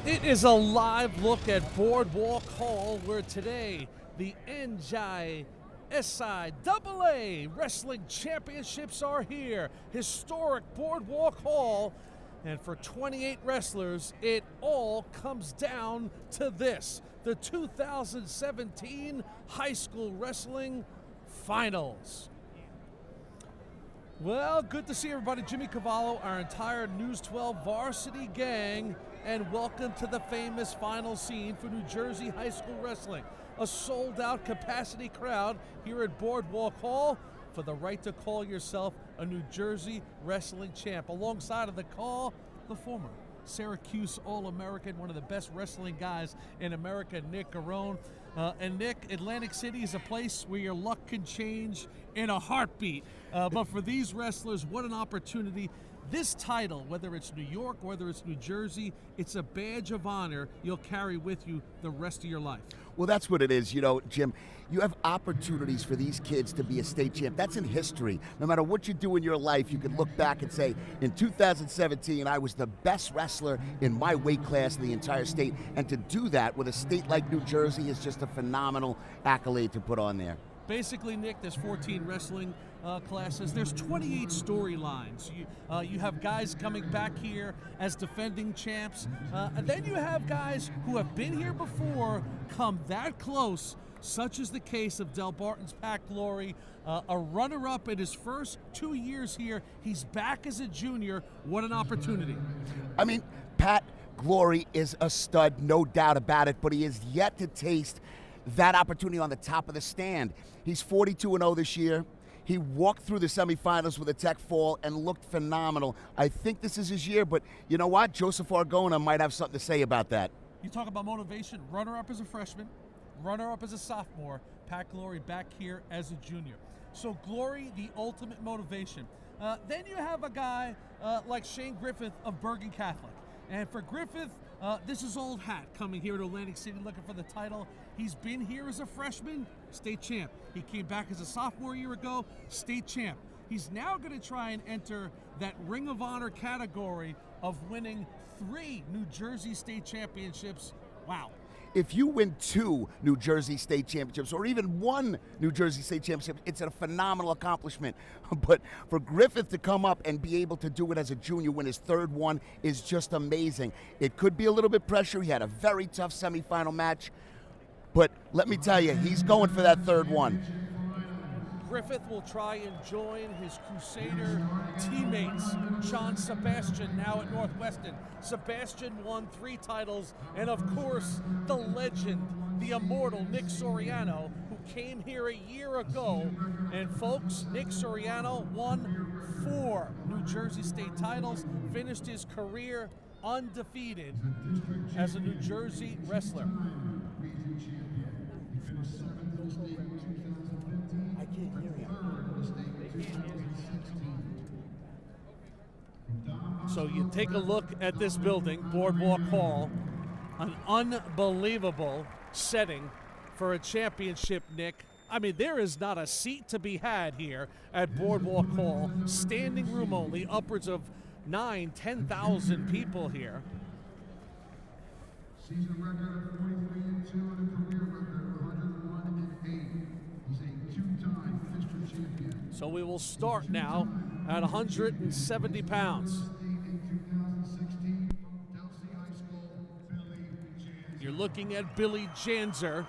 It is a live look at Boardwalk Hall, where today the NJSIAA Wrestling Championships are here. Historic Boardwalk Hall. And for 28 wrestlers, it all comes down to this: the 2017 High School Wrestling Finals. Well, good to see everybody. Jimmy Cavallo, our entire News 12 Varsity gang, and welcome to the famous final scene for New Jersey high school wrestling. A sold-out capacity crowd here at Boardwalk Hall for the right to call yourself a New Jersey wrestling champ. Alongside of the call, the former Syracuse All-American, one of the best wrestling guys in America, Nick Garone. And Nick, Atlantic City is a place where your luck can change in a heartbeat. But for these wrestlers, what an opportunity. This title, whether it's New York, whether it's New Jersey, it's a badge of honor you'll carry with you the rest of your life. Well, that's what it is. You know, Jim, you have opportunities for these kids to be a state champ. That's in history. No matter what you do in your life, you can look back and say, in 2017, I was the best wrestler in my weight class in the entire state. And to do that with a state like New Jersey is just a phenomenal accolade to put on there. Basically, Nick, there's 14 wrestling classes. There's 28 storylines. You have guys coming back here as defending champs, and then you have guys who have been here before come that close, such as the case of Del Barton's Pat Glory, a runner-up in his first 2 years here. He's back as a junior. What an opportunity. I mean, Pat Glory is a stud, no doubt about it, but he is yet to taste that opportunity on the top of the stand. He's 42-0 this year. He walked through the semifinals with a tech fall and looked phenomenal. I think this is his year, but you know what? Joseph Argona might have something to say about that. You talk about motivation. Runner-up as a freshman, runner-up as a sophomore, Pat Glory back here as a junior. So Glory, the ultimate motivation. Then you have a guy like Shane Griffith of Bergen Catholic. And for Griffith, this is old hat coming here to Atlantic City looking for the title. He's been here as a freshman, state champ. He came back as a sophomore a year ago, state champ. He's now going to try and enter that Ring of Honor category of winning 3 New Jersey state championships. Wow. If you win 2 New Jersey state championships or even 1 New Jersey state championship, it's a phenomenal accomplishment. But for Griffith to come up and be able to do it as a junior, win his 3rd one, is just amazing. It could be a little bit pressure. He had a very tough semifinal match. But let me tell you, he's going for that 3rd one. Griffith will try and join his Crusader teammates, John Sebastian, now at Northwestern. Sebastian won 3 titles, and of course, the legend, the immortal Nick Soriano, who came here a year ago. And folks, Nick Soriano won 4 New Jersey state titles, finished his career undefeated as a New Jersey wrestler. So you take a look at this building, Boardwalk Hall, an unbelievable setting for a championship, Nick. I mean, there is not a seat to be had here at Boardwalk Hall. Standing room only, upwards of 9,000-10,000 people here. Season record of 43-2 and a career record of 101-8. He's a 2-time district champion. So we will start now at 170 pounds. You're looking at Billy Janzer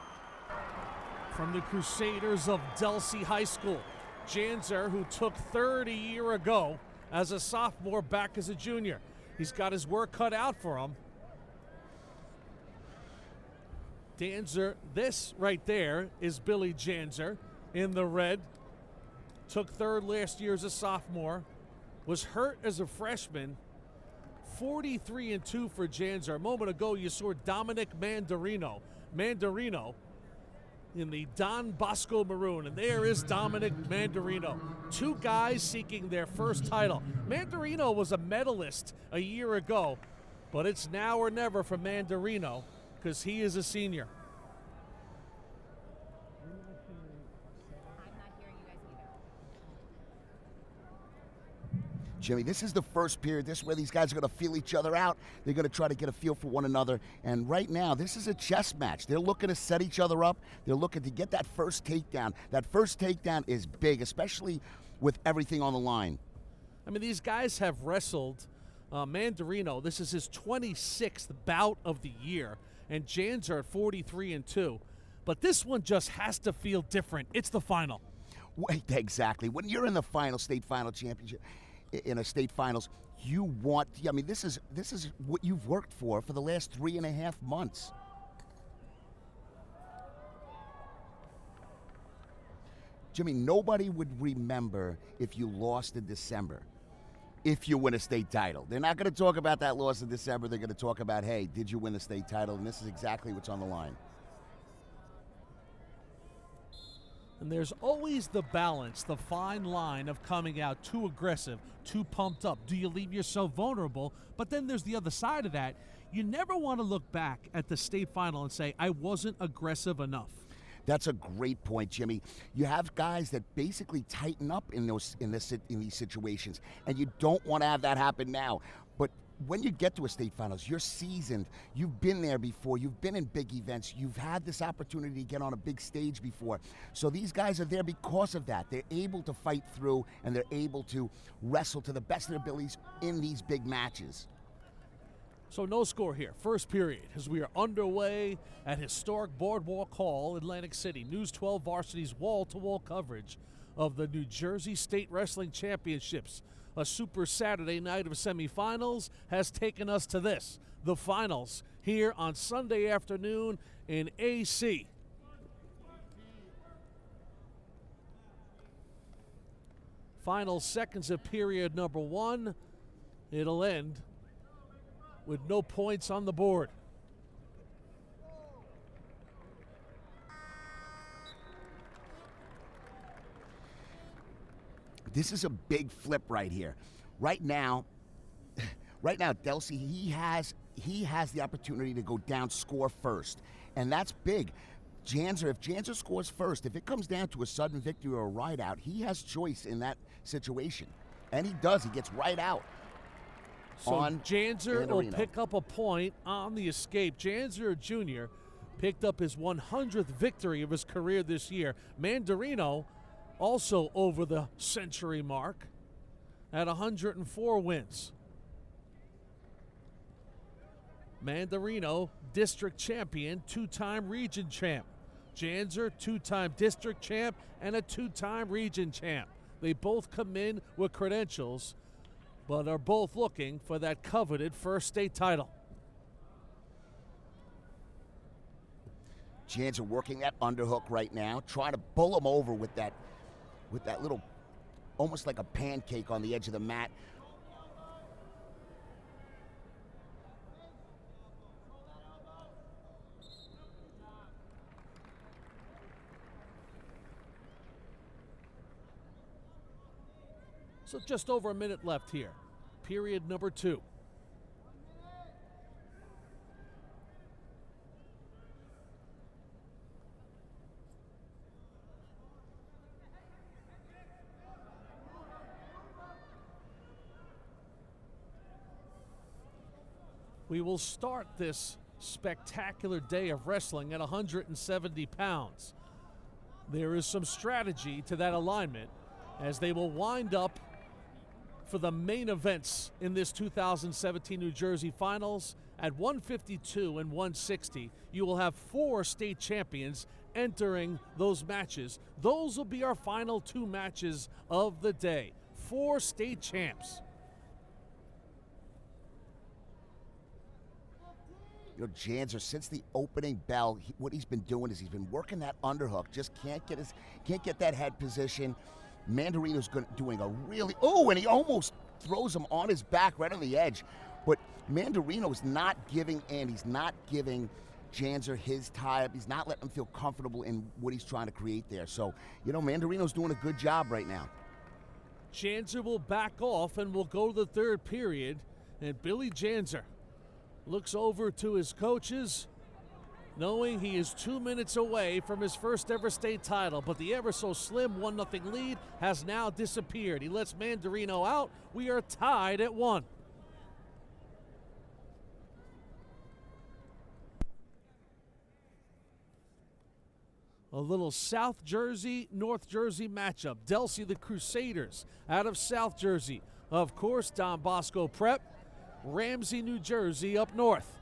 from the Crusaders of Delsea High School. Janzer, who took 3rd a year ago as a sophomore, back as a junior. He's got his work cut out for him. Janzer, this right there is Billy Janzer in the red. Took 3rd last year as a sophomore. Was hurt as a freshman. 43-2 for Janzer. A moment ago, you saw Dominic Mandarino. Mandarino in the Don Bosco maroon, and there is Dominic Mandarino. 2 guys seeking their first title. Mandarino was a medalist a year ago, but it's now or never for Mandarino because he is a senior. Jimmy. This is the first period. This is where these guys are going to feel each other out. They're going to try to get a feel for one another. And right now, this is a chess match. They're looking to set each other up. They're looking to get that first takedown. That first takedown is big, especially with everything on the line. I mean, these guys have wrestled. Mandarino, this is his 26th bout of the year, and Janzer at 43-2. But this one just has to feel different. It's the final. Exactly. When you're in the final, state final championship, in a state finals, you want, I mean, this is what you've worked for the last 3.5 months. Jimmy, nobody would remember if you lost in December. If you win a state title, they're not going to talk about that loss in December. They're going to talk about, hey, did you win the state title? And this is exactly what's on the line. And there's always the balance, the fine line of coming out too aggressive, too pumped up. Do you leave yourself vulnerable? But then there's the other side of that. You never want to look back at the state final and say, I wasn't aggressive enough. That's a great point, Jimmy. You have guys that basically tighten up in these situations, and you don't want to have that happen now. But when you get to a state finals, you're seasoned. You've been there before. You've been in big events. You've had this opportunity to get on a big stage before. So these guys are there because of that. They're able to fight through, and they're able to wrestle to the best of their abilities in these big matches. So no score here. First period as we are underway at historic Boardwalk Hall, Atlantic City. News 12 Varsity's wall-to-wall coverage of the New Jersey State Wrestling Championships. A super Saturday night of semifinals has taken us to this, the finals, here on Sunday afternoon in AC. Final seconds of period number 1. It'll end with no points on the board. This is a big flip right here. Right now, Delsey, he has the opportunity to go down, score first, and that's big. If Janzer scores first, if it comes down to a sudden victory or a ride out, he has choice in that situation, and he does. He gets right out. So Janzer will pick up a point on the escape. Janzer Jr. picked up his 100th victory of his career this year. Mandarino also over the century mark at 104 wins. Mandarino, district champion, 2-time region champ. Janzer, 2-time district champ and a 2-time region champ. They both come in with credentials, but are both looking for that coveted first state title. Janzer working that underhook right now, trying to bull him over with that little, almost like a pancake on the edge of the mat. So just over a minute left here. Period number 2. We will start this spectacular day of wrestling at 170 pounds. There is some strategy to that alignment as they will wind up for the main events in this 2017 New Jersey Finals. At 152 and 160, you will have 4 state champions entering those matches. Those will be our final 2 matches of the day. 4 state champs. You know, Janzer, since the opening bell, what he's been doing is he's been working that underhook. Just can't get that head position. Mandarino's doing a really, and he almost throws him on his back right on the edge. But Mandarino's not giving in. He's not giving Janzer his tie-up. He's not letting him feel comfortable in what he's trying to create there. So, you know, Mandarino's doing a good job right now. Janzer will back off and will go to the third period. And Billy Janzer looks over to his coaches knowing he is 2 minutes away from his first ever state title, but the ever so slim 1-0 lead has now disappeared. He lets Mandarino out. We are tied at 1. A little South Jersey, North Jersey matchup. Delsea, the Crusaders, out of South Jersey. Of course, Don Bosco Prep, Ramsey, New Jersey, up north.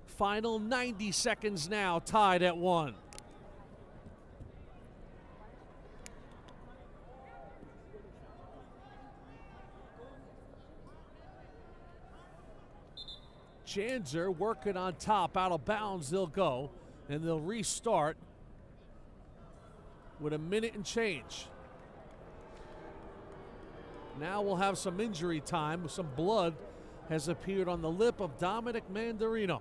Final 90 seconds now, tied at 1. Janzer working on top, out of bounds they'll go, and they'll restart with a minute and change. Now we'll have some injury time. Some blood has appeared on the lip of Dominic Mandarino.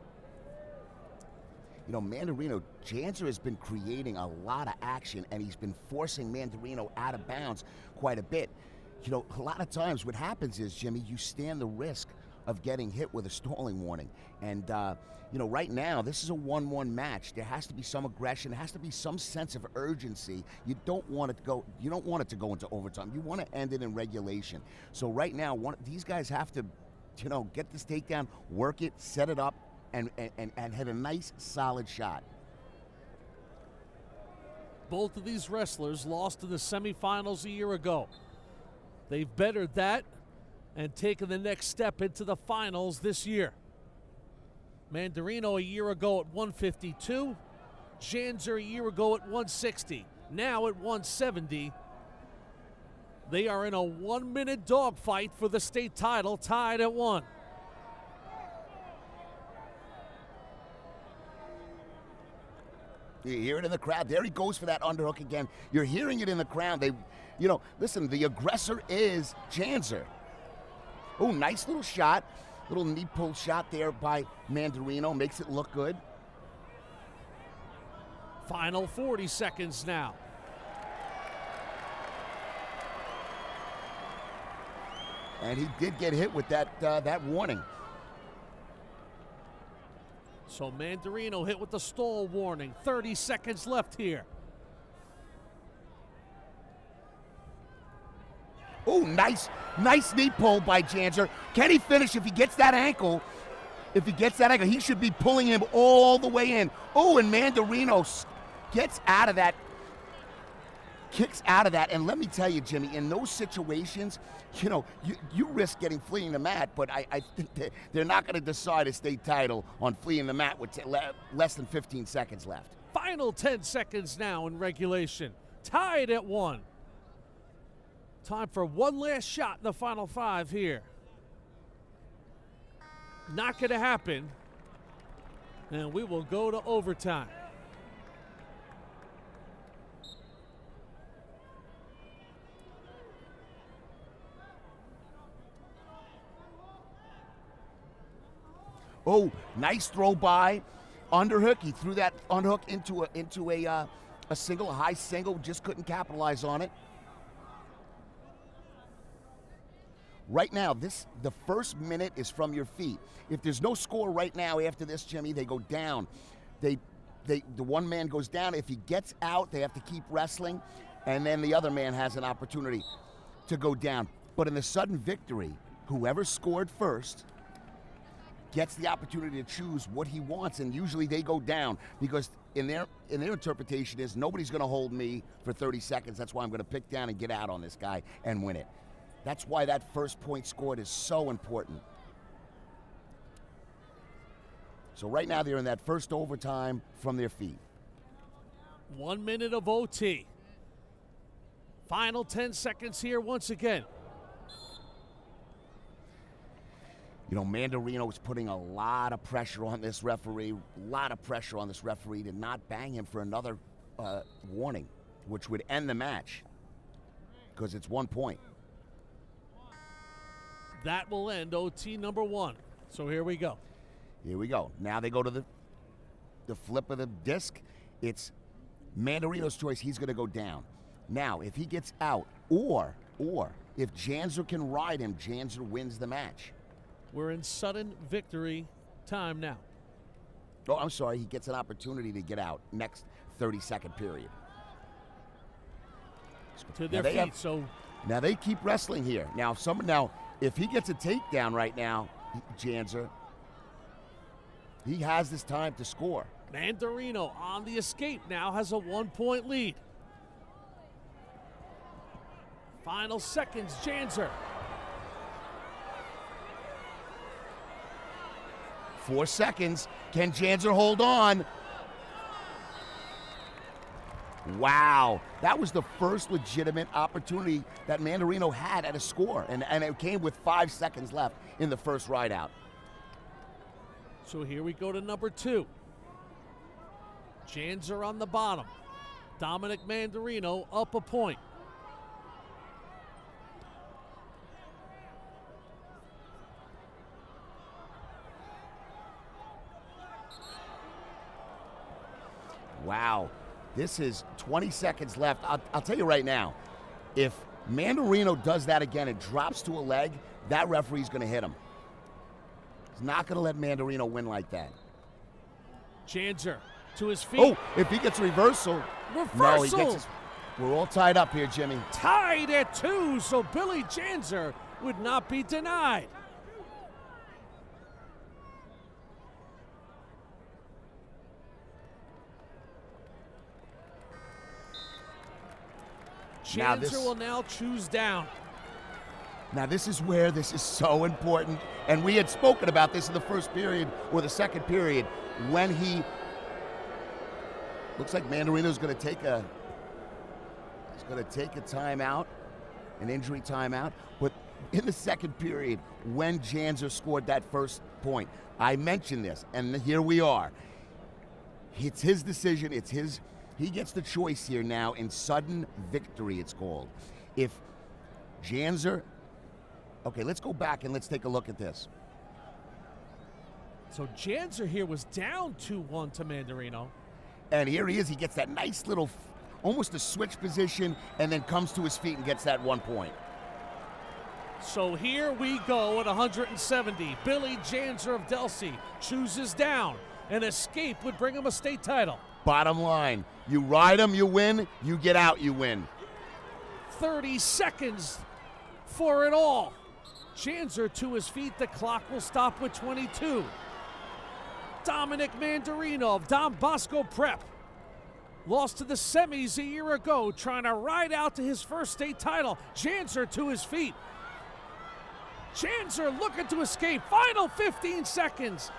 You know, Mandarino, Janzer has been creating a lot of action, and he's been forcing Mandarino out of bounds quite a bit. You know, a lot of times what happens is, Jimmy, you stand the risk of getting hit with a stalling warning. And, you know, right now, this is a 1-1 match. There has to be some aggression. There has to be some sense of urgency. You don't want it to go into overtime. You want to end it in regulation. So right now, these guys have to, you know, get this takedown, work it, set it up, and hit a nice, solid shot. Both of these wrestlers lost in the semifinals a year ago. They've bettered that and taken the next step into the finals this year. Mandarino a year ago at 152, Janzer a year ago at 160, now at 170. They are in a 1-minute dogfight for the state title, tied at 1. You hear it in the crowd. There he goes for that underhook again. You're hearing it in the crowd. You know, listen, the aggressor is Janzer. Oh, nice little shot. Little knee pull shot there by Mandarino. Makes it look good. Final 40 seconds now. And he did get hit with that warning. So Mandarino hit with the stall warning. 30 seconds left here. Oh, nice knee pull by Janzer. Can he finish if he gets that ankle? If he gets that ankle, he should be pulling him all the way in. Oh, and Mandarino gets out of that, kicks out of that. And let me tell you, Jimmy, in those situations, you know, you risk getting fleeing the mat, but I think they're not going to decide a state title on fleeing the mat with less than 15 seconds left. Final 10 seconds now in regulation. Tied at 1. Time for one last shot in the final 5 here. Not going to happen. And we will go to overtime. Oh, nice throw by. Underhook. He threw that underhook into a single, a high single. Just couldn't capitalize on it. Right now, the first minute is from your feet. If there's no score right now after this, Jimmy, they go down. The one man goes down. If he gets out, they have to keep wrestling, and then the other man has an opportunity to go down. But in the sudden victory, whoever scored first gets the opportunity to choose what he wants, and usually they go down because in their interpretation is nobody's going to hold me for 30 seconds. That's why I'm going to pick down and get out on this guy and win it. That's why that first point scored is so important. So right now they're in that first overtime from their feet. 1 minute of OT. Final 10 seconds here once again. You know, Mandarino is putting a lot of pressure on this referee, to not bang him for another warning, which would end the match because it's 1 point. That will end OT number 1. So here we go. Here we go. Now they go to the flip of the disc. It's Mandarino's choice. He's going to go down. Now, if he gets out, or if Janzer can ride him, Janzer wins the match. We're in sudden victory time now. Oh, I'm sorry. He gets an opportunity to get out next 30-second period. To their feet, Now they keep wrestling here. Now, if he gets a takedown right now, Janzer, he has this time to score. Mandarino on the escape now has a 1-point lead. Final seconds, Janzer. 4 seconds. Can Janzer hold on? Wow. That was the first legitimate opportunity that Mandarino had at a score, and it came with 5 seconds left in the first ride out. So here we go to number 2. Janzer on the bottom. Dominic Mandarino up a point. Wow. This is 20 seconds left. I'll tell you right now, if Mandarino does that again and drops to a leg, that referee's going to hit him. He's not going to let Mandarino win like that. Janzer to his feet. Oh, if he gets reversal. No, he gets his, we're all tied up here, Jimmy. Tied at 2, so Billy Janzer would not be denied. Janzer will now choose down. Now this is where this is so important, and we had spoken about this in the first period or the second period when he looks like Mandarino's going to take a timeout, an injury timeout. But in the second period, when Janzer scored that first point, I mentioned this, and here we are. It's his decision. It's his. He gets the choice here now in sudden victory, it's called. If Janzer, okay, let's go back and let's take a look at this. So Janzer here was down 2-1 to Mandarino. And here he is. He gets that nice little, almost a switch position, and then comes to his feet and gets that 1 point. So here we go at 170. Billy Janzer of Delsea chooses down. An escape would bring him a state title. Bottom line, you ride him, you win. You get out, you win. 30 seconds for it all. Janzer to his feet. The clock will stop with 22. Dominic Mandarino of Don Bosco Prep lost to the semis a year ago, trying to ride out to his first state title. Janzer to his feet. Janzer looking to escape. Final 15 seconds.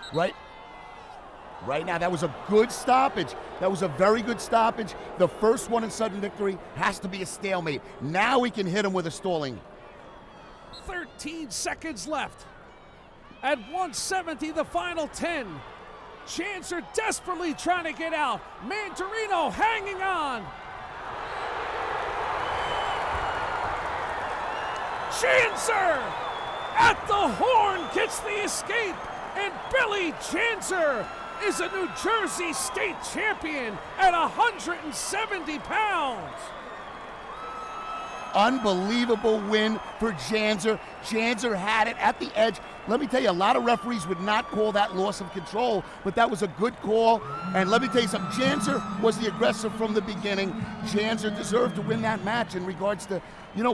Right now, that was a good stoppage. That was a very good stoppage. The first one in sudden victory has to be a stalemate. Now we can hit him with a stalling. 13 seconds left. At 170, the final 10. Janzer desperately trying to get out. Mandarino hanging on. Janzer at the horn gets the escape. And Billy Janzer is a New Jersey state champion at 170 pounds. Unbelievable win for Janzer. Janzer had it at the edge. Let me tell you, a lot of referees would not call that loss of control, but that was a good call. And let me tell you something, Janzer was the aggressor from the beginning. Janzer deserved to win that match in regards to,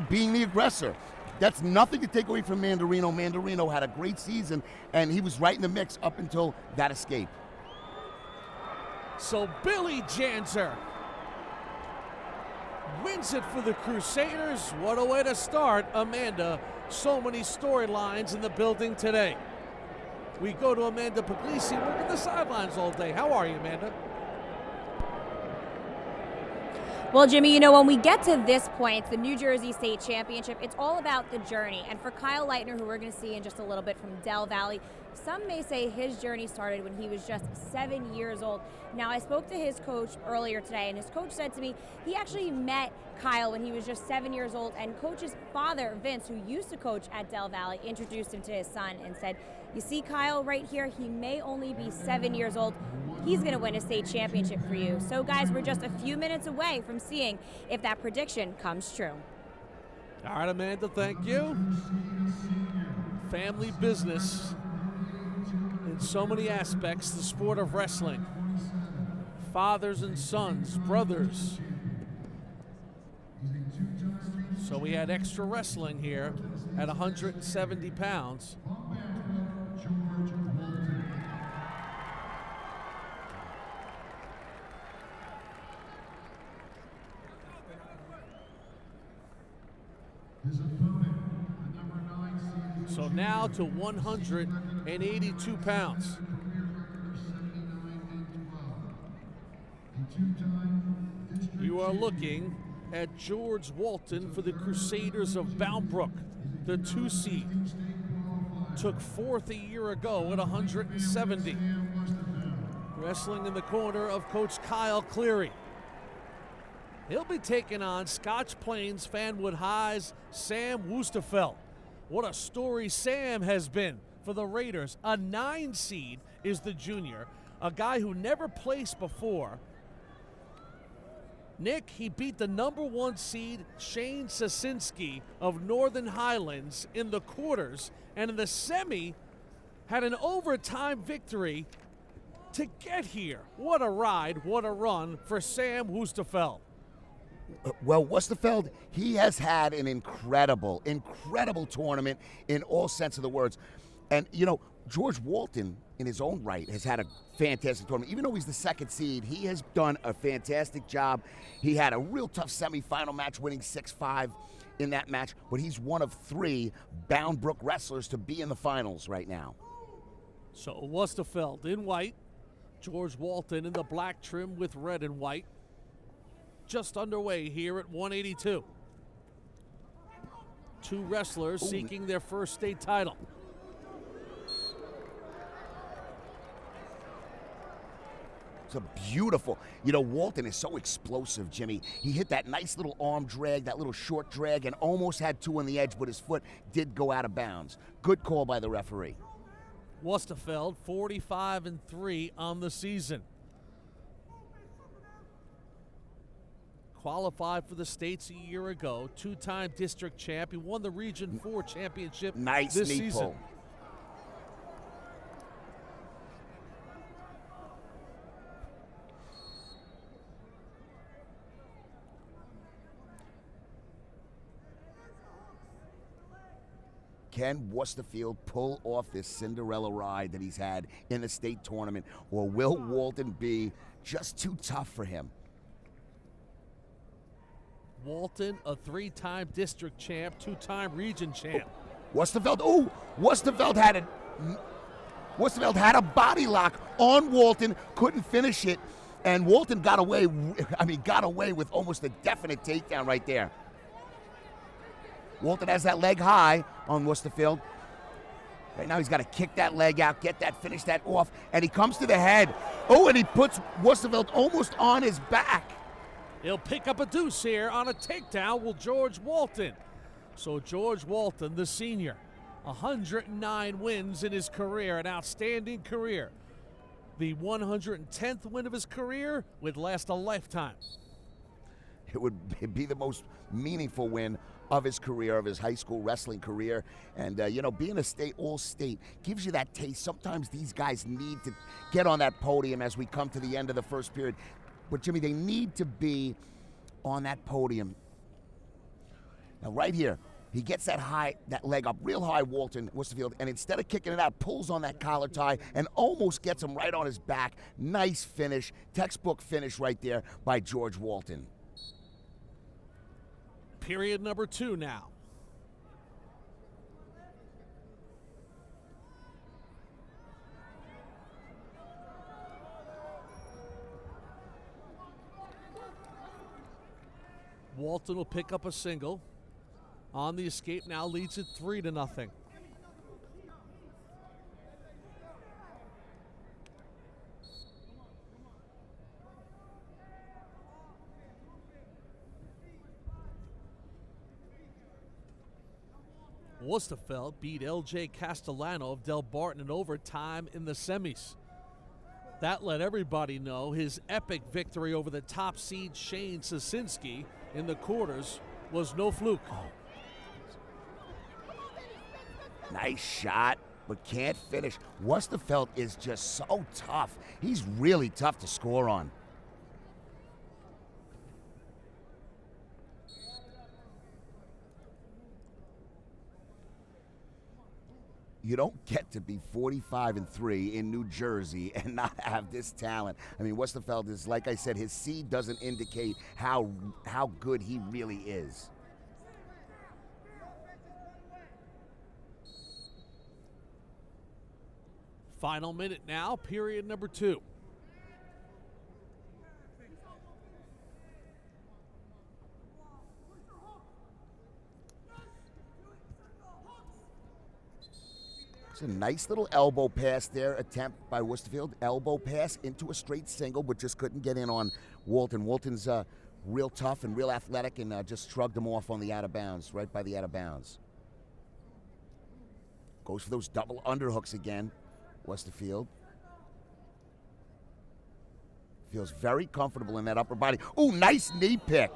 being the aggressor. That's nothing to take away from Mandarino. Mandarino had a great season, and he was right in the mix up until that escape. So Billy Janzer wins it for the Crusaders. What a way to start, Amanda. So many storylines in the building today. We go to Amanda Puglisi, working the sidelines all day. How are you, Amanda? Well, Jimmy, when we get to this point, the New Jersey State Championship, it's all about the journey. And for Kyle Leitner, who we're going to see in just a little bit from Del Valley, some may say his journey started when he was just 7 years old. Now, I spoke to his coach earlier today, and his coach said to me he actually met Kyle when he was just 7 years old, and Coach's father, Vince, who used to coach at Del Valley, introduced him to his son and said, you see Kyle right here, he may only be 7 years old. He's going to win a state championship for you. So, guys, we're just a few minutes away from seeing if that prediction comes true. All right, Amanda, thank you. Family business so many aspects, the sport of wrestling. Fathers and sons, brothers. So we had extra wrestling here at 170 pounds. So now to 182 pounds. You are looking at George Walton for the Crusaders of Boundbrook, the 2 seed. Took 4th a year ago at 170. Wrestling in the corner of Coach Kyle Cleary. He'll be taking on Scotch Plains Fanwood High's Sam Woosterfeld. What a story Sam has been for the Raiders. A 9 seed is the junior, a guy who never placed before. Nick, he beat the number 1 seed Shane Sasinski of Northern Highlands in the quarters, and in the semi had an overtime victory to get here. What a ride, what a run for Sam Woosterfeld. Well, Woosterfeld, he has had an incredible tournament in all sense of the words. And, you know, George Walton, in his own right, has had a fantastic tournament. Even though he's the 2nd seed, he has done a fantastic job. He had a real tough semifinal match, winning 6-5 in that match. But he's one of 3 Boundbrook wrestlers to be in the finals right now. So Woosterfeld in white, George Walton in the black trim with red and white. Just underway here at 182. 2 wrestlers seeking their first state title. It's a beautiful, you know, Walton is so explosive, Jimmy. He hit that nice little arm drag, that little short drag, and almost had 2 on the edge, but his foot did go out of bounds. Good call by the referee. Woosterfeld, 45-3 on the season. Qualified for the States a year ago, 2-time district champ. He won the Region 4 championship this season. Pull. Can Woosterfeld pull off this Cinderella ride that he's had in the state tournament, or will Walton be just too tough for him? Walton, a 3-time district champ, 2-time region champ. Woosterfeld had a body lock on Walton, couldn't finish it, and Walton got away with almost a definite takedown right there. Walton has that leg high on Woosterfeld. Right now he's got to kick that leg out, finish that off, and he comes to the head. Oh, and he puts Woosterfeld almost on his back. He'll pick up a deuce here on a takedown with George Walton. So George Walton, the senior, 109 wins in his career, an outstanding career. The 110th win of his career would last a lifetime. It would be the most meaningful win of his career, of his high school wrestling career. And, you know, being a state all-state gives you that taste. Sometimes these guys need to get on that podium as we come to the end of the first period. But, Jimmy, they need to be on that podium. Now, right here, he gets that leg up real high, Woosterfeld, and instead of kicking it out, pulls on that collar tie and almost gets him right on his back. Nice finish, textbook finish right there by George Walton. Period number 2 now. Walton will pick up a single. On the escape now, leads it 3-0. Woosterfeld beat L.J. Castellano of Del Barton in overtime in the semis. That let everybody know his epic victory over the top seed Shane Sasinski in the quarters was no fluke. Nice shot but can't finish. Westerfeld is just so tough. He's really tough to score on. You don't get to be 45-3 in New Jersey and not have this talent. I mean, Westerfeld is, like I said, his seed doesn't indicate how good he really is. Final minute now, period number 2. It's a nice little elbow pass there, attempt by Westerfeld. Elbow pass into a straight single, but just couldn't get in on Walton. Walton's real tough and real athletic, and just shrugged him off on the out of bounds, right by the out of bounds. Goes for those double underhooks again, Westerfeld. Feels very comfortable in that upper body. Ooh, nice knee pick.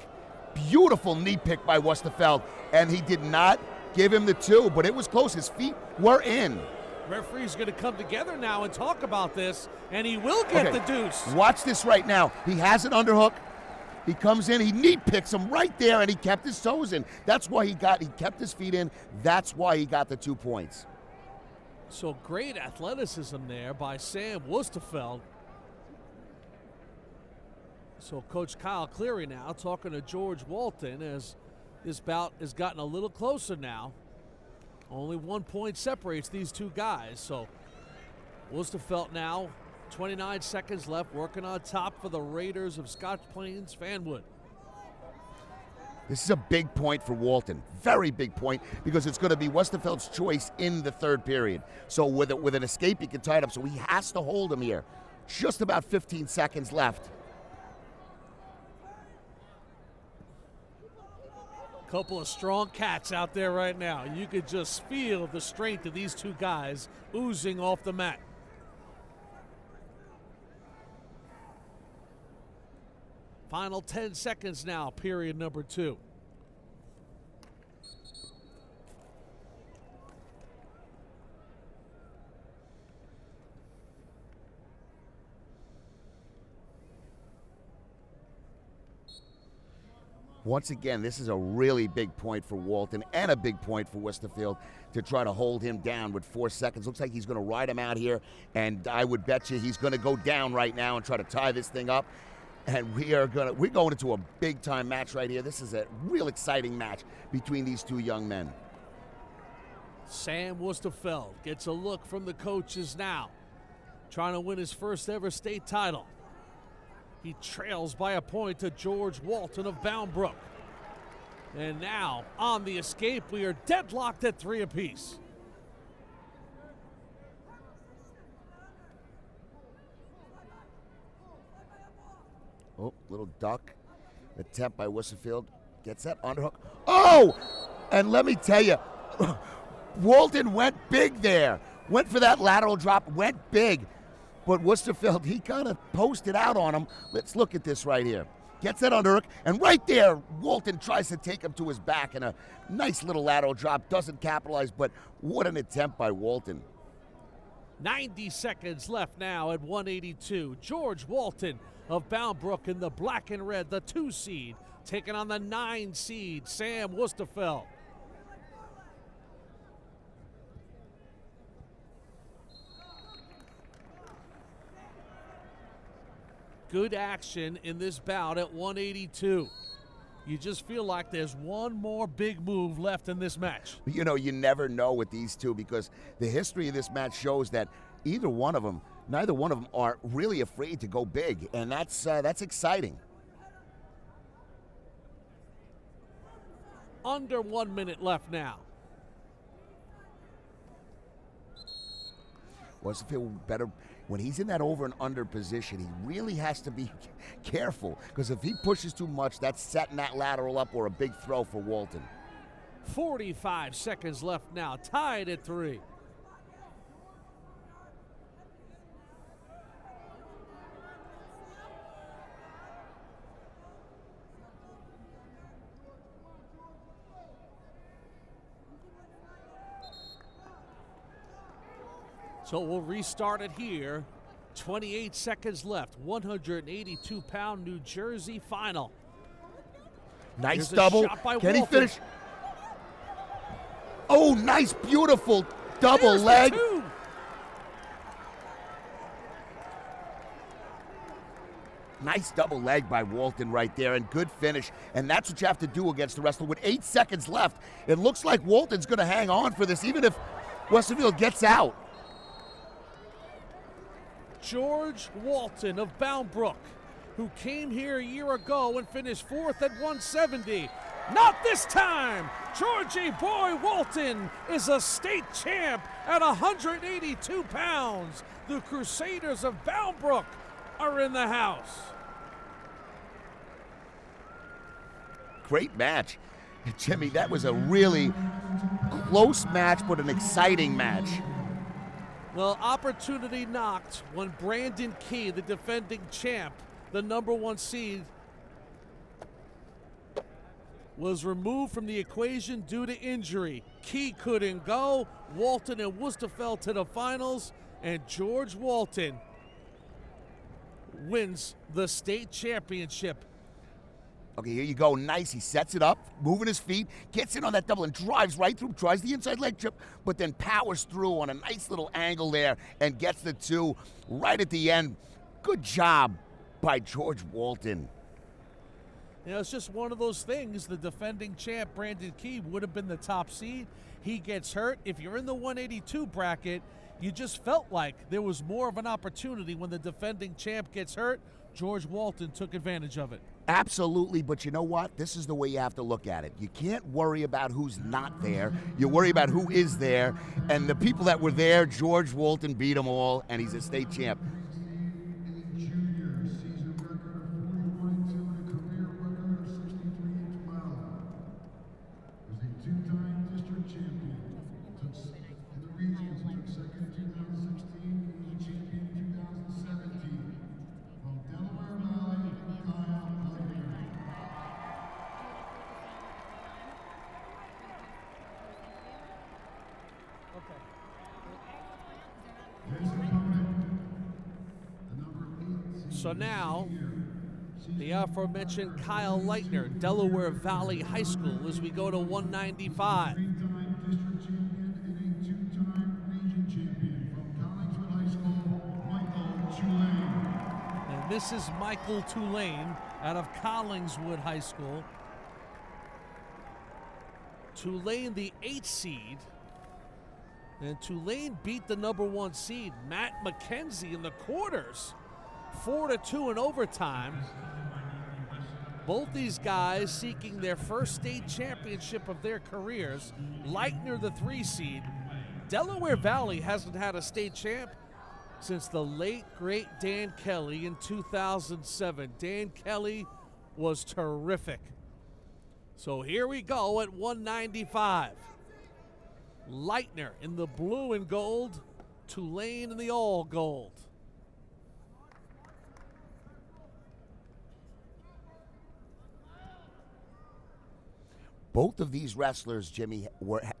Beautiful knee pick by Westerfeld, and he did not give him the 2, but it was close. His feet were in. Referee's going to come together now and talk about this, and he will get the deuce. Watch this right now. He has an underhook. He comes in, he knee picks him right there, and he kept his toes in. That's why he kept his feet in. That's why he got the 2 points. So great athleticism there by Sam Westerfeld. So Coach Kyle Cleary now talking to George Walton as this bout has gotten a little closer now. Only 1 point separates these two guys. So Westerfeld now, 29 seconds left, working on top for the Raiders of Scotch Plains Fanwood. This is a big point for Walton. Very big point, because it's going to be Westerfeld's choice in the 3rd period. So with an escape, he can tie it up. So he has to hold him here. Just about 15 seconds left. Couple of strong cats out there right now. You could just feel the strength of these two guys oozing off the mat. Final 10 seconds now, period number 2. Once again, this is a really big point for Walton and a big point for Westerfeld to try to hold him down with 4 seconds. Looks like he's going to ride him out here, and I would bet you he's going to go down right now and try to tie this thing up. And we're going into a big-time match right here. This is a real exciting match between these two young men. Sam Westerfeld gets a look from the coaches now, trying to win his first ever state title. He trails by a point to George Walton of Bound Brook. And now, on the escape, we are deadlocked at 3 apiece. Oh, little duck. Attempt by Westerfeld. Gets that underhook. Oh! And let me tell you, Walton went big there. Went for that lateral drop, went big. But Westerfeld, he kind of posted out on him. Let's look at this right here. Gets that underhook, and right there, Walton tries to take him to his back, and a nice little lateral drop. Doesn't capitalize, but what an attempt by Walton. 90 seconds left now at 182. George Walton of Bound Brook in the black and red, the 2 seed, taking on the 9 seed, Sam Westerfeld. Good action in this bout at 182. You just feel like there's one more big move left in this match. You know, you never know with these two, because the history of this match shows that neither one of them are really afraid to go big, and that's exciting. Under 1 minute left now. Westerfeld better. When he's in that over and under position, he really has to be careful, because if he pushes too much, that's setting that lateral up or a big throw for Walton. 45 seconds left now, tied at 3. So we'll restart it here. 28 seconds left. 182-pound New Jersey final. Nice Here's a double. shot by Can he Walton. finish? Oh, nice, beautiful double There's the leg. two. Nice double leg by Walton right there, and good finish. And that's what you have to do against the wrestler. With 8 seconds left, it looks like Walton's going to hang on for this, even if Westerfield gets out. George Walton of Bound Brook, who came here a year ago and finished 4th at 170. Not this time! Georgie Boy Walton is a state champ at 182 pounds. The Crusaders of Bound Brook are in the house. Great match. Jimmy, that was a really close match, but an exciting match. Well, opportunity knocked when Brandon Key, the defending champ, the #1 seed, was removed from the equation due to injury. Key couldn't go. Walton and Worcester fell to the finals, and George Walton wins the state championship. Okay, here you go. Nice. He sets it up, moving his feet, gets in on that double and drives right through, tries the inside leg trip, but then powers through on a nice little angle there and gets the 2 right at the end. Good job by George Walton. You know, it's just one of those things. The defending champ, Brandon Key, would have been the top seed. He gets hurt. If you're in the 182 bracket, you just felt like there was more of an opportunity when the defending champ gets hurt. George Walton took advantage of it. Absolutely, but you know what? This is the way you have to look at it. You can't worry about who's not there. You worry about who is there. And the people that were there, George Walton beat them all, and he's a state champ. Junior season record of 41-2 and a career record of 63-12. Was a two-time district champion. In the regions, he took second in 2016, region champion in 2017. From Delaware Valley, Kyle Leitner. His opponent, the number 8 seed. So now, the aforementioned Kyle Leitner, Delaware Valley High School, as we go to 195. Three-time district champion and a two-time region champion from Collingswood High School, Michael Tulane. And this is Michael Tulane out of Collingswood High School. Tulane, the 8th seed. And Tulane beat the #1 seed, Matt McKenzie, in the quarters. 4-2 in overtime. Both these guys seeking their first state championship of their careers. Leitner, the 3 seed. Delaware Valley hasn't had a state champ since the late, great Dan Kelly in 2007. Dan Kelly was terrific. So here we go at 195. Leitner in the blue and gold, Tulane in the all gold. Both of these wrestlers, Jimmy,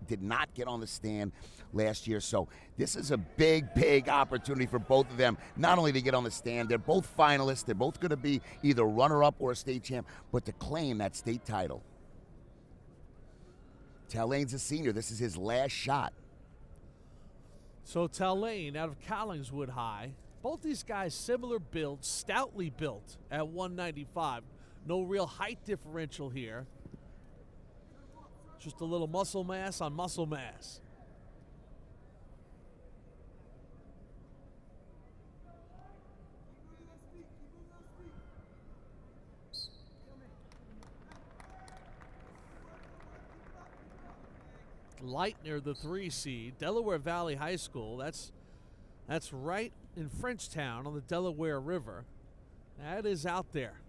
did not get on the stand last year, so this is a big, big opportunity for both of them. Not only to get on the stand, they're both finalists. They're both going to be either runner-up or a state champ, but to claim that state title. Talane's a senior. This is his last shot. So Tulane out of Collingswood High. Both these guys similar build, stoutly built at 195. No real height differential here. Just a little muscle mass on muscle mass. Leitner, the 3 seed, Delaware Valley High School. That's right in Frenchtown on the Delaware River. That is out there.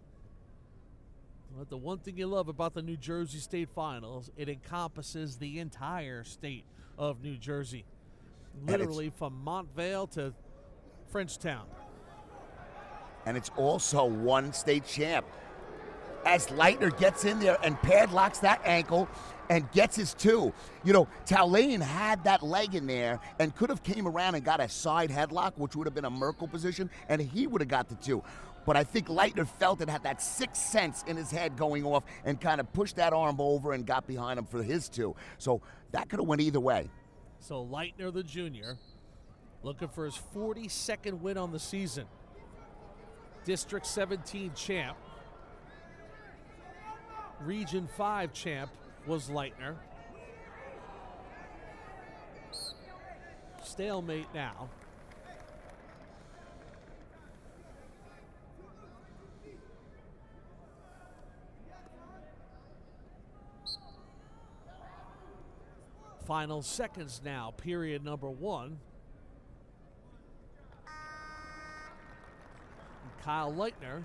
But the one thing you love about the New Jersey State Finals, it encompasses the entire state of New Jersey. Literally from Montvale to Frenchtown. And it's also one state champ. as Leitner gets in there and padlocks that ankle and gets his 2. You know, Taulane had that leg in there and could have came around and got a side headlock, which would have been a Merkel position, and he would have got the 2. But I think Leitner felt it, had that sixth sense in his head going off and kind of pushed that arm over and got behind him for his 2. So that could have went either way. So Leitner, the junior, looking for his 42nd win on the season. District 17 champ. Region 5 champ was Leitner. Stalemate now. Final seconds now, period number 1. And Kyle Leitner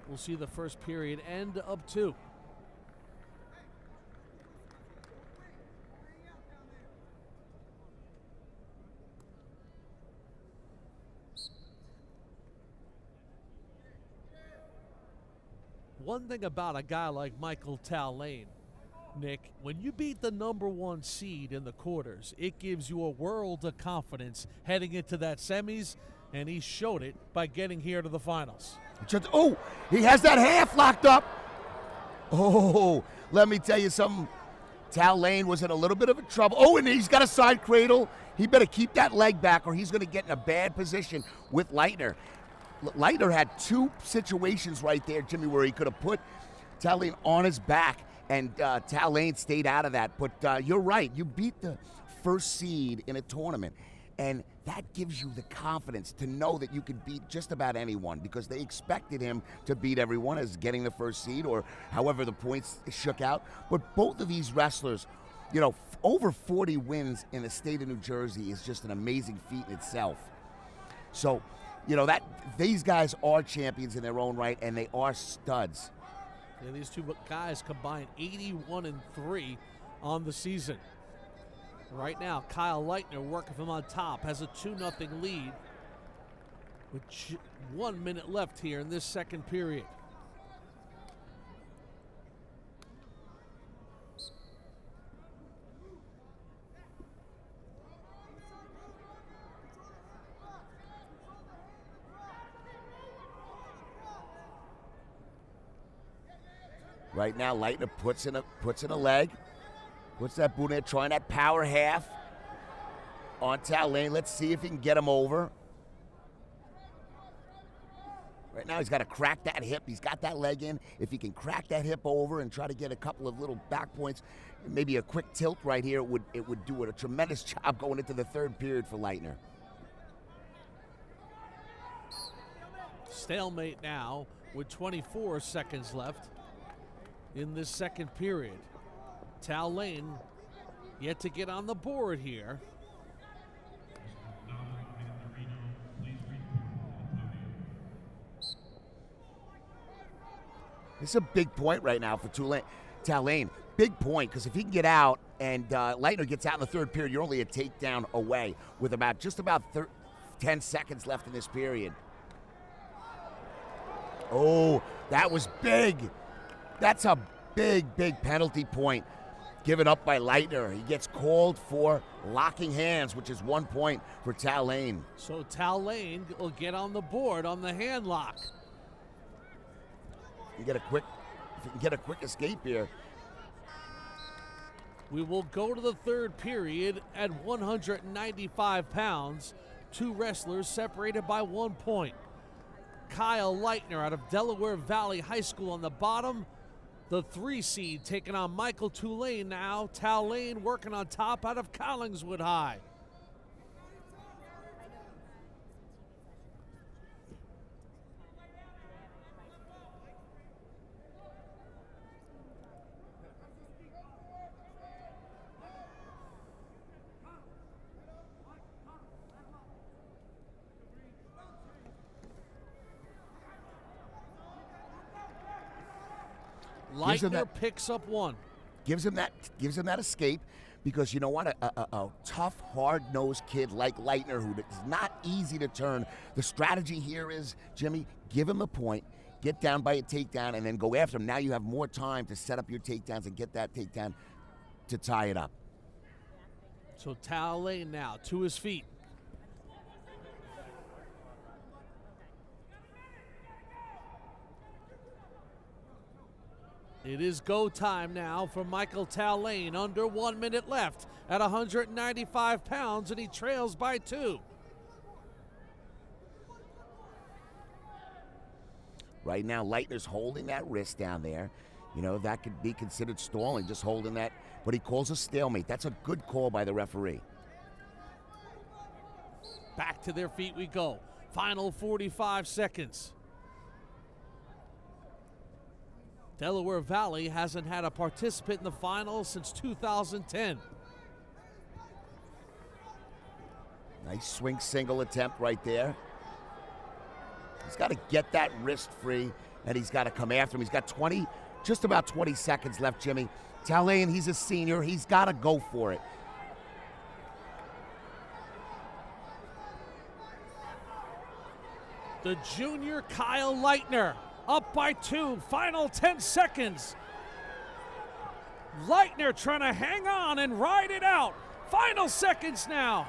will see the first period end of 2. One thing about a guy like Michael Taulane, Nick, when you beat the number 1 seed in the quarters, it gives you a world of confidence heading into that semis, and he showed it by getting here to the finals. Oh, he has that half locked up. Oh, let me tell you something. Taulane was in a little bit of trouble. Oh, and he's got a side cradle. He better keep that leg back or he's going to get in a bad position with Leitner. Leitner had 2 situations right there, Jimmy, where he could have put Taulane on his back, and Taulane stayed out of that. But you're right. You beat the first seed in a tournament, and that gives you the confidence to know that you could beat just about anyone because they expected him to beat everyone as getting the first seed or however the points shook out. But both of these wrestlers, you know, over 40 wins in the state of New Jersey is just an amazing feat in itself. So, you know, that these guys are champions in their own right, and they are studs. Yeah, these 2 guys combined 81-3 on the season. Right now, Kyle Leitner working from on top, has a 2-0 lead with 1 minute left here in this second period. Right now, Leitner puts in a leg. Puts that boot in there, trying that power half on Taulane. Let's see if he can get him over. Right now, he's got to crack that hip. He's got that leg in. If he can crack that hip over and try to get a couple of little back points, maybe a quick tilt right here, it would do a tremendous job going into the third period for Leitner. Stalemate now with 24 seconds left in this second period. Taulane yet to get on the board here. This is a big point right now for Taulane. Big point, because if he can get out and Leitner gets out in the third period, you're only a takedown away with just about 10 seconds left in this period. Oh, that was big. That's a big penalty point given up by Leitner. He gets called for locking hands, which is 1 point for Taulane. So Taulane will get on the board on the hand lock. If you can get a quick escape here. We will go to the third period at 195 pounds. 2 wrestlers separated by 1 point. Kyle Leitner out of Delaware Valley High School on the bottom. The 3 seed taking on Michael Taulane now. Taulane working on top out of Collingswood High. Leitner picks up 1. Gives him that escape, because you know what? A tough, hard-nosed kid like Leitner, who is not easy to turn. The strategy here is, Jimmy, give him the point, get down by a takedown, and then go after him. Now you have more time to set up your takedowns and get that takedown to tie it up. So Tal Lane now to his feet. It is go time now for Michael Tal Lane. Under 1 minute left at 195 pounds, and he trails by 2. Right now, Leitner's holding that wrist down there. You know, that could be considered stalling, just holding that, but he calls a stalemate. That's a good call by the referee. Back to their feet we go. Final 45 seconds. Delaware Valley hasn't had a participant in the finals since 2010. Nice swing single attempt right there. He's got to get that wrist free, and he's got to come after him. He's got just about 20 seconds left, Jimmy. Tal Lane, he's a senior. He's got to go for it. The junior Kyle Leitner up by 2, final 10 seconds. Leitner trying to hang on and ride it out. Final seconds now.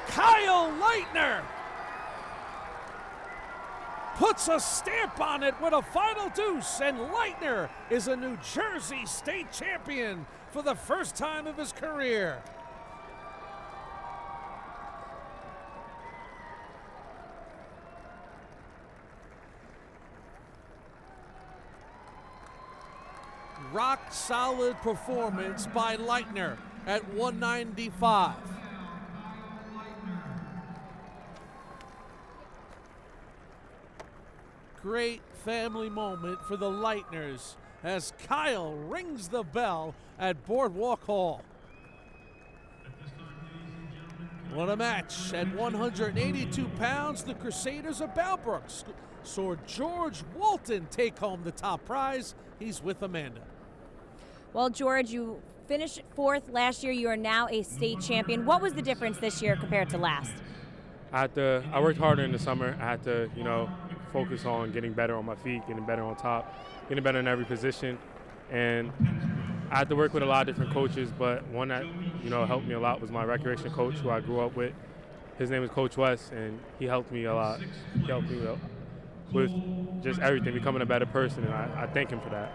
Kyle Leitner puts a stamp on it with a final deuce, and Leitner is a New Jersey state champion for the first time of his career. Rock solid performance by Leitner at 195. Great family moment for the Leitners as Kyle rings the bell at Boardwalk Hall. What a match. At 182 pounds, the Crusaders of Bellbrook saw George Walton take home the top prize. He's with Amanda. Well, George, you finished 4th last year. You are now a state champion. What was the difference this year compared to last? I worked harder in the summer. I had to, focus on getting better on my feet, getting better on top, getting better in every position. And I had to work with a lot of different coaches, but one that, helped me a lot was my recreation coach who I grew up with. His name is Coach West, and he helped me a lot. He helped me with just everything, becoming a better person, and I thank him for that.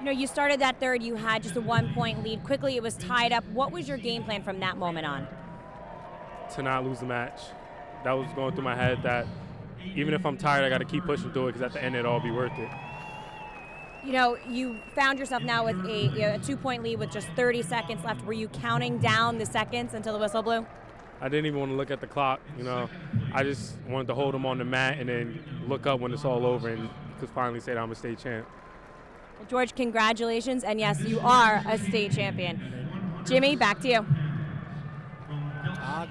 You started that third, you had just a 1-point lead. Quickly, it was tied up. What was your game plan from that moment on? To not lose the match. That was going through my head that even if I'm tired, I got to keep pushing through it because at the end it'll all be worth it. You found yourself now with a 2-point lead with just 30 seconds left. Were you counting down the seconds until the whistle blew? I didn't even want to look at the clock. I just wanted to hold them on the mat and then look up when it's all over and could finally say that I'm a state champ. Well, George, congratulations, and yes, you are a state champion. Jimmy, back to you.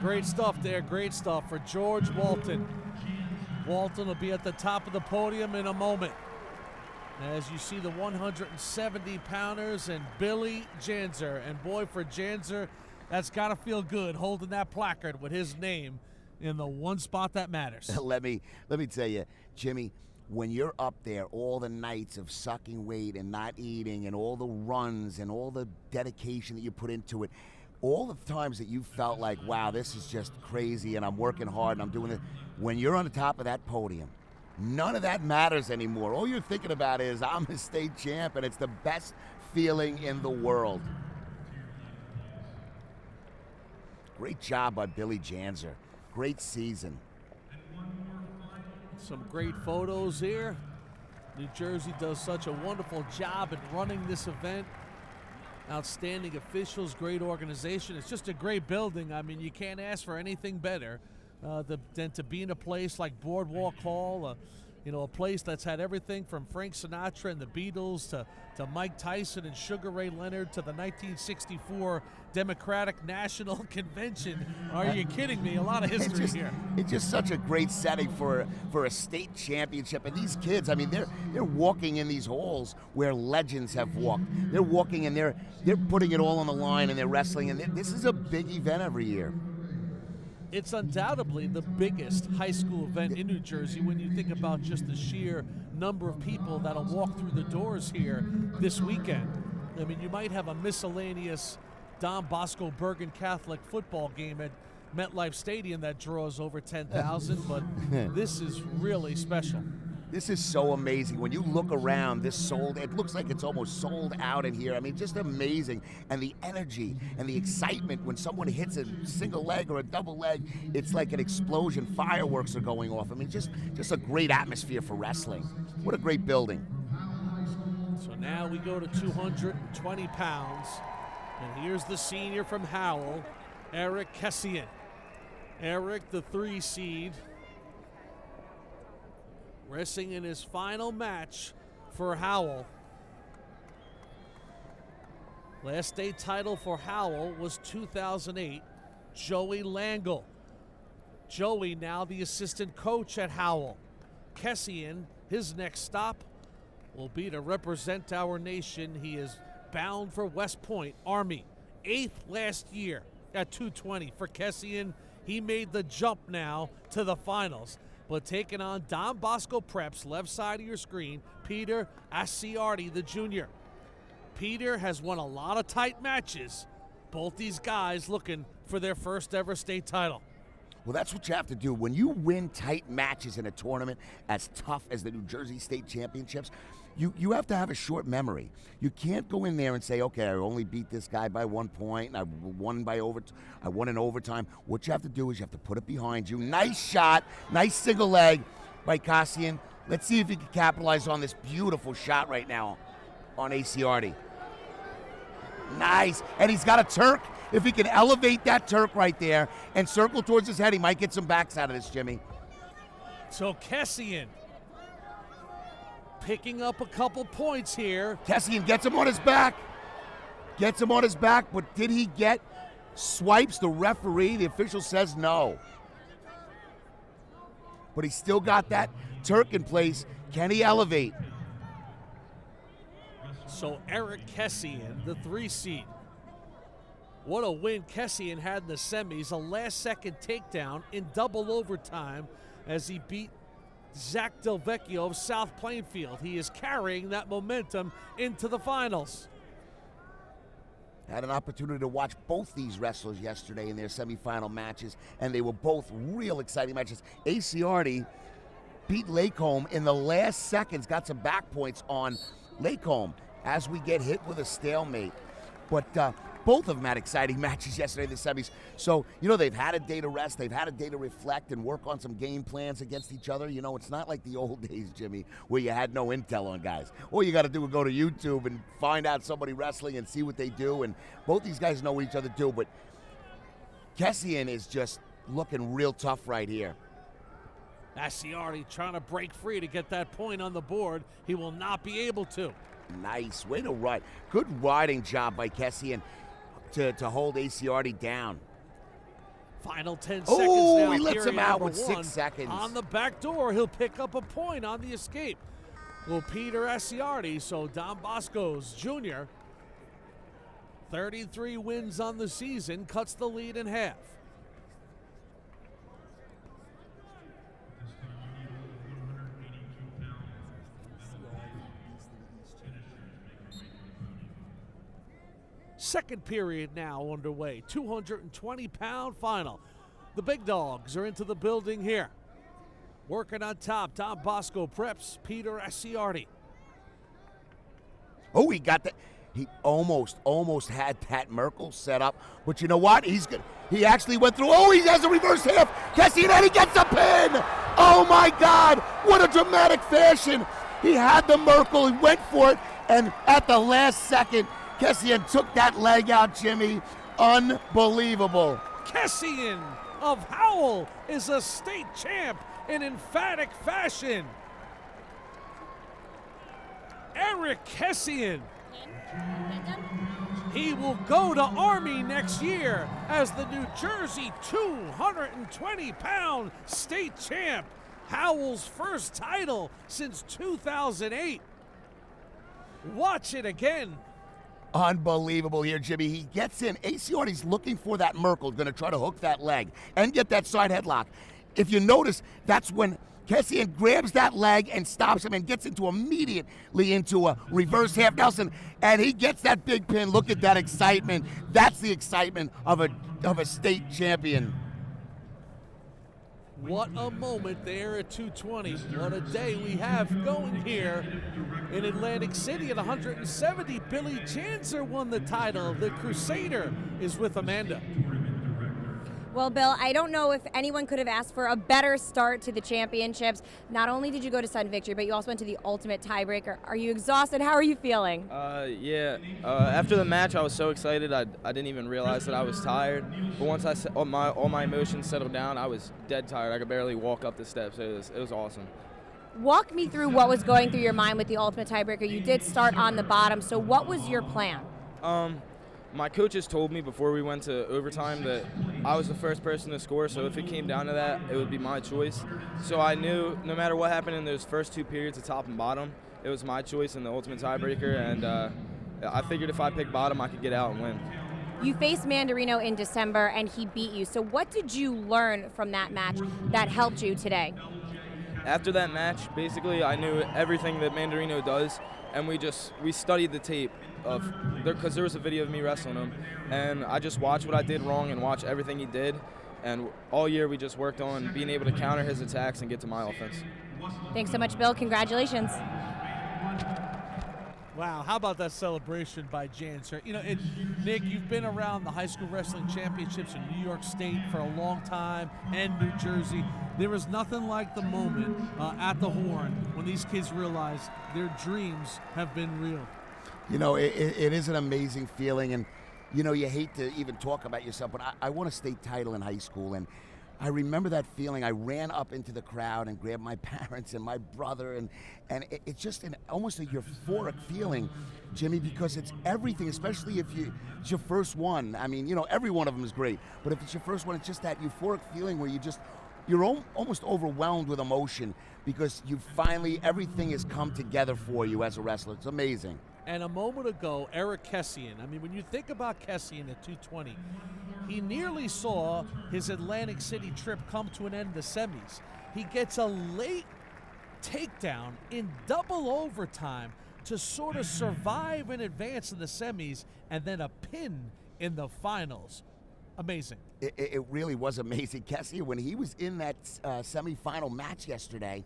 Great stuff there, great stuff for George Walton. Walton will be at the top of the podium in a moment. As you see the 170-pounders and Billy Janzer. And boy, for Janzer, that's got to feel good holding that placard with his name in the one spot that matters. Let me tell you, Jimmy, when you're up there all the nights of sucking weight and not eating and all the runs and all the dedication that you put into it, all the times that you felt like, wow, this is just crazy and I'm working hard and I'm doing it, when you're on the top of that podium, none of that matters anymore. All you're thinking about is, I'm a state champ, and it's the best feeling in the world. Great job by Billy Janzer. Great season. Some great photos here. New Jersey does such a wonderful job at running this event. Outstanding officials, great organization. It's just a great building. I mean, you can't ask for anything better than to be in a place like Boardwalk Hall, a place that's had everything from Frank Sinatra and the Beatles to Mike Tyson and Sugar Ray Leonard to the 1964 Democratic National Convention. Are you kidding me? A lot of history here. It's just such a great setting for a state championship. And these kids, I mean, they're walking in these halls where legends have walked. They're walking and they're putting it all on the line and they're wrestling. And this is a big event every year. It's undoubtedly the biggest high school event in New Jersey when you think about just the sheer number of people that'll walk through the doors here this weekend. I mean, you might have a miscellaneous Don Bosco Bergen Catholic football game at MetLife Stadium that draws over 10,000, but this is really special. This is so amazing. When you look around, it looks like it's almost sold out in here. I mean, just amazing. And the energy and the excitement when someone hits a single leg or a double leg, it's like an explosion. Fireworks are going off. I mean, just a great atmosphere for wrestling. What a great building. So now we go to 220 pounds. And here's the senior from Howell, Eric Kessian. Eric, the 3 seed, wrestling in his final match for Howell. Last state title for Howell was 2008, Joey Langle. Joey now the assistant coach at Howell. Kessian, his next stop will be to represent our nation. He is bound for West Point Army. 8th last year at 220 for Kessian. He made the jump now to the finals. But taking on Don Bosco Preps, left side of your screen, Peter Asciardi, the junior. Peter has won a lot of tight matches. Both these guys looking for their first ever state title. Well, that's what you have to do. When you win tight matches in a tournament as tough as the New Jersey State Championships, you have to have a short memory. You can't go in there and say, okay, I only beat this guy by 1 point, and I won in overtime. What you have to do is you have to put it behind you. Nice shot, nice single leg by Kessian. Let's see if he can capitalize on this beautiful shot right now on Asciardi. Nice, and he's got a Turk. If he can elevate that Turk right there and circle towards his head, he might get some backs out of this, Jimmy. So Kessian picking up a couple points here. Kessian gets him on his back. But did he get swipes? The referee, the official says no. But he still got that Turk in place. Can he elevate? So Eric Kessian, the 3 seed. What a win Kessian had in the semis. A last-second takedown in double overtime as he beat Zach Del Vecchio of South Plainfield. He is carrying that momentum into the finals. Had an opportunity to watch both these wrestlers yesterday in their semifinal matches, and they were both real exciting matches. Asciardi beat Lacombe in the last seconds, got some back points on Lacombe as we get hit with a stalemate. But both of them had exciting matches yesterday in the semis. So, they've had a day to rest. They've had a day to reflect and work on some game plans against each other. It's not like the old days, Jimmy, where you had no intel on guys. All you got to do is go to YouTube and find out somebody wrestling and see what they do. And both these guys know what each other do. But Kessian is just looking real tough right here. Asciardi trying to break free to get that point on the board. He will not be able to. Nice. Way to ride. Good riding job by Kessian to hold Asciardi down. Final 10 seconds Oh, now. he lets him out with 1. 6 seconds. On the back door, he'll pick up a point on the escape. Well, Peter Asciardi, so Don Bosco's junior, 33 wins on the season, cuts the lead in half. Second period now underway, 220-pound final. The big dogs are into the building here. Working on top, Don Bosco Preps, Peter Asciardi. Oh, he got that. He almost had Pat Merkel set up. But you know what? He's good. He actually went through. Oh, he has a reverse half. Kessian, and he gets a pin. Oh, my God. What a dramatic fashion. He had the Merkel. He went for it. And at the last second, Kessian took that leg out, Jimmy. Unbelievable. Kessian of Howell is a state champ in emphatic fashion. Eric Kessian. He will go to Army next year as the New Jersey 220-pound state champ. Howell's first title since 2008. Watch it again. Unbelievable here, Jimmy. He gets in. ACRD's looking for that Merkel, going to try to hook that leg and get that side headlock. If you notice, that's when Kessian grabs that leg and stops him and gets immediately into a reverse half Nelson, and he gets that big pin. Look at that excitement. That's the excitement of a state champion. What a moment there at 220. What a day we have going here in Atlantic City at 170. Billy Janser won the title. The Crusader is with Amanda. Well, Bill, I don't know if anyone could have asked for a better start to the championships. Not only did you go to sudden victory, but you also went to the ultimate tiebreaker. Are you exhausted? How are you feeling? Yeah. After the match, I was so excited. I didn't even realize that I was tired. But once all my emotions settled down, I was dead tired. I could barely walk up the steps. It was awesome. Walk me through what was going through your mind with the ultimate tiebreaker. You did start on the bottom, so what was your plan? My coaches told me before we went to overtime that I was the first person to score, so if it came down to that, it would be my choice. So I knew no matter what happened in those first two periods of top and bottom, it was my choice in the ultimate tiebreaker, and I figured if I picked bottom, I could get out and win. You faced Mandarino in December, and he beat you. So what did you learn from that match that helped you today? After that match, basically, I knew everything that Mandarino does, and we studied the tape because there was a video of me wrestling him, and I just watched what I did wrong and watched everything he did, and all year we just worked on being able to counter his attacks and get to my offense. Thanks so much, Bill. Congratulations. Wow, how about that celebration by Janser? You know, Nick, you've been around the high school wrestling championships in New York State for a long time and New Jersey. There is nothing like the moment at the Horn when these kids realize their dreams have been real. You know, it is an amazing feeling, and, you know, you hate to even talk about yourself, but I won a state title in high school, and I remember that feeling. I ran up into the crowd and grabbed my parents and my brother, and it's just almost a euphoric feeling, Jimmy, because it's everything, especially if it's your first one. I mean, you know, every one of them is great, but if it's your first one, it's just that euphoric feeling where you're almost overwhelmed with emotion because everything has come together for you as a wrestler. It's amazing. And a moment ago, Eric Kessian, I mean, when you think about Kessian at 220, he nearly saw his Atlantic City trip come to an end in the semis. He gets a late takedown in double overtime to sort of survive and advance in the semis, and then a pin in the finals. Amazing. It really was amazing. Kessian, when he was in that semifinal match yesterday,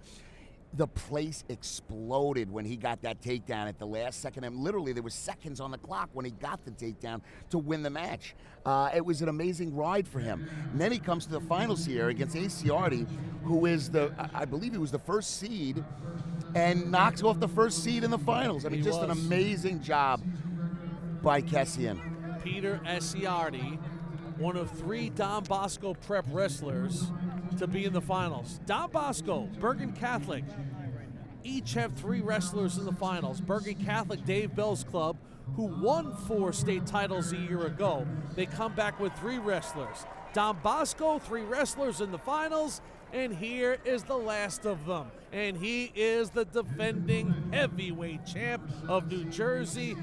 the place exploded when he got that takedown at the last second. And literally, there was seconds on the clock when he got the takedown to win the match. It was an amazing ride for him. And then he comes to the finals here against ACRD, who is I believe he was the first seed, and knocks off the first seed in the finals. I mean, an amazing job by Kessian. Peter Asiardi, one of 3 Don Bosco prep wrestlers to be in the finals. Don Bosco, Bergen Catholic, each have 3 wrestlers in the finals. Bergen Catholic, Dave Bell's club, who won 4 state titles a year ago. They come back with 3 wrestlers. Don Bosco, 3 wrestlers in the finals, and here is the last of them. And he is the defending heavyweight champ of New Jersey,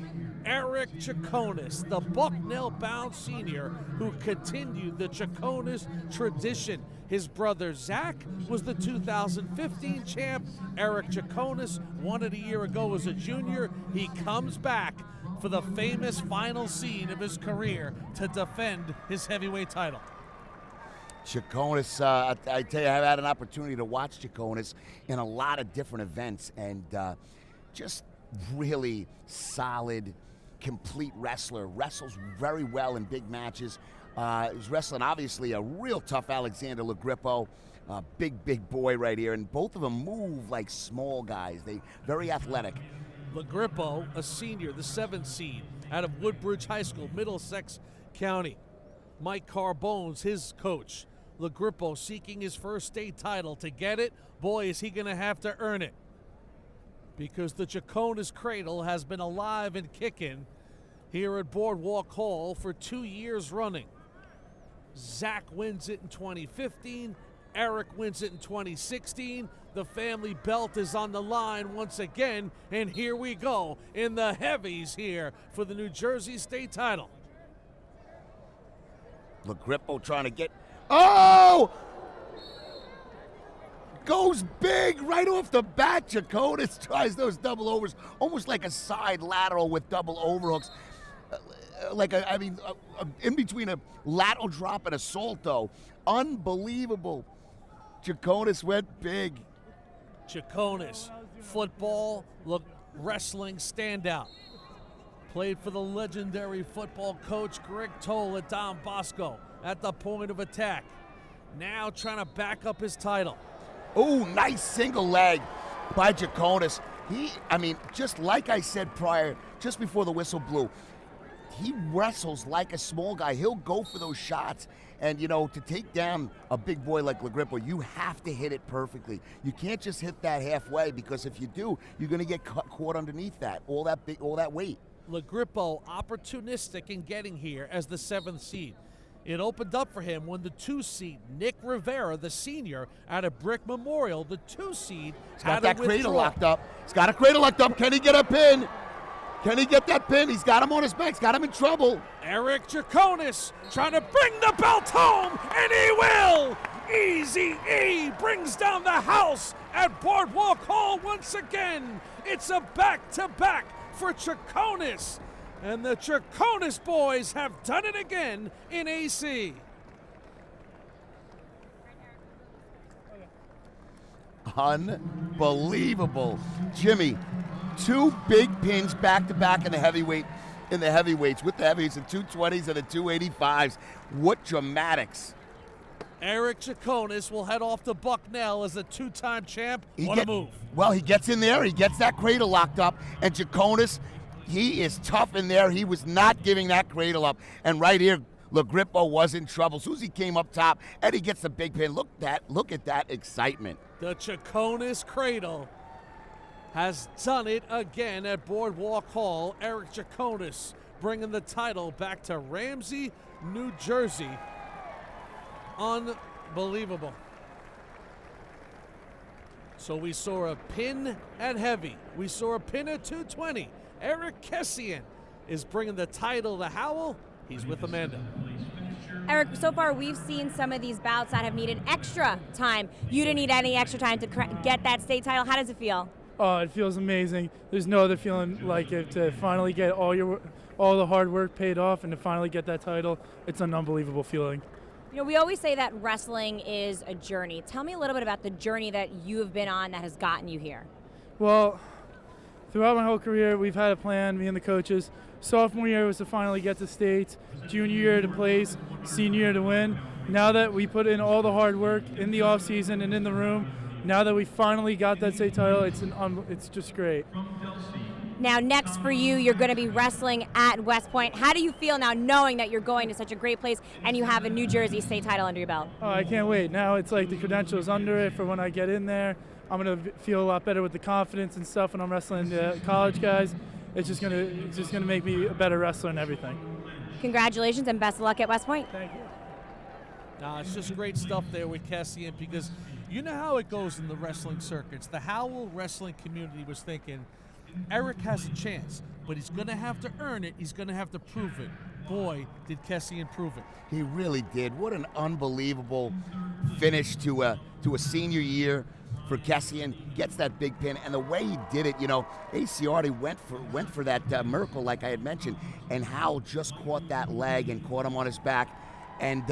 Eric Chaconus, the Bucknell-bound senior who continued the Chaconus tradition. His brother Zach was the 2015 champ. Eric Chaconus won it a year ago as a junior. He comes back for the famous final scene of his career to defend his heavyweight title. Chaconus, I tell you, I've had an opportunity to watch Chaconus in a lot of different events, and just really solid, complete wrestler. Wrestles very well in big matches. He's wrestling, obviously, a real tough Alexander Lagrippo, big boy right here, and both of them move like small guys. They very athletic. Lagrippo, a senior, the 7th seed out of Woodbridge High School, Middlesex County. Mike Carbone's his coach. Lagrippo seeking his first state title. To get it, boy, is he going to have to earn it, because the Chaconus cradle has been alive and kicking here at Boardwalk Hall for 2 years running. Zach wins it in 2015. Eric wins it in 2016. The family belt is on the line once again, and here we go in the heavies here for the New Jersey State title. LaGrippo trying to get, oh! Goes big right off the bat. Chaconus tries those double overs, almost like a side lateral with double overhooks. In between a lateral drop and a salto. Unbelievable. Chaconus went big. Chaconus, football, wrestling standout. Played for the legendary football coach Greg Toll at Don Bosco at the point of attack. Now trying to back up his title. Oh, nice single leg by Chaconus. Just like I said prior, just before the whistle blew, he wrestles like a small guy. He'll go for those shots. And, to take down a big boy like LaGrippo, you have to hit it perfectly. You can't just hit that halfway, because if you do, you're going to get caught underneath that, all that weight. LaGrippo opportunistic in getting here as the 7th seed. It opened up for him when the 2 seed, Nick Rivera, the senior, out of Brick Memorial, the 2 seed, He's got that cradle locked up. He's got a cradle locked up. Can he get a pin? Can he get that pin? He's got him on his back. He's got him in trouble. Eric Chaconus trying to bring the belt home, and he will! Easy E brings down the house at Boardwalk Hall once again. It's a back-to-back for Chaconus. And the Chaconus boys have done it again in AC. Unbelievable. Jimmy, 2 big pins back-to-back in the heavyweights, with the heavyweights, the 220s and the 285s. What dramatics. Eric Chaconus will head off to Bucknell as a 2-time champ. What a move. Well, he gets in there. He gets that cradle locked up. And Chaconus, he is tough in there. He was not giving that cradle up. And right here, LaGrippo was in trouble. As soon as he came up top, Eddie gets the big pin. Look at that excitement. The Chaconus cradle has done it again at Boardwalk Hall. Eric Chaconus bringing the title back to Ramsey, New Jersey. Unbelievable. So we saw a pin at heavy. We saw a pin at 220. Eric Kessian is bringing the title to Howell. He's with Amanda. Eric, so far we've seen some of these bouts that have needed extra time. You didn't need any extra time to get that state title. How does it feel? Oh, it feels amazing. There's no other feeling like it, to finally get all the hard work paid off and to finally get that title. It's an unbelievable feeling. We always say that wrestling is a journey. Tell me a little bit about the journey that you have been on that has gotten you here. Well, throughout my whole career, we've had a plan, me and the coaches. Sophomore year was to finally get to states, junior year to place, senior year to win. Now that we put in all the hard work in the off season and in the room, now that we finally got that state title, it's just great. Now next for you, you're going to be wrestling at West Point. How do you feel now knowing that you're going to such a great place and you have a New Jersey state title under your belt? Oh, I can't wait. Now it's like the credentials under it for when I get in there. I'm going to feel a lot better with the confidence and stuff when I'm wrestling the college guys. It's just going to make me a better wrestler and everything. Congratulations and best of luck at West Point. Thank you. It's just great stuff there with Kessian, because you know how it goes in the wrestling circuits. The Howell wrestling community was thinking, Eric has a chance, but he's going to have to earn it. He's going to have to prove it. Boy, did Kessian prove it. He really did. What an unbelievable finish to a senior year for Kessian. Gets that big pin, and the way he did it, AC already went for that Merkle, like I had mentioned, and Howell just caught that leg and caught him on his back, and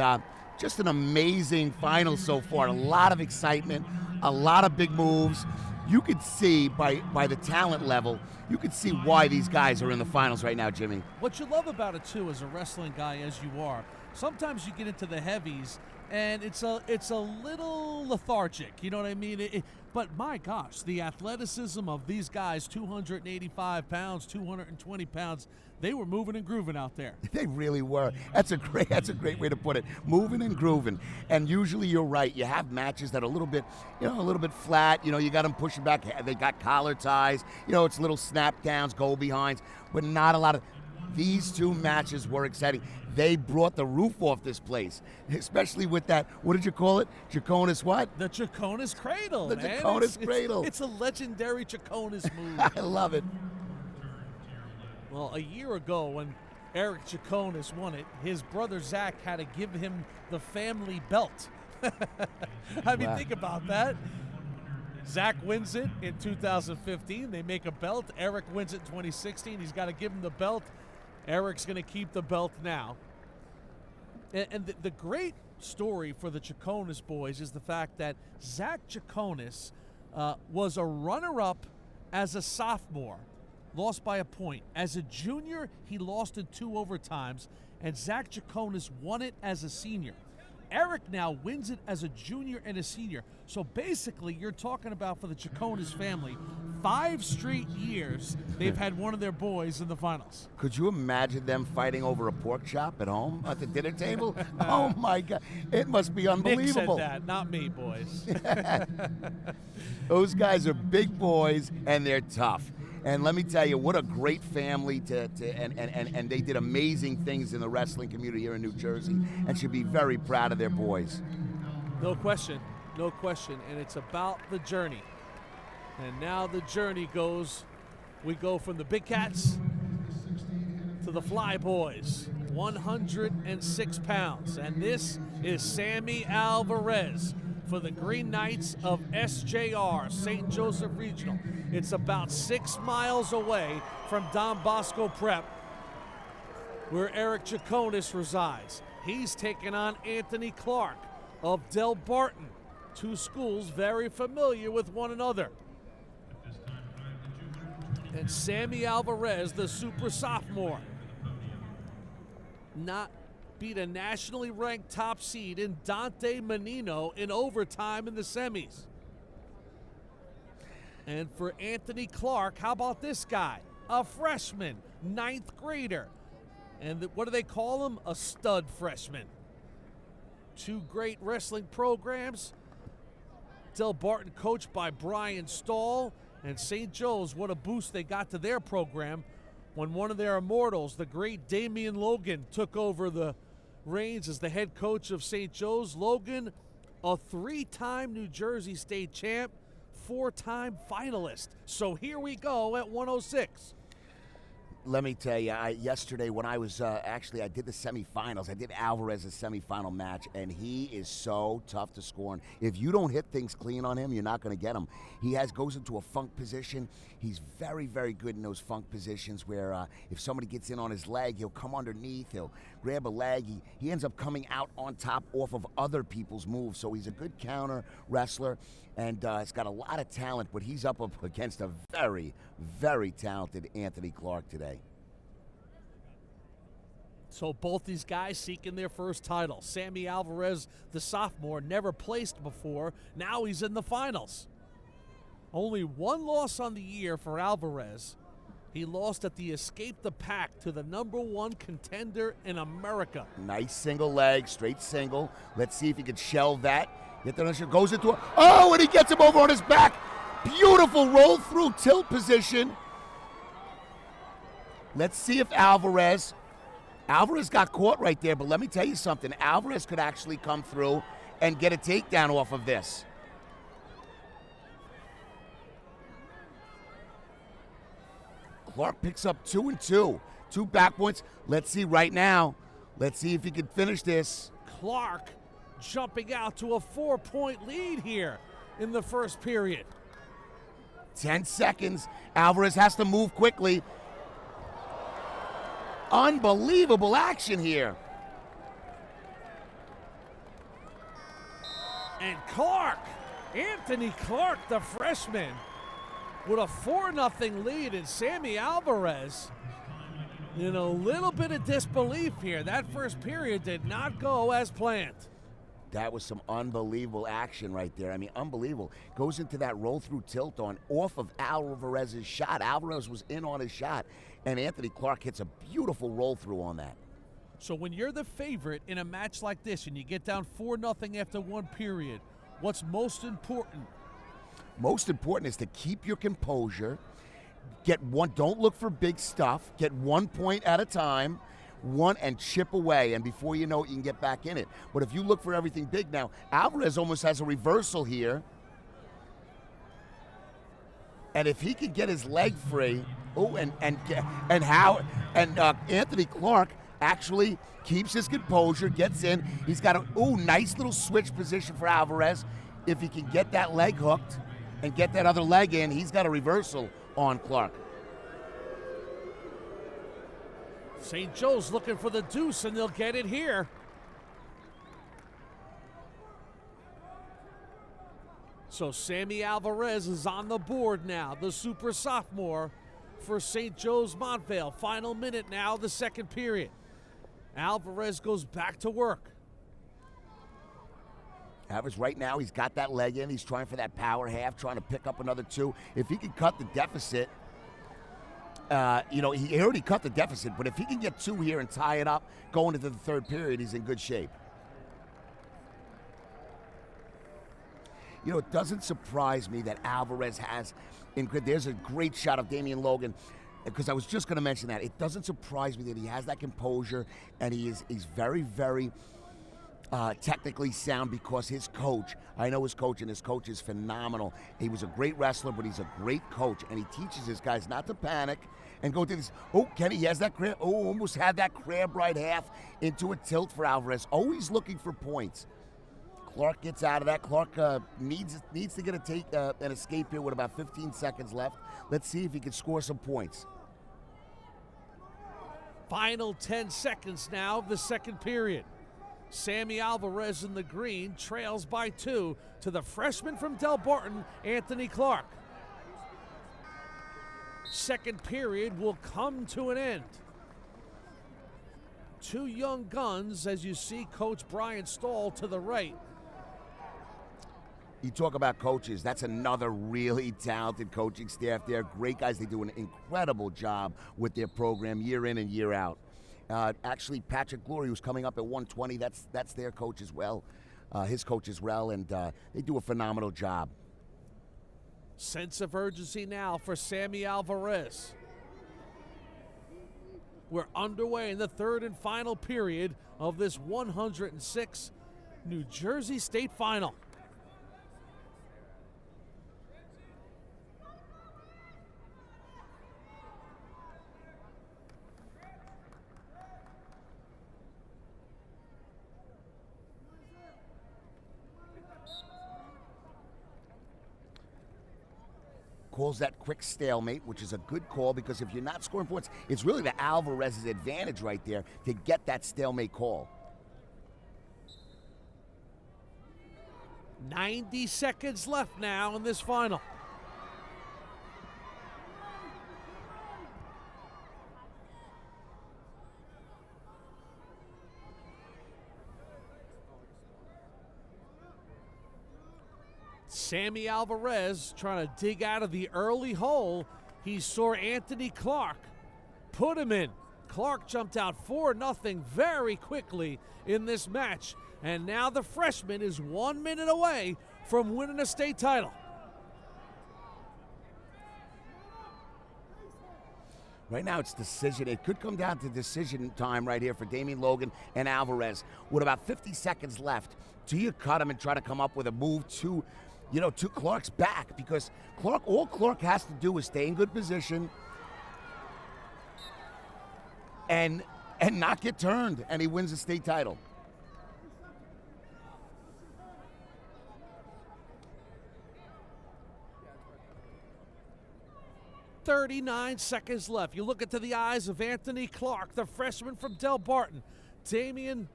just an amazing final so far. A lot of excitement, a lot of big moves. You could see by the talent level, you could see why these guys are in the finals right now, Jimmy. What you love about it too, as a wrestling guy as you are, sometimes you get into the heavies and it's a little lethargic, you know what I mean? But my gosh, the athleticism of these guys, 285 pounds, 220 pounds, they were moving and grooving out there. They really were. That's a great way to put it. Moving and grooving. And usually you're right. You have matches that are a little bit flat. You got them pushing back. They got collar ties. It's little snap downs, go behinds, but not a lot of. These two matches were exciting. They brought the roof off this place, especially with that, what did you call it? Chaconus what? The Chaconus Cradle, The man. Chaconus Cradle. It's a legendary Chaconus move. I love it. Well, a year ago when Eric Chaconus won it, his brother Zach had to give him the family belt. I mean, Wow. think about that. Zach wins it in 2015. They make a belt. Eric wins it in 2016. He's got to give him the belt. Eric's going to keep the belt now. And the great story for the Chaconus boys is the fact that Zach Chaconus was a runner-up as a sophomore, lost by a point. As a junior, he lost in 2 overtimes, and Zach Chaconus won it as a senior. Eric now wins it as a junior and a senior. So basically, you're talking about, for the Chaconus family, 5 straight years they've had one of their boys in the finals. Could you imagine them fighting over a pork chop at home at the dinner table? Oh my God, it must be unbelievable. Nick said that, not me, boys. Those guys are big boys and they're tough. And let me tell you, what a great family and they did amazing things in the wrestling community here in New Jersey and should be very proud of their boys. No question, no question. And it's about the journey. And now the journey goes, we go from the Big Cats to the Fly Boys, 106 pounds. And this is Sammy Alvarez for the Green Knights of SJR, St. Joseph Regional. It's about 6 miles away from Don Bosco Prep, where Eric Chaconus resides. He's taking on Anthony Clark of Del Barton, 2 schools very familiar with one another. And Sammy Alvarez, the super sophomore, beat a nationally ranked top seed in Dante Menino in overtime in the semis. And for Anthony Clark, how about this guy? A freshman, 9th grader. And what do they call him? A stud freshman. 2 great wrestling programs. Del Barton coached by Brian Stahl. And St. Joe's, what a boost they got to their program when one of their immortals, the great Damian Logan, took over the reins as the head coach of St. Joe's. Logan, a 3-time New Jersey State champ, 4-time finalist. So here we go at 106. Let me tell you, yesterday when I was I did the semifinals. I did Alvarez's semifinal match, and he is so tough to score. And if you don't hit things clean on him, you're not going to get him. He goes into a funk position. He's very, very good in those funk positions where if somebody gets in on his leg, he'll come underneath, he'll grab a leg. He ends up coming out on top off of other people's moves. So he's a good counter wrestler, and he's got a lot of talent, but he's up against a very, very talented Anthony Clark today. So both these guys seeking their first title. Sammy Alvarez, the sophomore, never placed before. Now he's in the finals. Only 1 loss on the year for Alvarez. He lost at the Escape the Pack to the #1 contender in America. Nice single leg, straight single. Let's see if he can shelve that. Goes into a, oh, and he gets him over on his back. Beautiful roll through tilt position. Let's see if Alvarez got caught right there, but let me tell you something. Alvarez could actually come through and get a takedown off of this. Clark picks up 2 and 2. 2 back points. Let's see right now. Let's see if he can finish this. Clark jumping out to a 4-point lead here in the first period. 10 seconds. Alvarez has to move quickly. Unbelievable action here. And Clark, Anthony Clark, the freshman, with a 4-0 lead, and Sammy Alvarez in a little bit of disbelief here. That first period did not go as planned. That was some unbelievable action right there. I mean, unbelievable. Goes into that roll-through tilt on off of Alvarez's shot. Alvarez was in on his shot, and Anthony Clark hits a beautiful roll-through on that. So when you're the favorite in a match like this and you get down 4-0 after 1 period, what's most important? Most important is to keep your composure Get one. Don't look for big stuff. Get 1 point at a time. One and chip away, and before you know it, you can get back in it. But if you look for everything big now, Alvarez almost has a reversal here. And if he can get his leg free, Anthony Clark actually keeps his composure, gets in. He's got a nice little switch position for Alvarez. If he can get that leg hooked and get that other leg in, he's got a reversal on Clark. St. Joe's looking for the deuce, and they'll get it here. So Sammy Alvarez is on the board now, the super sophomore for St. Joe's Montvale. Final minute now, the second period. Alvarez goes back to work. Alvarez right now, he's got that leg in. He's trying for that power half, trying to pick up another 2. If he can cut the deficit, he already cut the deficit, but if he can get 2 here and tie it up going into the third period, he's in good shape. It doesn't surprise me that Alvarez has, there's a great shot of Damian Logan, because I was just going to mention that. It doesn't surprise me that he has that composure, and he's very, very technically sound, because his coach, I know his coach, and his coach is phenomenal. He was a great wrestler, but he's a great coach, and he teaches his guys not to panic and go through this. Kenny, he has that crab. Almost had that crab right half into a tilt for Alvarez. Always looking for points. Clark gets out of that. Clark needs to get an escape here with about 15 seconds left. Let's see if he can score some points. Final 10 seconds now of the second period. Sammy Alvarez in the green trails by 2 to the freshman from Del Barton, Anthony Clark. Second period will come to an end. 2 young guns, as you see Coach Brian Stahl to the right. You talk about coaches, that's another really talented coaching staff there. Great guys. They do an incredible job with their program year in and year out. Actually, Patrick Glory, who's coming up at 120, that's their coach as well, his coach as well, and they do a phenomenal job. Sense of urgency now for Sammy Alvarez. We're underway in the third and final period of this 106 New Jersey State Final. Calls that quick stalemate, which is a good call, because if you're not scoring points, it's really the Alvarez's advantage right there to get that stalemate call. 90 seconds left now in this final. Sammy Alvarez trying to dig out of the early hole. He saw Anthony Clark put him in. Clark jumped out 4-0 very quickly in this match. And now the freshman is 1 minute away from winning a state title. Right now it's decision. It could come down to decision time right here for Damian Logan and Alvarez. With about 50 seconds left, do you cut him and try to come up with a move to Clark's back? Because all Clark has to do is stay in good position and not get turned, and he wins the state title. .39 seconds left. You look into the eyes of Anthony Clark, the freshman from Del Barton. Damian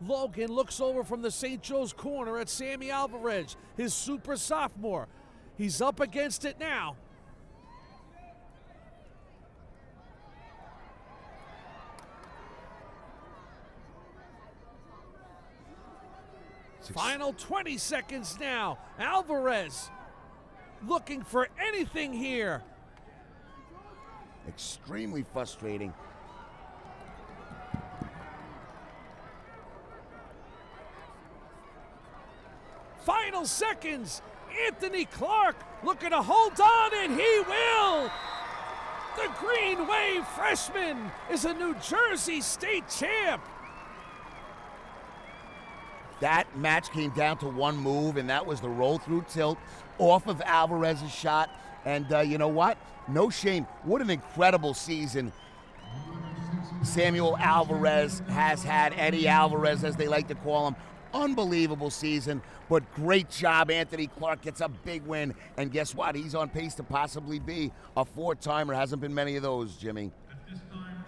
Logan looks over from the St. Joe's corner at Sammy Alvarez, his super sophomore. He's up against it now. Final 20 seconds now. Alvarez looking for anything here. Extremely frustrating. Final seconds. Anthony Clark looking to hold on, and he will. The Green Wave freshman is a New Jersey State champ. That match came down to one move, and that was the roll-through tilt off of Alvarez's shot. And you know what? No shame. What an incredible season Samuel Alvarez has had. Eddie Alvarez, as they like to call him. Unbelievable season, but great job. Anthony Clark gets a big win. And guess what? He's on pace to possibly be a four-timer. Hasn't been many of those, Jimmy.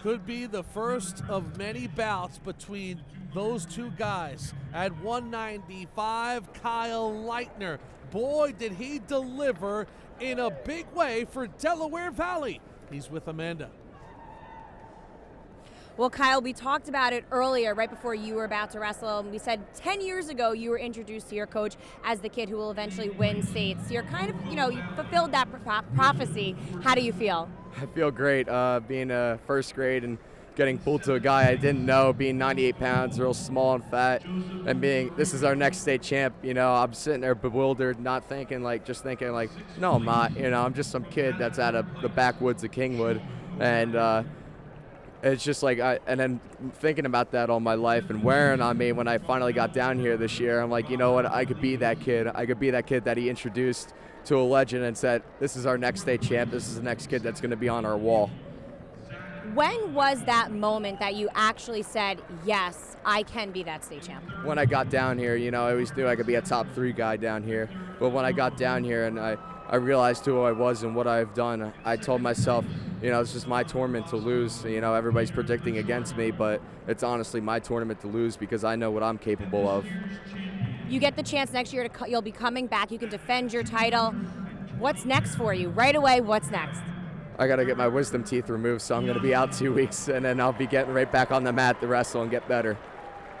Could be the first of many bouts between those two guys. At 195, Kyle Leitner. Boy, did he deliver in a big way for Delaware Valley. He's with Amanda. Well, Kyle, we talked about it earlier, right before you were about to wrestle. We said 10 years ago you were introduced to your coach as the kid who will eventually win states. You're kind of, you fulfilled that prophecy. How do you feel? I feel great being first grade and getting pulled to a guy I didn't know, being 98 pounds, real small and fat, and being, this is our next state champ. I'm sitting there bewildered, not thinking, just thinking, no, I'm not. I'm just some kid that's out of the backwoods of Kingwood. And it's just and then thinking about that all my life and wearing on me when I finally got down here this year, I'm like, you know what, I could be that kid. I could be that kid that he introduced to a legend and said, this is our next state champ. This is the next kid that's going to be on our wall. When was that moment that you actually said, yes, I can be that state champ? When I got down here, I always knew I could be a top 3 guy down here. But when I got down here and I realized who I was and what I've done, I told myself, it's just my tournament to lose. Everybody's predicting against me, but it's honestly my tournament to lose because I know what I'm capable of. You get the chance next year you'll be coming back. You can defend your title. What's next for you? Right away, what's next? I got to get my wisdom teeth removed, so I'm going to be out 2 weeks, and then I'll be getting right back on the mat to wrestle and get better.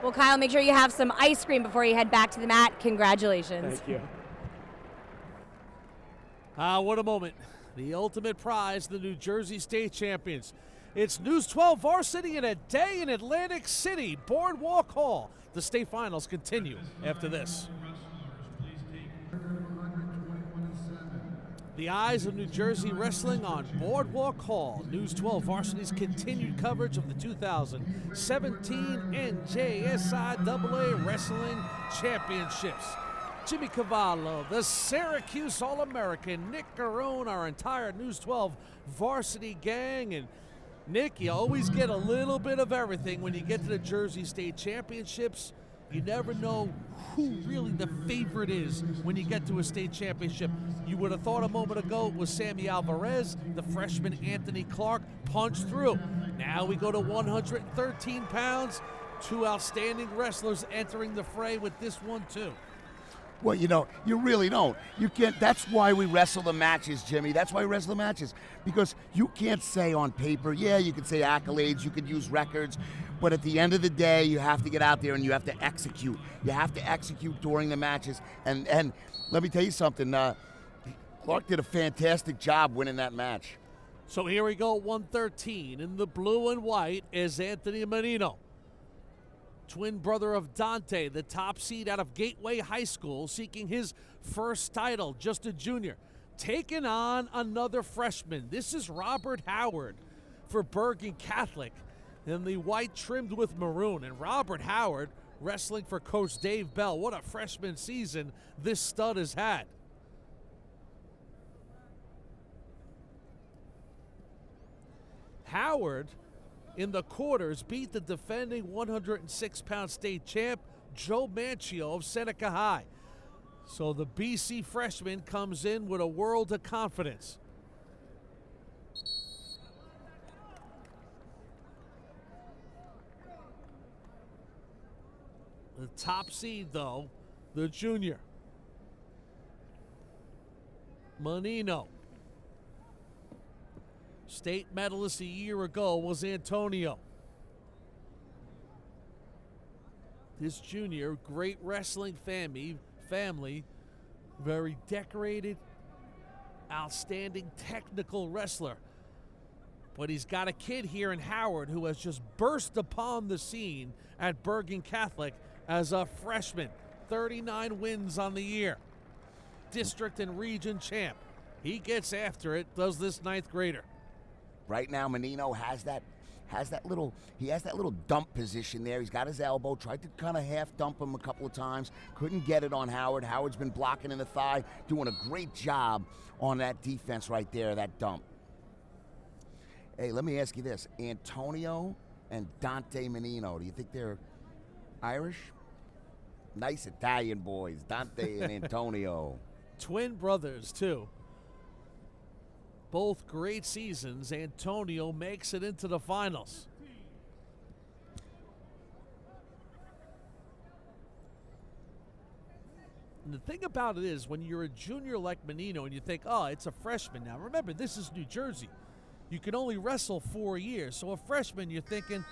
Well, Kyle, make sure you have some ice cream before you head back to the mat. Congratulations. Thank you. What a moment. The ultimate prize, the New Jersey State Champions. It's News 12 Varsity in a day in Atlantic City, Boardwalk Hall. The state finals continue after this. The eyes of New Jersey wrestling on Boardwalk Hall. News 12 Varsity's continued coverage of the 2017 NJSIAA Wrestling Championships. Jimmy Cavallo, the Syracuse All-American, Nick Garone, our entire News 12 Varsity gang. And Nick, you always get a little bit of everything when you get to the Jersey State Championships. You never know who really the favorite is when you get to a state championship. You would have thought a moment ago it was Sammy Alvarez. The freshman Anthony Clark punched through. Now we go to 113 pounds. Two outstanding wrestlers entering the fray with this one, too. Well, you really don't. You can't. That's why we wrestle the matches, Jimmy. That's why we wrestle the matches. Because you can't say on paper, you could say accolades, you could use records, but at the end of the day, you have to get out there and you have to execute. You have to execute during the matches. And let me tell you something. Clark did a fantastic job winning that match. So here we go, 113. In the blue and white is Anthony Menino. Twin brother of Dante, the top seed out of Gateway High School, seeking his first title, just a junior. Taking on another freshman. This is Robert Howard for Bergen Catholic in the white trimmed with maroon. And Robert Howard wrestling for Coach Dave Bell. What a freshman season this stud has had. Howard in the quarters beat the defending 106-pound state champ, Joe Manchio of Seneca High. So the BC freshman comes in with a world of confidence. The top seed, though, the junior, Menino. State medalist a year ago was Antonio. This junior, great wrestling family, very decorated, outstanding technical wrestler. But he's got a kid here in Howard who has just burst upon the scene at Bergen Catholic as a freshman. 39 wins on the year. District and region champ. He gets after it, does this ninth grader. Right now, Menino has that little dump position there. He's got his elbow, tried to kind of half dump him a couple of times, couldn't get it on Howard. Howard's been blocking in the thigh, doing a great job on that defense right there, that dump. Hey, let me ask you this. Antonio and Dante Menino, do you think they're Irish? Nice Italian boys, Dante and Antonio. Twin brothers, too. Both great seasons. Antonio makes it into the finals. And the thing about it is, when you're a junior like Menino and you think, oh, it's a freshman now. Remember, this is New Jersey. You can only wrestle 4 years. So a freshman, you're thinking,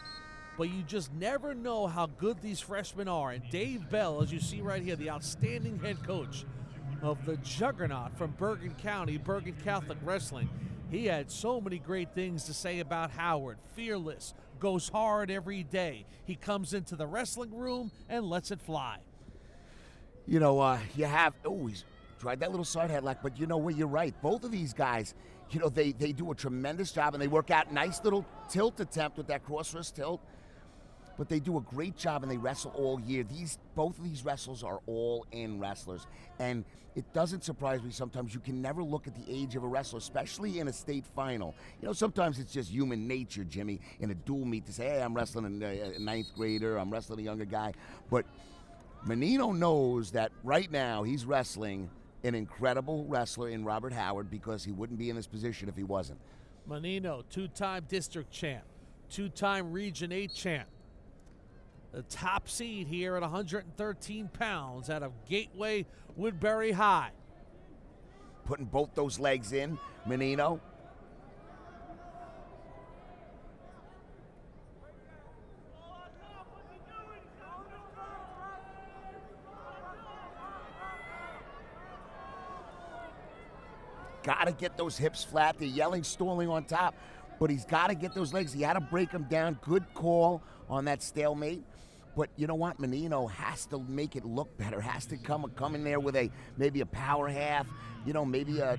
but you just never know how good these freshmen are. And Dave Bell, as you see right here, the outstanding head coach of the juggernaut from Bergen County, Bergen Catholic Wrestling. He had so many great things to say about Howard. Fearless, goes hard every day. He comes into the wrestling room and lets it fly. You know, he's tried that little side headlock, but you know what, you're right. Both of these guys, you know, they do a tremendous job, and they work out nice little tilt attempt with that cross wrist tilt. But they do a great job, and they wrestle all year. Both of these wrestlers are all-in wrestlers, and it doesn't surprise me sometimes. You can never look at the age of a wrestler, especially in a state final. You know, sometimes it's just human nature, Jimmy, in a dual meet to say, hey, I'm wrestling a ninth grader, I'm wrestling a younger guy. But Menino knows that right now he's wrestling an incredible wrestler in Robert Howard, because he wouldn't be in this position if he wasn't. Menino, two-time district champ, two-time Region 8 champ. The top seed here at 113 pounds out of Gateway Woodbury High. Putting both those legs in, Menino. Got to get those hips flat. They're yelling, stalling on top, but he's got to get those legs. He had to break them down. Good call on that stalemate. But you know what? Menino has to make it look better. Has to come in there with maybe a power half. You know, maybe an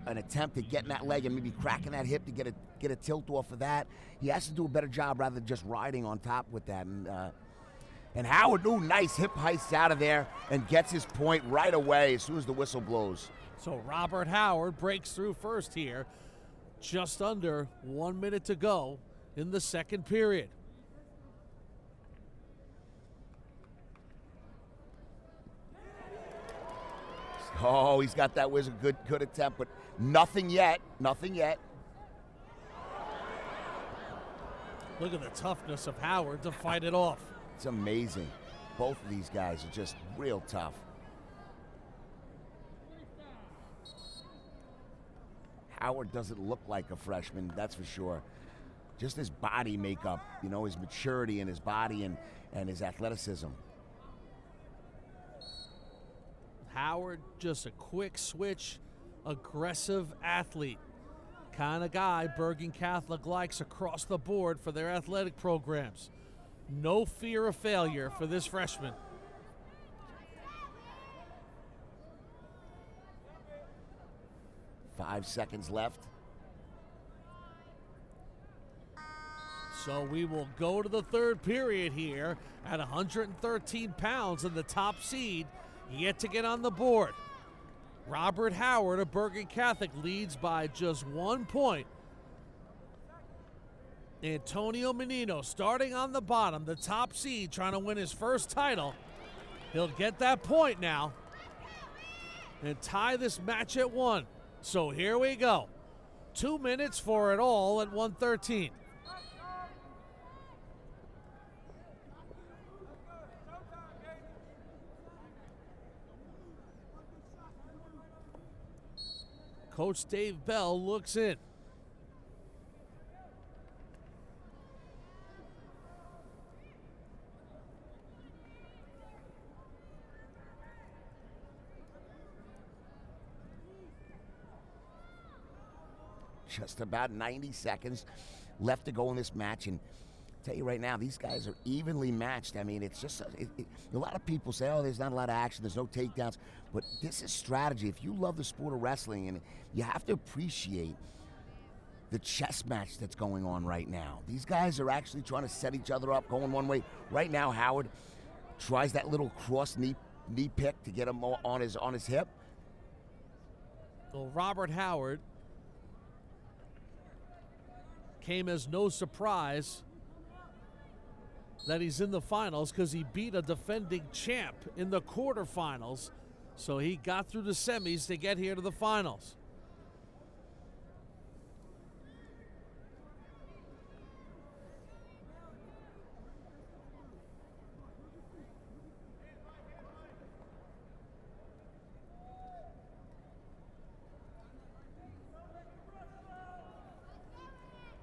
attempt at getting that leg and maybe cracking that hip to get a tilt off of that. He has to do a better job rather than just riding on top with that. And Howard, nice hip heist out of there and gets his point right away as soon as the whistle blows. So Robert Howard breaks through first here. Just under 1 minute to go in the second period. Oh, he's got that was a good attempt, but nothing yet. Nothing yet. Look at the toughness of Howard to fight it off. It's amazing. Both of these guys are just real tough. Howard doesn't look like a freshman, that's for sure. Just his body makeup, you know, his maturity in his body and his athleticism. Howard, just a quick switch, aggressive athlete. Kind of guy Bergen Catholic likes across the board for their athletic programs. No fear of failure for this freshman. Five seconds left. So we will go to the third period here at 113 pounds, and the top seed yet to get on the board. Robert Howard of Bergen Catholic leads by just 1 point. Antonio Menino starting on the bottom, the top seed, trying to win his first title. He'll get that point now and tie this match at 1. So here we go. 2 minutes for it all at 113. Coach Dave Bell looks in. Just about 90 seconds left to go in this match, and I'll tell you right now, these guys are evenly matched. I mean, it's just a lot of people say, oh, there's not a lot of action, there's no takedowns, but this is strategy. If you love the sport of wrestling, and you have to appreciate the chess match that's going on right now. These guys are actually trying to set each other up, going one way. Right now, Howard tries that little cross knee pick to get him on his hip. Well, Robert Howard came as no surprise that he's in the finals because he beat a defending champ in the quarterfinals. So he got through the semis to get here to the finals.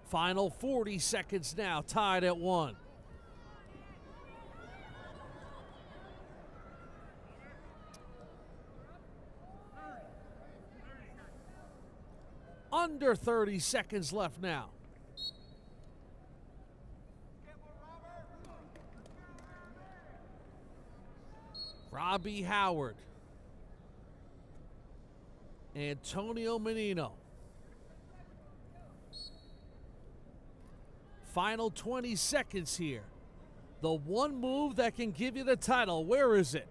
Final 40 seconds now, tied at 1. Under 30 seconds left now. Robbie Howard. Antonio Menino. Final 20 seconds here. The one move that can give you the title. Where is it?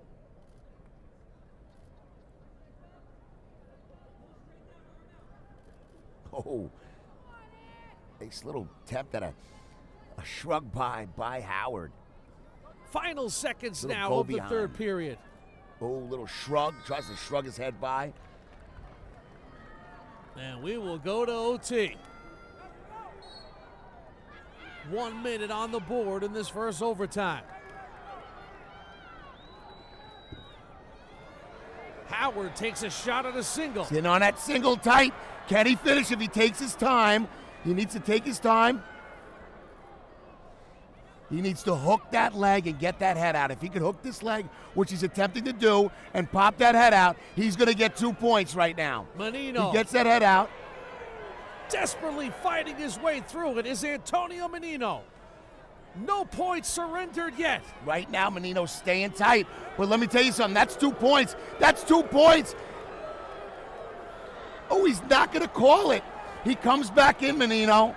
Oh, nice little attempt at a shrug by Howard. Final seconds Little now go of the behind. third period. Oh, little shrug. Tries to shrug his head by. And we will go to OT. 1 minute on the board in this first overtime. Howard takes a shot at a single. In on that single tight. Can he finish if he takes his time? He needs to take his time. He needs to hook that leg and get that head out. If he could hook this leg, which he's attempting to do, and pop that head out, he's going to get 2 points right now. Menino He gets that head out. desperately fighting his way through it is Antonio Menino. No points surrendered yet. Right now, Menino's staying tight. But let me tell you something. That's 2 points. That's 2 points. Oh, he's not going to call it. He comes back in, Menino.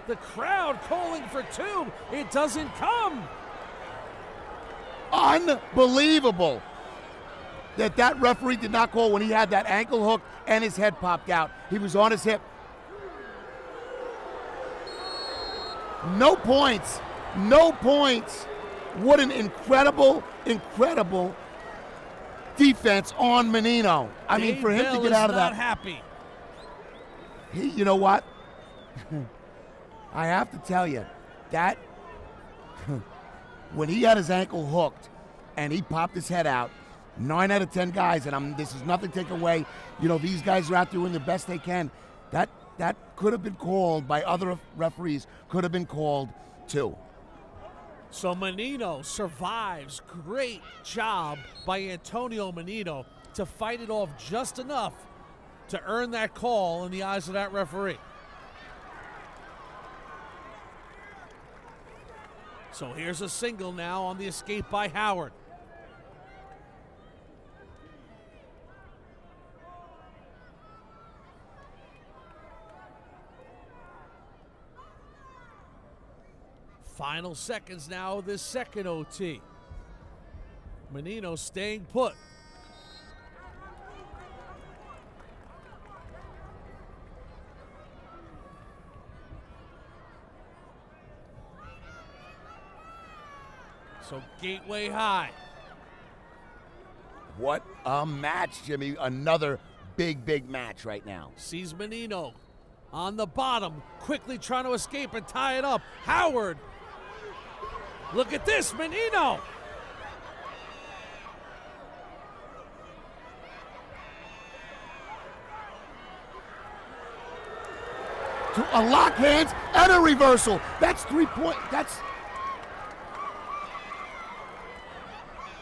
The crowd calling for 2. It doesn't come. Unbelievable that referee did not call when he had that ankle hook and his head popped out. He was on his hip. No points. No points. What an incredible, incredible defense on Menino. I mean, for him to get out of that. Happy. You know what? I have to tell you, that when he had his ankle hooked and he popped his head out, 9 out of 10 guys, and this is nothing to take away, these guys are out doing the best they can. That could have been called by other referees, could have been called too. So Menino survives. Great job by Antonio Menino to fight it off just enough to earn that call in the eyes of that referee. So here's a single now on the escape by Howard. Final seconds now of this second OT. Menino staying put. So Gateway High. What a match, Jimmy. Another big, big match right now. Sees Menino on the bottom, quickly trying to escape and tie it up. Howard. Look at this, Menino. To a lock hands and a reversal. That's 3 points. That's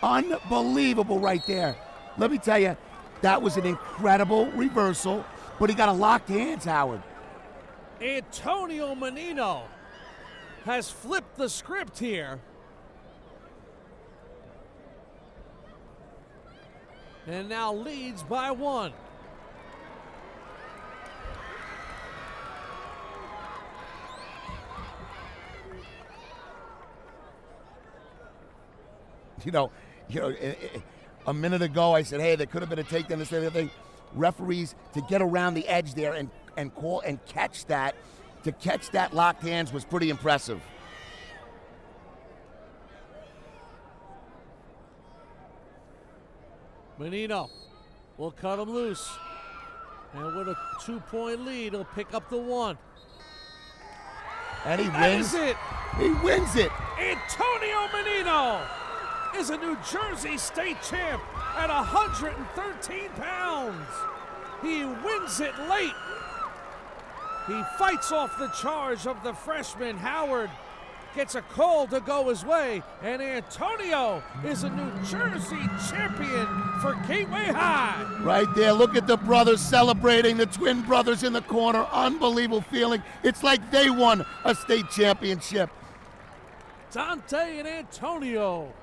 unbelievable right there. Let me tell you, that was an incredible reversal, but he got a locked hands, Howard. Antonio Menino has flipped the script here. And now leads by 1. a minute ago I said, hey, there could have been a takedown, this and the other thing. Referees to get around the edge there and call and catch that, to catch that locked hands was pretty impressive. Menino will cut him loose. And with a 2-point lead, he'll pick up the 1. And he That wins. is it. He wins it. Antonio Menino is a New Jersey state champ at 113 pounds. He wins it late. He fights off the charge of the freshman Howard, gets a call to go his way, and Antonio is a New Jersey champion for Gateway High. Right there, look at the brothers celebrating, the twin brothers in the corner. Unbelievable feeling. It's like they won a state championship. Dante and Antonio.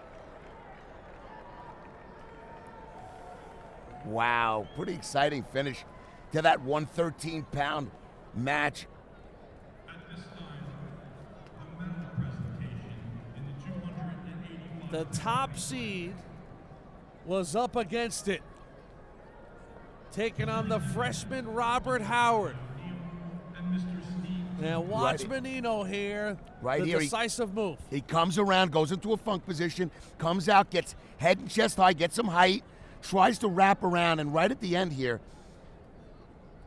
Wow, pretty exciting finish to that 113-pound match. The top seed was up against it, taking on the freshman Robert Howard. Now watch Right. Menino here, Right the here, decisive move. He comes around, goes into a funk position, comes out, gets head and chest high, gets some height, tries to wrap around, and right at the end here,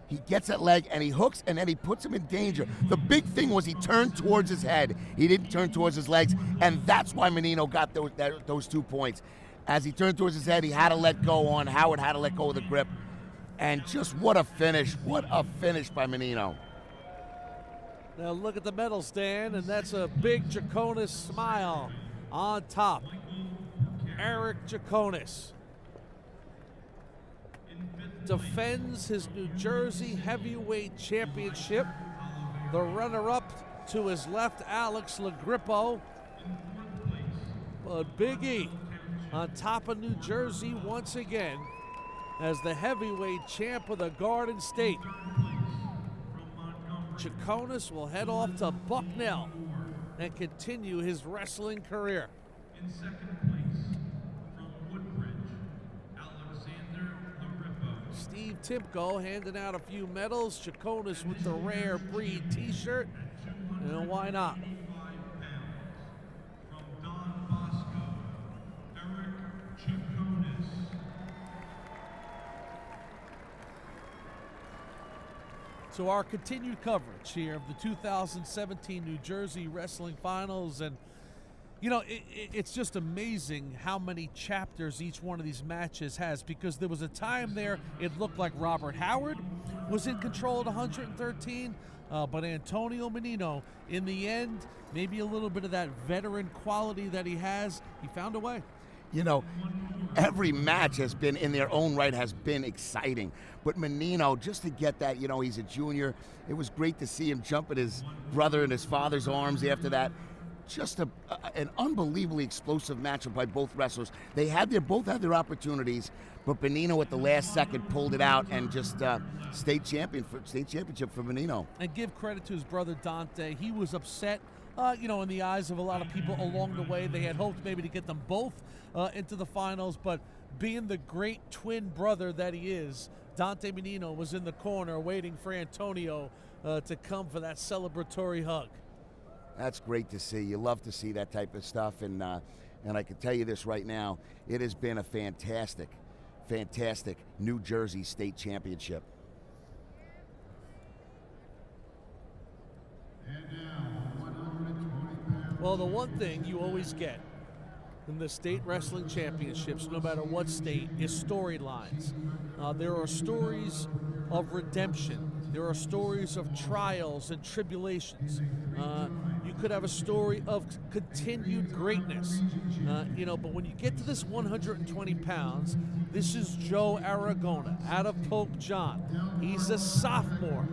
he gets that leg and he hooks and then he puts him in danger. The big thing was he turned towards his head. He didn't turn towards his legs, and that's why Menino got those 2 points. As he turned towards his head, he had to let go on. Howard had to let go of the grip. And just what a finish. What a finish by Menino. Now look at the medal stand, and that's a big Chaconus smile on top. Eric Chaconus defends his New Jersey heavyweight championship. The runner-up to his left, Alex Lagrippo. But Big E on top of New Jersey once again as the heavyweight champ of the Garden State. Chaconus will head off to Bucknell and continue his wrestling career. In second place, from Woodbridge, Alexander Lagrippo. Steve Timko handing out a few medals. Chaconus with the Rare Breed t-shirt. And why not? 85 pounds, from Don Bosco, Eric Chaconus. So our continued coverage here of the 2017 New Jersey Wrestling Finals. And you know, it's just amazing how many chapters each one of these matches has, because there was a time there it looked like Robert Howard was in control at 113, but Antonio Menino, in the end, maybe a little bit of that veteran quality that he has, he found a way. You know, every match has been, in their own right, has been exciting. But Menino, just to get that, you know, he's a junior. It was great to see him jump at his brother in his father's arms after that. Just an unbelievably explosive matchup by both wrestlers. Both had their opportunities, but Menino at the last second pulled it out and just state championship for Menino. And give credit to his brother Dante. He was upset, you know, in the eyes of a lot of people along the way. They had hoped maybe to get them both into the finals, but being the great twin brother that he is, Dante Menino was in the corner waiting for Antonio to come for that celebratory hug. That's great to see. You love to see that type of stuff, and I can tell you this right now, it has been a fantastic, fantastic New Jersey State Championship. And now, 120 pounds. Well, the one thing you always get in the state wrestling championships, no matter what state, is storylines. There are stories of redemption. There are stories of trials and tribulations. You could have a story of continued greatness. You know, but when you get to this 120 pounds, this is Joe Aragona out of Pope John. He's a sophomore,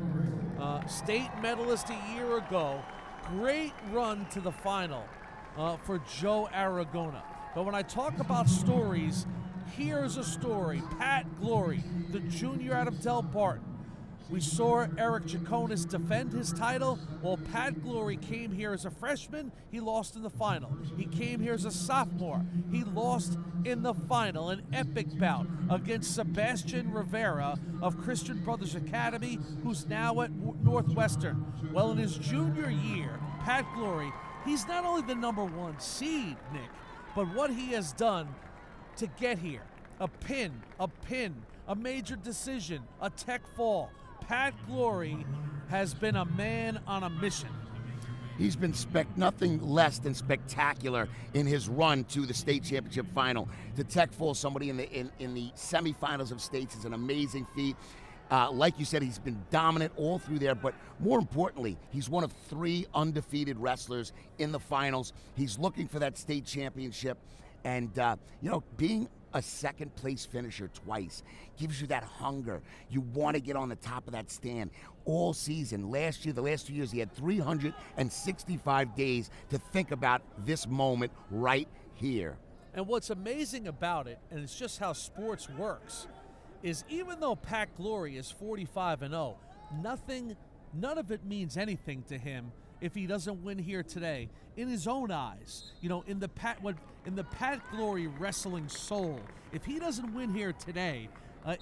state medalist a year ago. Great run to the final for Joe Aragona. But when I talk about stories, here's a story. Pat Glory, the junior out of Del Barton, We saw Eric Chaconus defend his title. Well, Pat Glory came here as a freshman. He lost in the final. He came here as a sophomore. He lost in the final, an epic bout against Sebastian Rivera of Christian Brothers Academy, who's now at Northwestern. Well, in his junior year, Pat Glory, he's not only the #1 seed, Nick, but what he has done to get here. A pin, a major decision, a tech fall. Pat Glory has been a man on a mission. He's been nothing less than spectacular in his run to the state championship final. To tech fall somebody in the semifinals of states is an amazing feat. Like you said, he's been dominant all through there, but more importantly, he's one of 3 undefeated wrestlers in the finals. He's looking for that state championship, and being a second place finisher twice gives you that hunger. You want to get on the top of that stand all season. Last year, the last 2 years, he had 365 days to think about this moment right here. And what's amazing about it, and it's just how sports works, is even though Pat Glory is 45-0, none of it means anything to him if he doesn't win here today. In his own eyes, in the Pat Glory wrestling soul, if he doesn't win here today,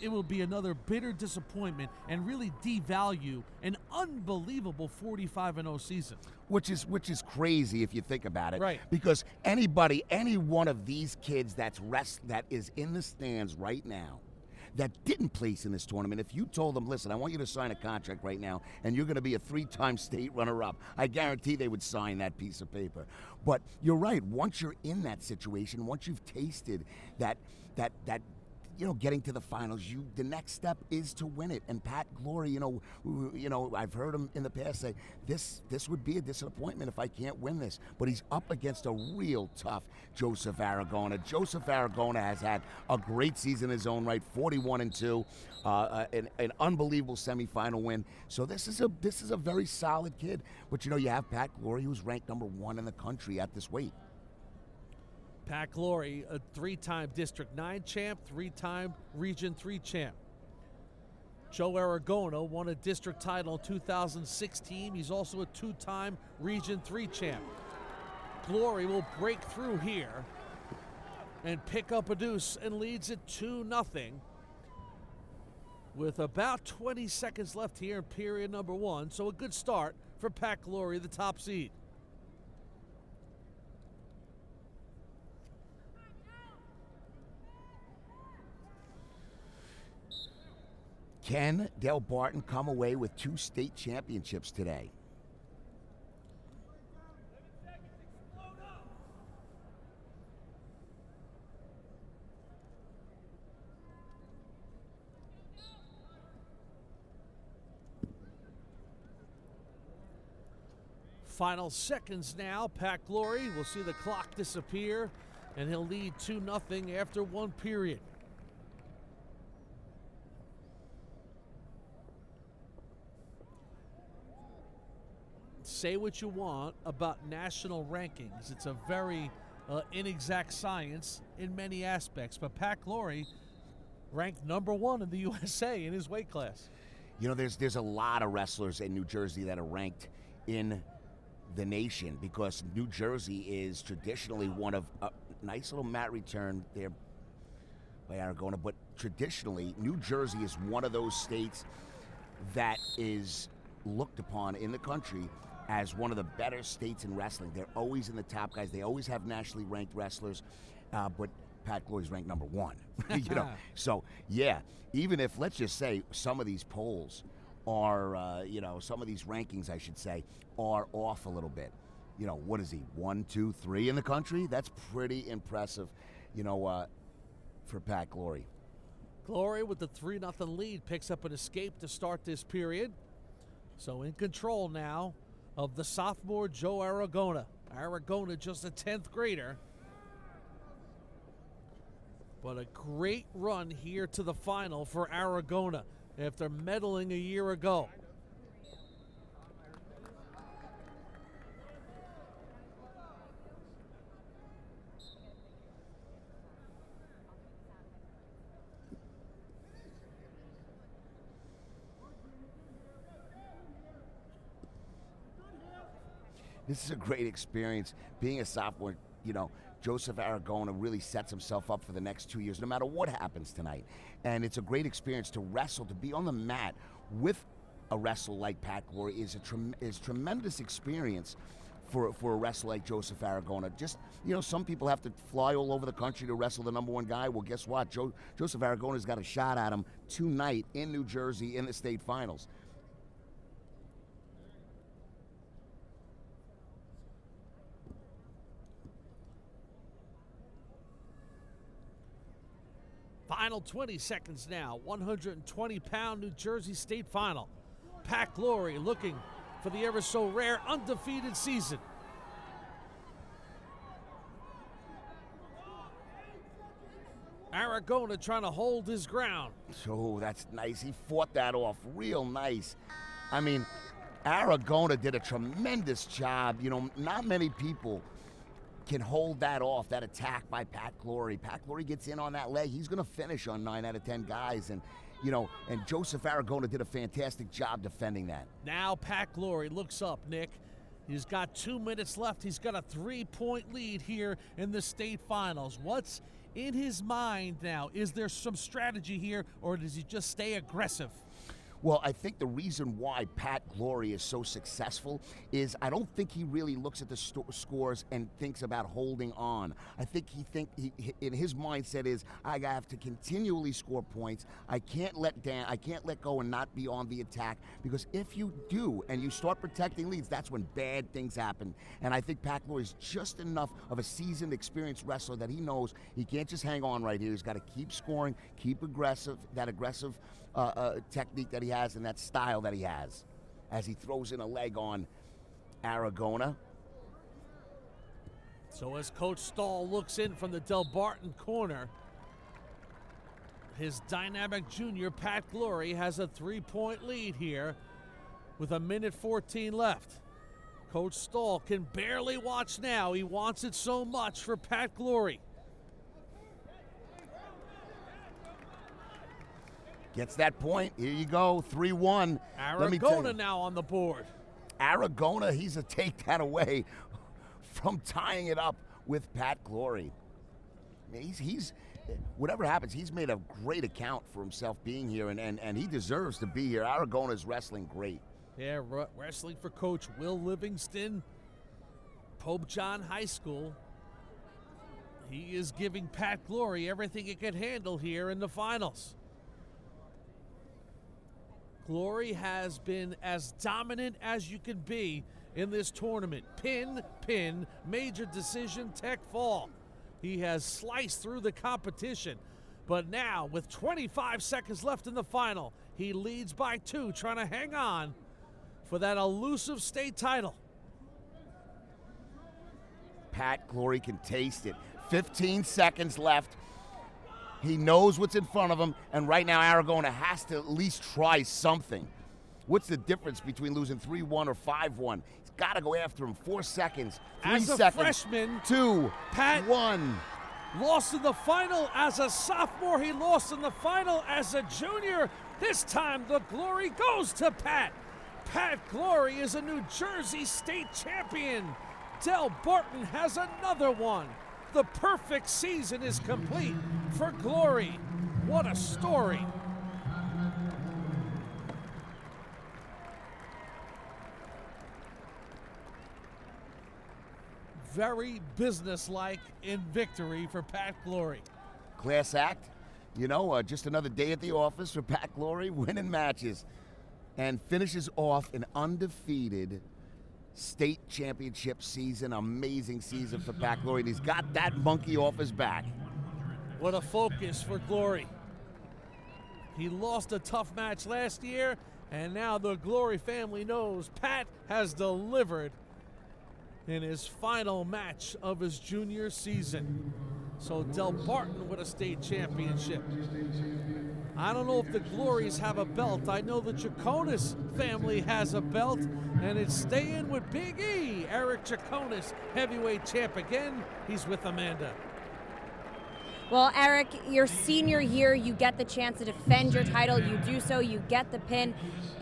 it will be another bitter disappointment and really devalue an unbelievable 45-0 season. Which is crazy if you think about it. Right. Because any one of these kids that is in the stands right now, that didn't place in this tournament, if you told them, listen, I want you to sign a contract right now, and you're going to be a 3-time state runner-up, I guarantee they would sign that piece of paper. But you're right. Once you're in that situation, once you've tasted that getting to the finals, the next step is to win it. And Pat Glory, I've heard him in the past say, this would be a disappointment if I can't win this. But he's up against a real tough Joseph Aragona. Joseph Aragona has had a great season in his own right, 41-2, an unbelievable semifinal win. So this is a very solid kid. But you have Pat Glory, who's ranked #1 in the country at this weight. Pat Glory, a 3-time District 9 champ, 3-time Region 3 champ. Joe Aragona won a district title in 2016. He's also a 2-time Region 3 champ. Glory will break through here and pick up a deuce and leads it 2-0 with about 20 seconds left here in period #1. So a good start for Pat Glory, the top seed. Can Del Barton come away with 2 state championships today? Final seconds now. Pat Glory will see the clock disappear, and he'll lead 2-0 after 1 period. Say what you want about national rankings. It's a very inexact science in many aspects, but Pat Glory ranked #1 in the USA in his weight class. There's a lot of wrestlers in New Jersey that are ranked in the nation because New Jersey is traditionally one of a nice little mat return there by Aragona, but traditionally New Jersey is one of those states that is looked upon in the country as one of the better states in wrestling. They're always in the top guys. They always have nationally ranked wrestlers, but Pat Glory's ranked #1. So yeah, even if, let's just say, some of these polls are, some of these rankings, I should say, are off a little bit. What is he, 1, 2, 3 in the country? That's pretty impressive, for Pat Glory. Glory with the 3-0 lead picks up an escape to start this period. So in control now of the sophomore Joe Aragona. Aragona just a 10th grader. But a great run here to the final for Aragona after medaling a year ago. This is a great experience. Being a sophomore, you know, Joseph Aragona really sets himself up for the next 2 years, no matter what happens tonight. And it's a great experience to wrestle, to be on the mat with a wrestler like Pat Glory is tremendous experience for a wrestler like Joseph Aragona. Just, you know, some people have to fly all over the country to wrestle the #1 guy. Well, guess what? Joseph Aragona's got a shot at him tonight in New Jersey in the state finals. Final 20 seconds now. 120-pound New Jersey State Final. Pat Glory looking for the ever so rare undefeated season. Aragona trying to hold his ground. Oh, that's nice. He fought that off real nice. I mean, Aragona did a tremendous job. You know, not many people can hold that off, that attack by Pat Glory. Pat Glory gets in on that leg. He's going to finish on 9 out of 10 guys. And, you know, and Joseph Aragona did a fantastic job defending that. Now Pat Glory looks up, Nick. He's got 2 minutes left. He's got a 3-point lead here in the state finals. What's in his mind now? Is there some strategy here, or does he just stay aggressive? Well, I think the reason why Pat Glory is so successful is I don't think he really looks at the scores and thinks about holding on. I think he in his mindset is I have to continually score points. I can't let go and not be on the attack, because if you do and you start protecting leads, that's when bad things happen. And I think Pat Glory is just enough of a seasoned, experienced wrestler that he knows he can't just hang on right here. He's got to keep scoring, keep aggressive, that aggressive technique that he has and that style that he has as he throws in a leg on Aragona. So as Coach Stahl looks in from the Del Barton corner, his dynamic junior Pat Glory has a 3-point lead here with 1:14 left. Coach Stahl can barely watch now. He wants it so much for Pat Glory. Gets that point. Here you go, 3-1. Aragona now on the board. Aragona, he's to take that away from tying it up with Pat Glory. I mean, he's whatever happens, he's made a great account for himself being here, and he deserves to be here. Aragona's wrestling great. Yeah, wrestling for Coach Will Livingston, Pope John High School. He is giving Pat Glory everything he can handle here in the finals. Glory has been as dominant as you can be in this tournament. Pin, major decision, tech fall. He has sliced through the competition. But now, with 25 seconds left in the final, he leads by 2, trying to hang on for that elusive state title. Pat Glory can taste it. 15 seconds left. He knows what's in front of him, and right now Aragona has to at least try something. What's the difference between losing 3-1 or 5-1? He's got to go after him. 4 seconds, 3 as seconds, a freshman, 2, Pat 1. Lost in the final as a sophomore. He lost in the final as a junior. This time the glory goes to Pat. Pat Glory is a New Jersey State champion. Del Barton has another one. The perfect season is complete for Glory. What a story. Very businesslike in victory for Pat Glory. Class act. You know, just another day at the office for Pat Glory, winning matches. And finishes off an undefeated state championship season. Amazing season for Pat Glory. And he's got that monkey off his back. What a focus for Glory. He lost a tough match last year, and now the Glory family knows Pat has delivered in his final match of his junior season. So Del Barton with a state championship. I don't know if the Glories have a belt. I know the Chaconus family has a belt, and it's staying with Big E. Eric Chaconus, heavyweight champ again. He's with Amanda. Well, Eric, your senior year, you get the chance to defend your title. You do so, you get the pin.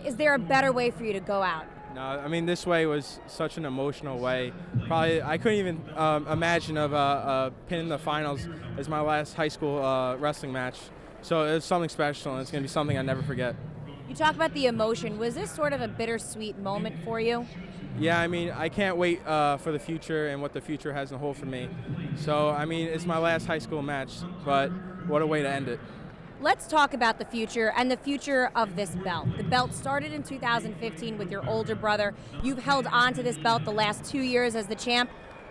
Is there a better way for you to go out? No, I mean, this way was such an emotional way. Probably, I couldn't even imagine of pinning the finals as my last high school wrestling match. So it's something special, and it's going to be something I never forget. You talk about the emotion. Was this sort of a bittersweet moment for you? Yeah, I mean, I can't wait for the future and what the future has in hold for me. So, I mean, it's my last high school match, but what a way to end it. Let's talk about the future and the future of this belt. The belt started in 2015 with your older brother. You've held on to this belt the last 2 years as the champ.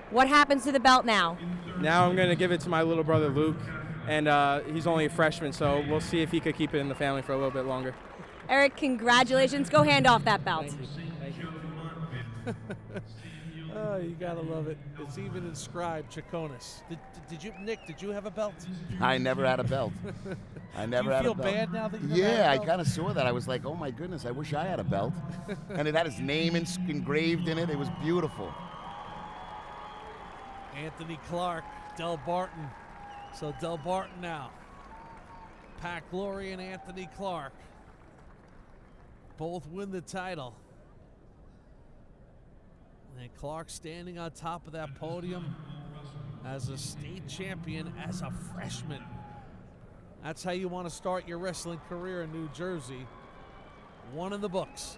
What happens to the belt now? Now I'm going to give it to my little brother, Luke, and he's only a freshman, so we'll see if he could keep it in the family for a little bit longer. Eric, congratulations. Go hand off that belt. Thank you. Oh, you gotta love it. It's even inscribed Chaconus. Did you, Nick? Did you have a belt? I never had a belt. I never had a belt. Do you feel bad now that you never Yeah, had a I belt? kind of saw that. I was like, oh my goodness, I wish I had a belt. And it had his name engraved in it. It was beautiful. Anthony Clark, Del Barton. So Del Barton now. Pat Glory and Anthony Clark both win the title. And Clark standing on top of that podium as a state champion as a freshman. That's how you want to start your wrestling career in New Jersey. One in the books.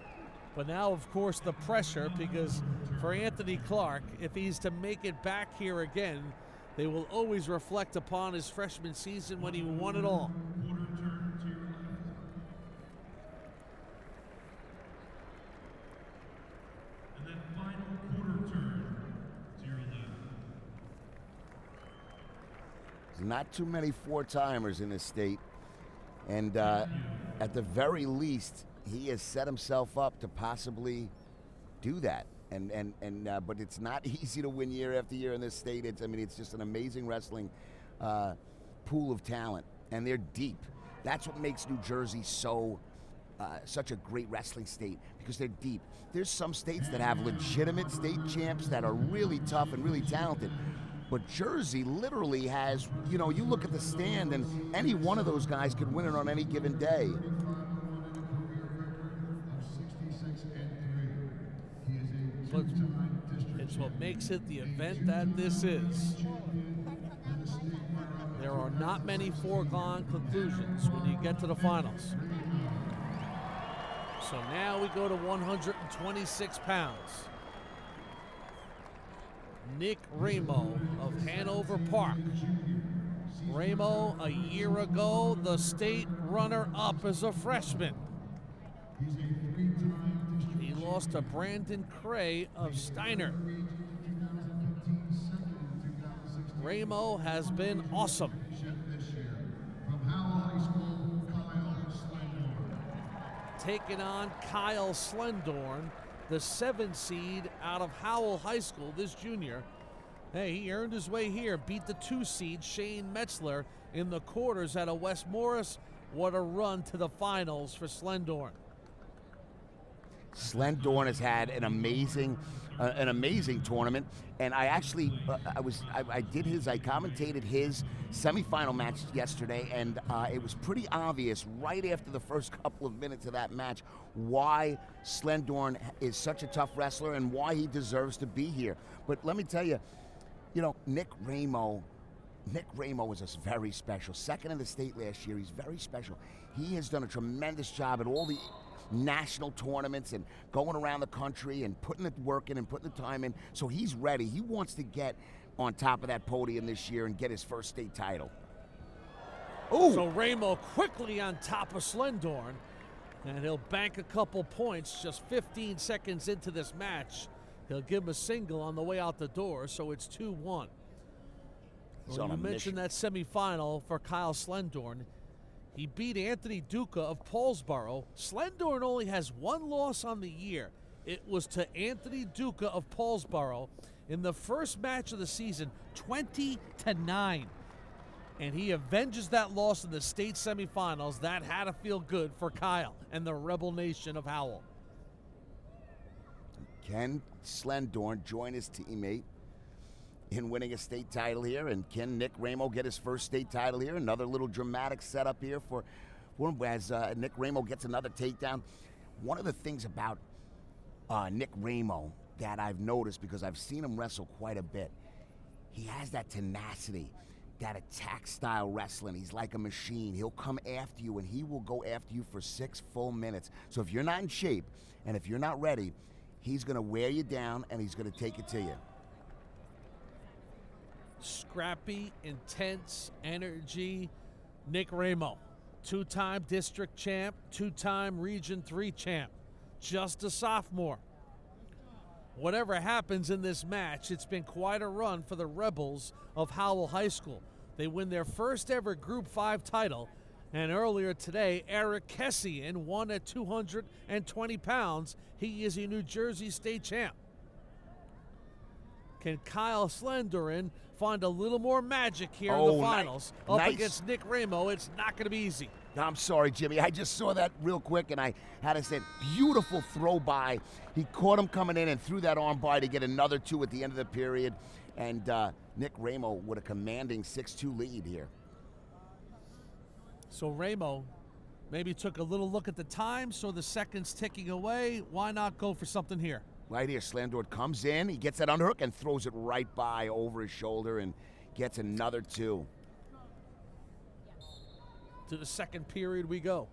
But now, of course, the pressure, because for Anthony Clark, if he's to make it back here again, they will always reflect upon his freshman season when he won it all. There's not too many four-timers in this state. And at the very least, he has set himself up to possibly do that. But it's not easy to win year after year in this state. It's just an amazing wrestling pool of talent, and they're deep. That's what makes New Jersey such a great wrestling state, because they're deep. There's some states that have legitimate state champs that are really tough and really talented. But Jersey literally has, you look at the stand, and any one of those guys could win it on any given day. It's what makes it the event that this is. There are not many foregone conclusions when you get to the finals. So now we go to 126 pounds. Nick Ramo of Hanover Park. Ramo, a year ago, the state runner-up as a freshman. He lost to Brandon Cray of Steiner. Ramo has been awesome. Taking on Kyle Slendorn, the 7 seed out of Howell High School, this junior. Hey, he earned his way here, beat the 2 seed Shane Metzler in the quarters out of West Morris. What a run to the finals for Slendorn. Slendorn has had an amazing tournament, and I actually I commentated his semifinal match yesterday, and it was pretty obvious right after the first couple of minutes of that match why Slendorn is such a tough wrestler and why he deserves to be here. But let me tell you, Nick Ramo was very special. Second in the state last year. He's very special. He has done a tremendous job at all the national tournaments and going around the country and putting the work in and putting the time in. So he's ready. He wants to get on top of that podium this year and get his first state title. Ooh. So Ramo quickly on top of Slendorn, and he'll bank a couple points just 15 seconds into this match. He'll give him a single on the way out the door, so it's 2-1. Well, you mentioned that semifinal for Kyle Slendorn. He beat Anthony Duca of Paulsboro. Slendorn only has 1 loss on the year. It was to Anthony Duca of Paulsboro in the first match of the season, 20-9. And he avenges that loss in the state semifinals. That had to feel good for Kyle and the Rebel Nation of Howell. Can Slendorn join his teammate in winning a state title here, and can Nick Ramo get his first state title here? Another little dramatic setup here for him as Nick Ramo gets another takedown. One of the things about Nick Ramo that I've noticed because I've seen him wrestle quite a bit. He has that tenacity, that attack style wrestling. He's like a machine. He'll come after you and he will go after you for 6 full minutes. So if you're not in shape and if you're not ready, he's going to wear you down and he's going to take it to you. Scrappy, intense, energy. Nick Ramo, 2-time district champ, 2-time Region 3 champ, just a sophomore. Whatever happens in this match, it's been quite a run for the Rebels of Howell High School. They win their first ever Group 5 title, and earlier today, Eric Kessian won at 220 pounds. He is a New Jersey state champ. Can Kyle Slendoran find a little more magic here in the finals up against Nick Ramo? It's not going to be easy. I'm sorry, Jimmy. I just saw that real quick, and I had to say, beautiful throw by. He caught him coming in and threw that arm by to get another 2 at the end of the period. And Nick Ramo with a commanding 6-2 lead here. So Ramo maybe took a little look at the time, so the seconds ticking away. Why not go for something here? Right here, Slandor comes in, he gets that underhook and throws it right by over his shoulder and gets another 2. To the second period we go.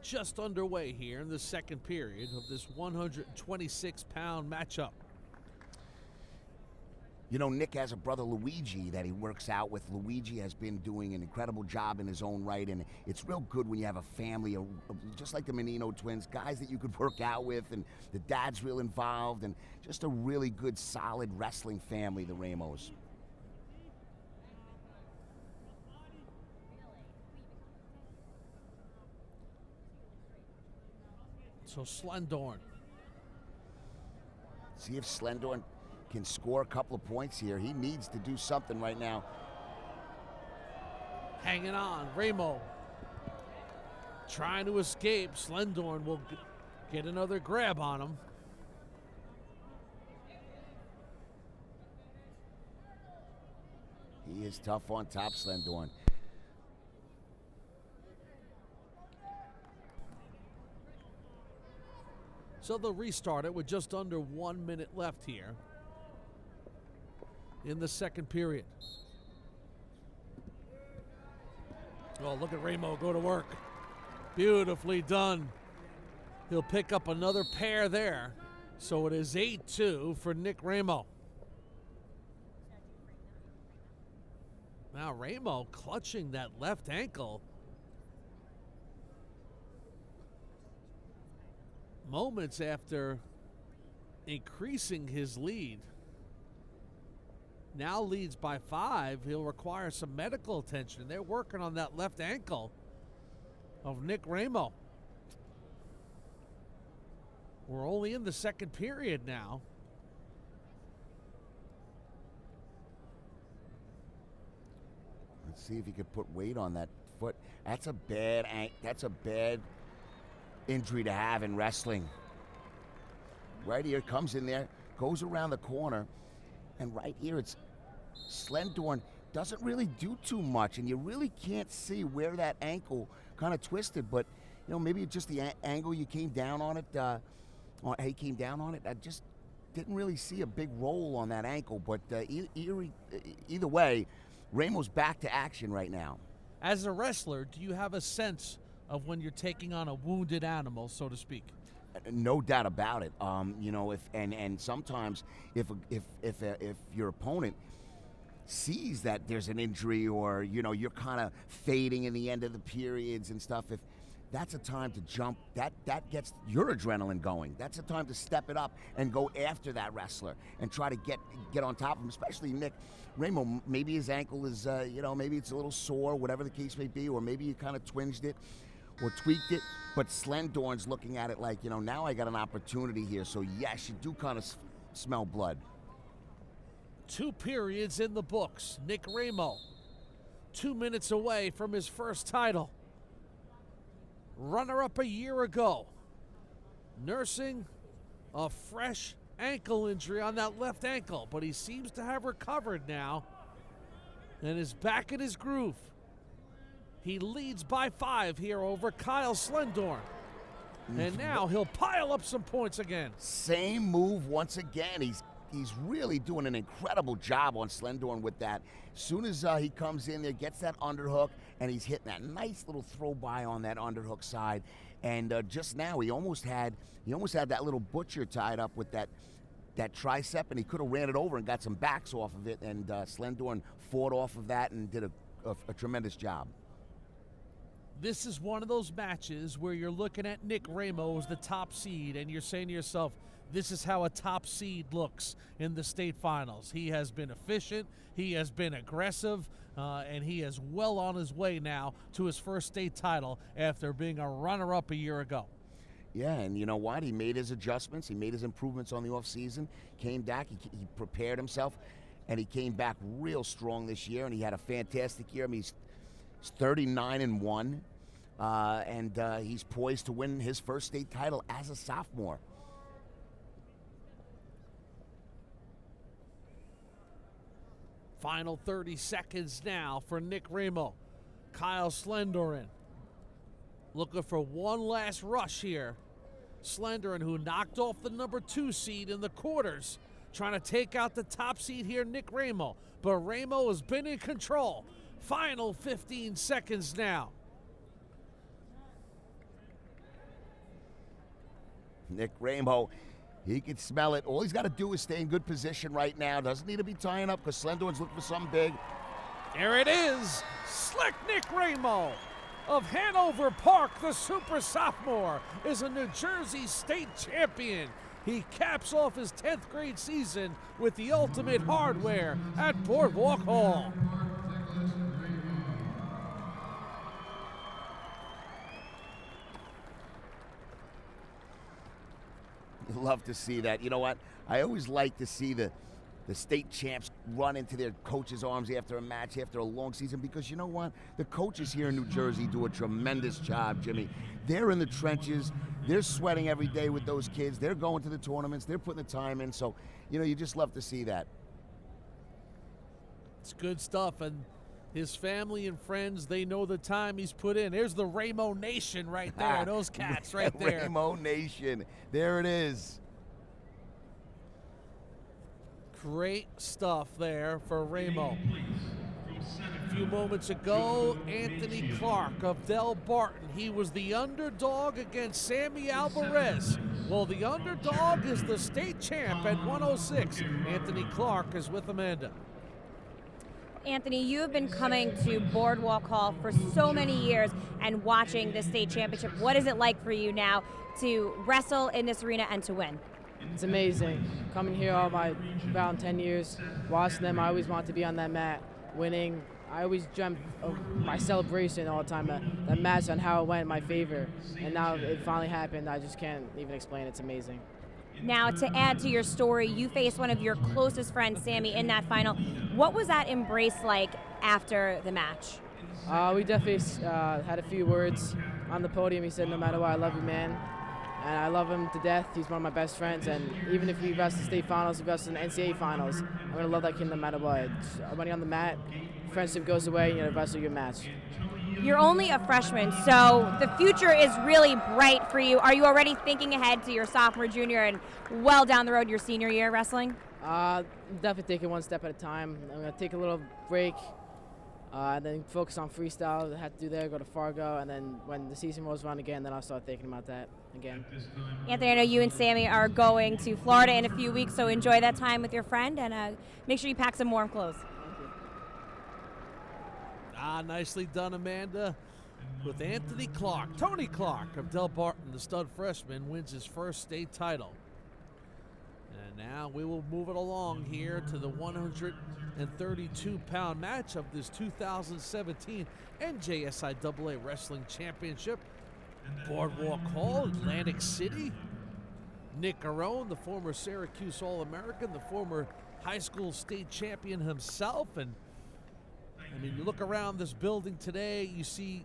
Just underway here in the second period of this 126-pound matchup. You know, Nick has a brother, Luigi, that he works out with. Luigi has been doing an incredible job in his own right, and it's real good when you have a family, just like the Menino twins, guys that you could work out with, and the dad's real involved, and just a really good, solid wrestling family, the Ramos. So Slendorn. See if Slendorn can score a couple of points here. He needs to do something right now. Hanging on, Ramo trying to escape. Slendorn will get another grab on him. He is tough on top, Slendorn. So they'll restart it with just under 1 minute left here in the second period. Oh, look at Ramo go to work. Beautifully done. He'll pick up another pair there. So it is 8-2 for Nick Ramo. Now Ramo clutching that left ankle. Moments after increasing his lead. Now leads by 5. He'll require some medical attention. They're working on that left ankle of Nick Ramo. We're only in the second period now. Let's see if he could put weight on that foot. That's a bad injury to have in wrestling. Right here, comes in there, goes around the corner, and right here it's Slendorn doesn't really do too much, and you really can't see where that ankle kind of twisted, but you know, maybe it's just the angle you came down on it, he came down on it. I just didn't really see a big roll on that ankle, but either way, Ramo's back to action right now. As a wrestler, do you have a sense of when you're taking on a wounded animal, so to speak? No doubt about it. You know, and sometimes if your opponent sees that there's an injury, or you know, you're kind of fading in the end of the periods and stuff, if that's a time to jump, that gets your adrenaline going. That's a time to step it up and go after that wrestler and try to get on top of him, especially Nick Ramo. Maybe his ankle is, you know, maybe it's a little sore, whatever the case may be, or maybe you kind of twinged it or tweaked it, but Slendorn's looking at it like, you know, now I got an opportunity here. So yes, you do kind of smell blood. 2 periods in the books. Nick Ramo, 2 minutes away from his first title. Runner-up a year ago, nursing a fresh ankle injury on that left ankle, but he seems to have recovered now and is back in his groove. He leads by 5 here over Kyle Slendorn. And now he'll pile up some points again. Same move once again. He's really doing an incredible job on Slendorn with that. As soon as he comes in there, gets that underhook, and he's hitting that nice little throw by on that underhook side. And just now, he almost had that little butcher tied up with that tricep, and he could have ran it over and got some backs off of it. And Slendorn fought off of that and did a tremendous job. This is one of those matches where you're looking at Nick Ramo as the top seed, and you're saying to yourself, this is how a top seed looks in the state finals. He has been efficient, he has been aggressive, and he is well on his way now to his first state title after being a runner-up a year ago. Yeah, and you know what? He made his adjustments. He made his improvements on the offseason, came back, he prepared himself, and he came back real strong this year, and he had a fantastic year. I mean, he's 39-1, and he's poised to win his first state title as a sophomore. Final 30 seconds now for Nick Ramo. Kyle Slendorn looking for one last rush here. Slendorn, who knocked off the number 2 seed in the quarters, trying to take out the top seed here, Nick Ramo. But Ramo has been in control. Final 15 seconds now. Nick Ramo, he can smell it. All he's got to do is stay in good position right now. Doesn't need to be tying up because Slendorn's looking for something big. There it is. Slick Nick Ramo of Hanover Park, the super sophomore, is a New Jersey state champion. He caps off his 10th grade season with the ultimate hardware at Boardwalk Hall. You love to see that. You know what? I always like to see the state champs run into their coaches' arms after a match, after a long season, because you know what? The coaches here in New Jersey do a tremendous job, Jimmy. They're in the trenches. They're sweating every day with those kids. They're going to the tournaments. They're putting the time in. So, you know, you just love to see that. It's good stuff, and his family and friends, they know the time he's put in. There's the Ramo Nation right there, those cats right there. Ramo Nation, there it is. Great stuff there for Ramo. A few moments ago, Anthony Clark of Del Barton. He was the underdog against Sammy Alvarez. Well, the underdog is the state champ at 106. Anthony Clark is with Amanda. Anthony, you have been coming to Boardwalk Hall for so many years and watching the state championship. What is it like for you now to wrestle in this arena and to win? It's amazing. Coming here all my about 10 years, watching them, I always wanted to be on that mat, winning. I always dreamt of my celebration all the time, that match on how it went in my favor. And now it finally happened. I just can't even explain it. It's amazing. Now, to add to your story, you faced one of your closest friends, Sammy, in that final. What was that embrace like after the match? We definitely had a few words on the podium. He said, "No matter what, I love you, man." And I love him to death. He's one of my best friends. And even if we wrestle state finals, we wrestle in NCAA finals, I'm going to love that kid no matter what. When you're on the mat, friendship goes away, you wrestle your match. You're only a freshman, so the future is really bright for you. Are you already thinking ahead to your sophomore, junior, and well down the road your senior year wrestling? Definitely take it one step at a time. I'm going to take a little break, and then focus on freestyle. I had to do there, go to Fargo, and then when the season rolls around again, then I'll start thinking about that again. Anthony, I know you and Sammy are going to Florida in a few weeks, so enjoy that time with your friend, and make sure you pack some warm clothes. Nicely done, Amanda. With Anthony Clark, Tony Clark of Del Barton, the stud freshman, wins his first state title. And now we will move it along here to the 132-pound match of this 2017 NJSIAA Wrestling Championship. Boardwalk Hall, Atlantic City. Nick Arone, the former Syracuse All-American, the former high school state champion himself. And I mean, you look around this building today, you see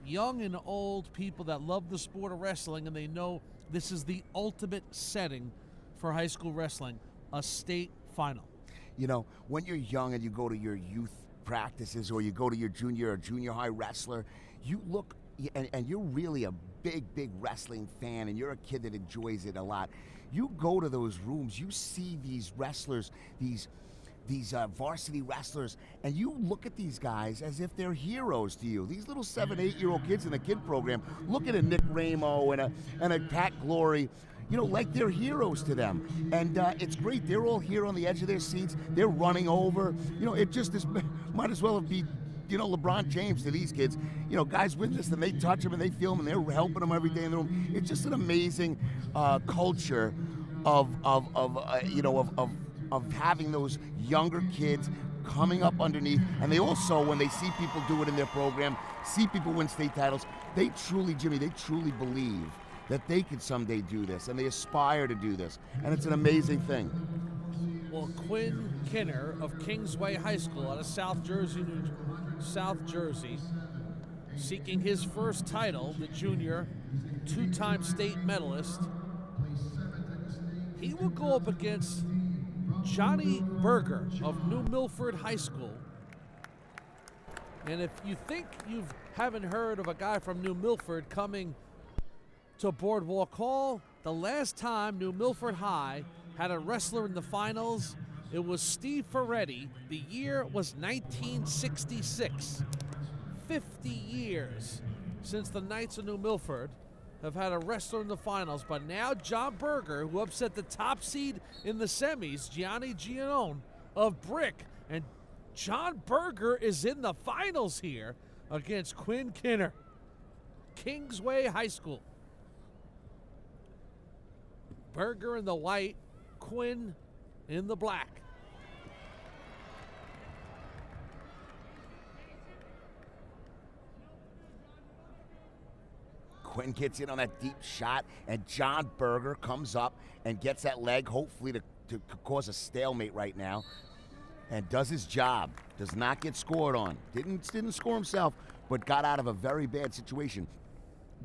young and old people that love the sport of wrestling, and they know this is the ultimate setting for high school wrestling, a state final. You know, when you're young and you go to your youth practices or you go to your junior or junior high wrestler, you look, and you're really a big wrestling fan and you're a kid that enjoys it a lot. You go to those rooms, you see these wrestlers, these varsity wrestlers, and you look at these guys as if they're heroes to you. These little 7, 8-year-old kids in the kid program look at a Nick Ramo and a Pat Glory, you know, like they're heroes to them. And it's great. They're all here on the edge of their seats. They're running over. You know, it just is, might as well be, you know, LeBron James to these kids. You know, guys witness them, they touch them and they feel them and they're helping them every day in the room. It's just an amazing culture of having those younger kids coming up underneath. And they also, when they see people do it in their program, see people win state titles, they truly, Jimmy, they truly believe that they could someday do this, and they aspire to do this, and it's an amazing thing. Well, Quinn Kinner of Kingsway High School out of South Jersey, seeking his first title, the junior, 2-time state medalist. He will go up against Johnny Berger of New Milford High School. And if you think you haven't heard of a guy from New Milford coming to Boardwalk Hall, the last time New Milford High had a wrestler in the finals, it was Steve Ferretti. The year was 1966. 50 years since the Knights of New Milford have had a wrestler in the finals. But now John Berger, who upset the top seed in the semis, Gianni Giannone of Brick, and John Berger is in the finals here against Quinn Kinner, Kingsway High School. Berger in the white, Quinn in the black. Quinn gets in on that deep shot, and John Berger comes up and gets that leg, hopefully to cause a stalemate right now, and does his job. Does not get scored on. Didn't score himself, but got out of a very bad situation.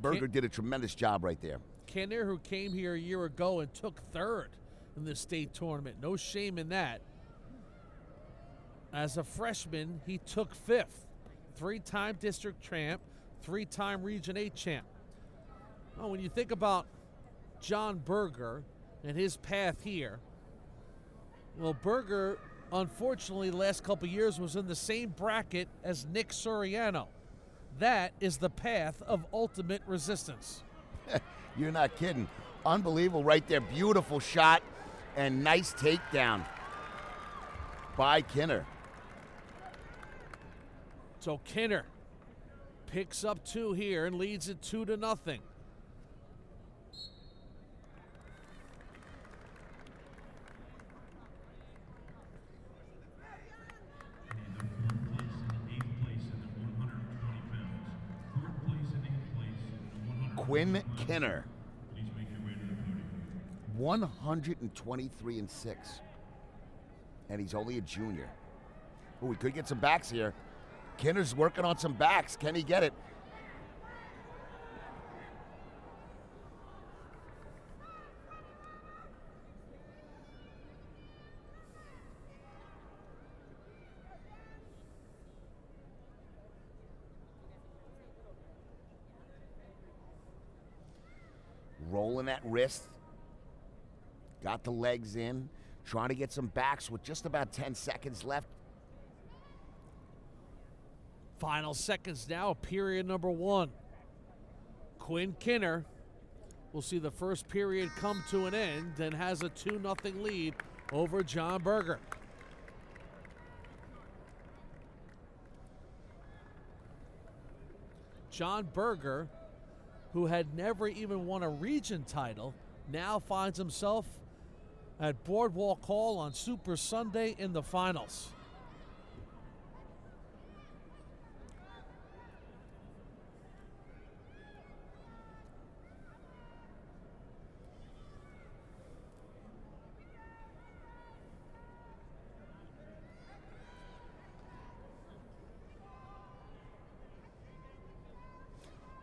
Berger did a tremendous job right there. Kinner, who came here a year ago and took third in the state tournament. No shame in that. As a freshman, he took fifth. 3-time district champ, 3-time Region 8 champ. Well, when you think about John Berger and his path here, well, Berger, unfortunately, the last couple years was in the same bracket as Nick Soriano. That is the path of ultimate resistance. You're not kidding. Unbelievable right there. Beautiful shot and nice takedown by Kinner. So Kinner picks up 2 here and leads it 2-0. Quinn Kinner, 123-6, and he's only a junior. Oh, we could get some backs here. Kinner's working on some backs. Can he get it? Rolling that wrist. Got the legs in. Trying to get some backs with just about 10 seconds left. Final seconds now, period number 1. Quinn Kinner will see the first period come to an end and has a 2-0 lead over John Berger. John Berger, who had never even won a region title, now finds himself at Boardwalk Hall on Super Sunday in the finals.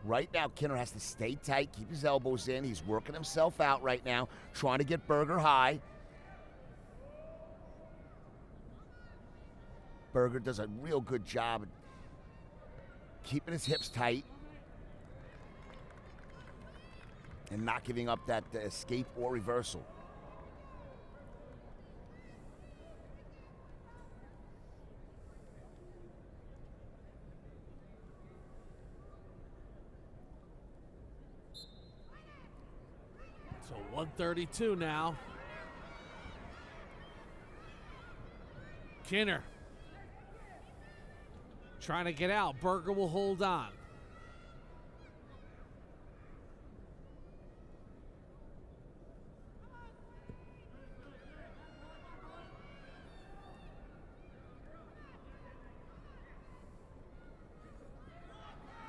Right now, Kinner has to stay tight, keep his elbows in. He's working himself out right now, trying to get Berger high. Berger does a real good job at keeping his hips tight and not giving up that escape or reversal. So 132 now. Kinner trying to get out. Berger will hold on.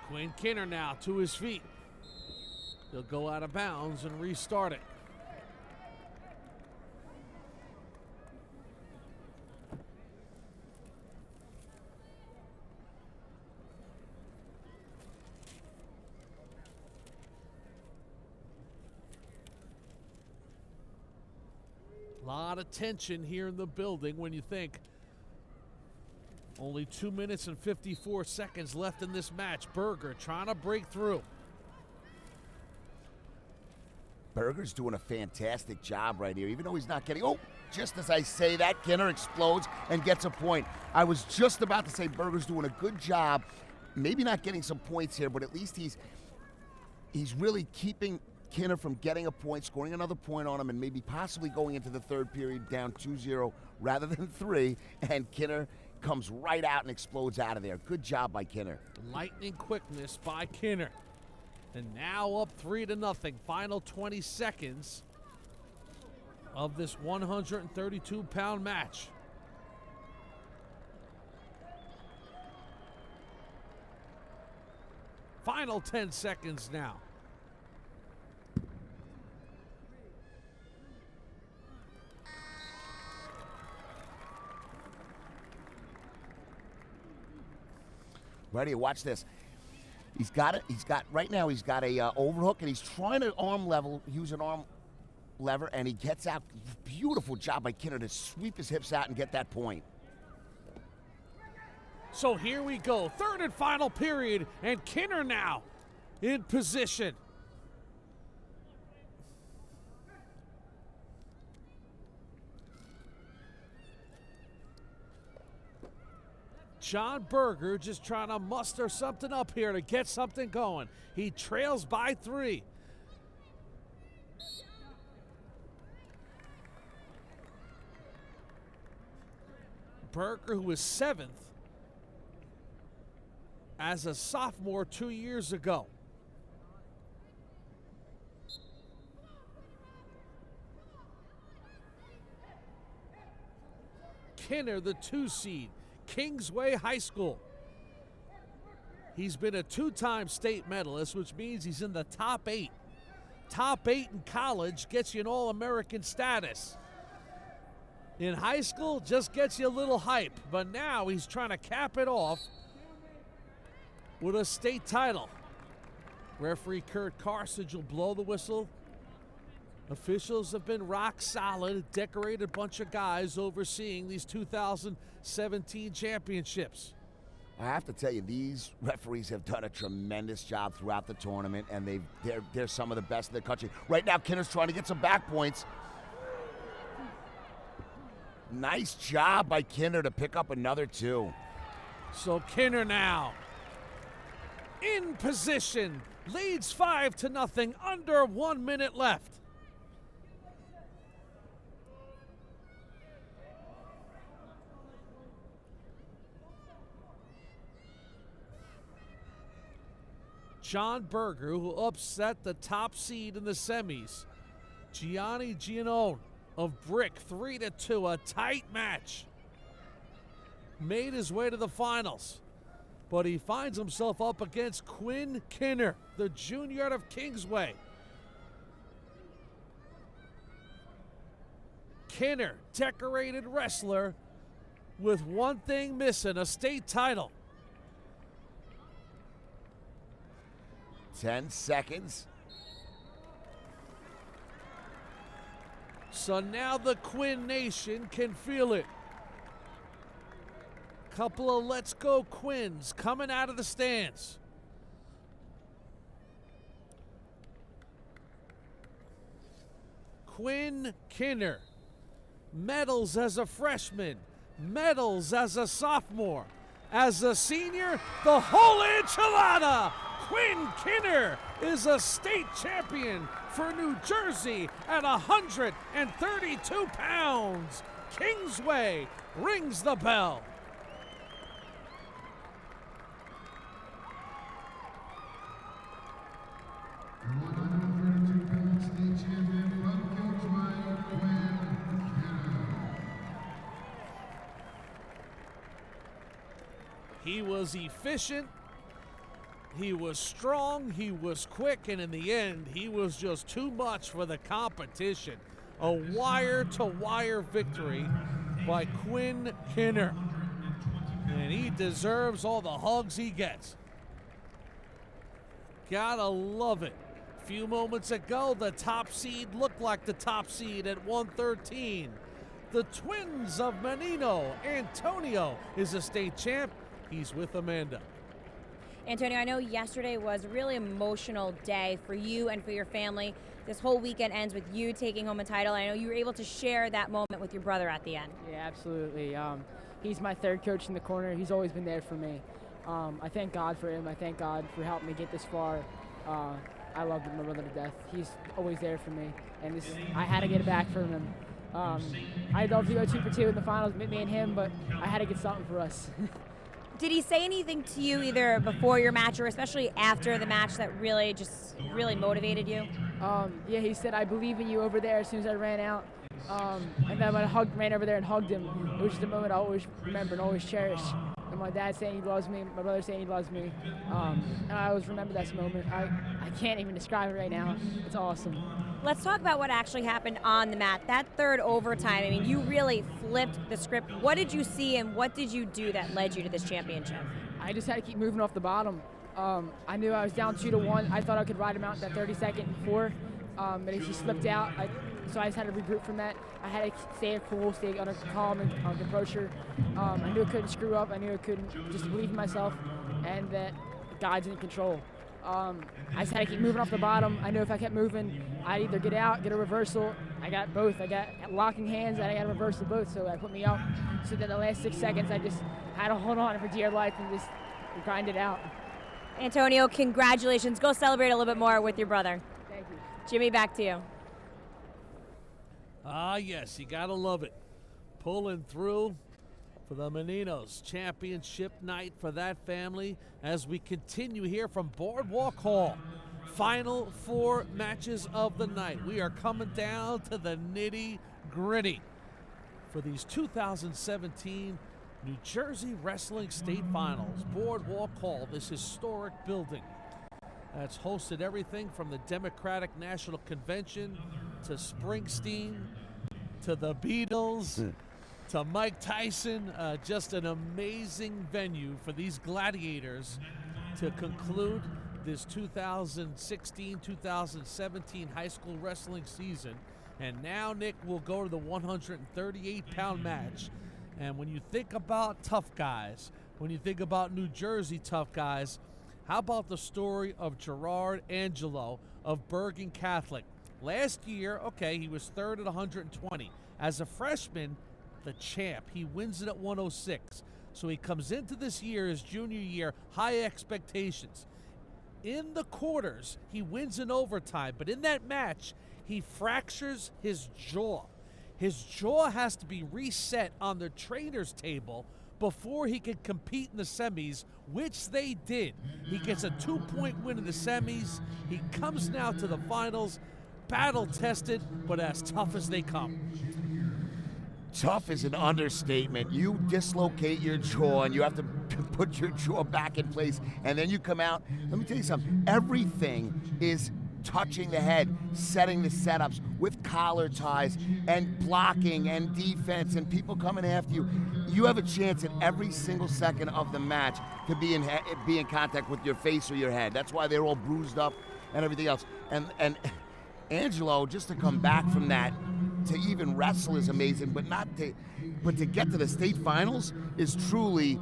Quinn Kinner now to his feet. He'll go out of bounds and restart it. A lot of tension here in the building when you think only 2 minutes and 54 seconds left in this match. Berger trying to break through. Berger's doing a fantastic job right here, even though he's not getting... Oh, just as I say that, Kinner explodes and gets a point. I was just about to say Berger's doing a good job. Maybe not getting some points here, but at least he's really keeping Kinner from getting a point, scoring another point on him, and maybe possibly going into the third period down 2-0 rather than 3, and Kinner comes right out and explodes out of there. Good job by Kinner. Lightning quickness by Kinner. And now up 3-0. Final 20 seconds of this 132-pound match. Final 10 seconds now. Ready? Watch this. Right now he's got a overhook, and he's trying to use an arm lever, and he gets out. Beautiful job by Kinner to sweep his hips out and get that point. So here we go, third and final period, and Kinner now in position. John Berger just trying to muster something up here to get something going. He trails by 3. Berger, who was 7th as a sophomore 2 years ago. Kinner, the 2 seed. Kingsway High School. He's been a 2-time state medalist, which means he's in the top 8. Top 8 in college gets you an All-American status. In high school, just gets you a little hype. But now he's trying to cap it off with a state title. Referee Kurt Carthage will blow the whistle. Officials have been rock solid, a decorated bunch of guys overseeing these 2017 championships. I have to tell you, these referees have done a tremendous job throughout the tournament, and they're some of the best in the country. Right now, Kinner's trying to get some back points. Nice job by Kinner to pick up another 2. So Kinner now in position, leads 5-0, under 1 minute left. John Berger, who upset the top seed in the semis. Gianni Giannone of Brick, 3-2, a tight match. Made his way to the finals, but he finds himself up against Quinn Kinner, the junior out of Kingsway. Kinner, decorated wrestler, with one thing missing, a state title. 10 seconds. So now the Quinn Nation can feel it. Couple of Let's Go Quins coming out of the stands. Quinn Kinner, medals as a freshman, medals as a sophomore. As a senior, the whole enchilada! Quinn Kinner is a state champion for New Jersey at 132 pounds. Kingsway rings the bell. The 132-pound state champion from Kingsway, Quinn Kinner. He was efficient, he was strong, he was quick, and in the end, he was just too much for the competition. A wire-to-wire victory by Quinn Kinner. And he deserves all the hugs he gets. Gotta love it. A few moments ago, the top seed looked like the top seed at 113. The twins of Menino, Antonio, is a state champ. He's with Amanda. Antonio, I know yesterday was a really emotional day for you and for your family. This whole weekend ends with you taking home a title. I know you were able to share that moment with your brother at the end. Yeah, absolutely. He's my third coach in the corner. He's always been there for me. I thank God for him. I thank God for helping me get this far. I love my brother to death. He's always there for me, and I had to get it back from him. I'd love to go 2 for 2 in the finals, me and him, but I had to get something for us. Did he say anything to you either before your match or especially after the match that really motivated you? Yeah, he said, "I believe in you" over there as soon as I ran out. And then when I ran over there and hugged him, it was just a moment I always remember and always cherish. And my dad saying he loves me, my brother saying he loves me. And I always remember that moment. I can't even describe it right now. It's awesome. Let's talk about what actually happened on the mat. That third overtime, I mean, you really flipped the script. What did you see and what did you do that led you to this championship? I just had to keep moving off the bottom. I knew I was down 2-1. I thought I could ride him out in that 32nd before, but he slipped out. So I just had to regroup from that. I had to stay cool, stay under calm and composure. I knew I couldn't screw up. I knew I couldn't just believe in myself and that God's in control. I just had to keep moving off the bottom. I knew if I kept moving, I'd either get out, get a reversal. I got both. I got locking hands and I got a reversal both, so that put me up. So then the last 6 seconds, I just had to hold on for dear life and just grind it out. Antonio, congratulations. Go celebrate a little bit more with your brother. Thank you. Jimmy, back to you. Ah, yes, you gotta love it. Pulling through for the Meninos. Championship night for that family as we continue here from Boardwalk Hall. Final 4 matches of the night. We are coming down to the nitty-gritty for these 2017 New Jersey Wrestling State Finals. Boardwalk Hall, this historic building that's hosted everything from the Democratic National Convention to Springsteen to the Beatles to Mike Tyson. Just an amazing venue for these gladiators to conclude this 2016-2017 high school wrestling season. And now, Nick, will go to the 138-pound match. And when you think about tough guys, when you think about New Jersey tough guys, how about the story of Gerard Angelo of Bergen Catholic? Last year, okay, he was third at 120. As a freshman, the champ, he wins it at 106. So he comes into this year, his junior year, high expectations. In the quarters, he wins in overtime, but in that match, he fractures his jaw. His jaw has to be reset on the trainer's table before he can compete in the semis, which they did. He gets a 2-point win in the semis. He comes now to the finals, battle-tested, but as tough as they come. Tough is an understatement. You dislocate your jaw and you have to put your jaw back in place, and then you come out. Let me tell you something. Everything is touching the head, setting the setups with collar ties and blocking and defense and people coming after you. you have a chance at every single second of the match to be in contact with your face or your head. That's why they're all bruised up and everything else. And Angelo, just to come back from that, to even wrestle is amazing, but to get to the state finals is truly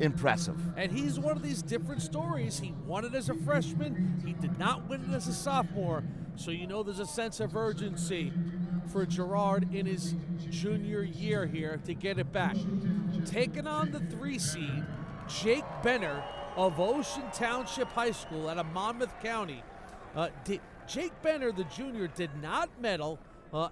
impressive. And he's one of these different stories. He won it as a freshman. He did not win it as a sophomore. So you know there's a sense of urgency for Gerard in his junior year here to get it back. Taking on the 3 seed, Jake Benner of Ocean Township High School out of Monmouth County. Jake Benner, the junior, did not medal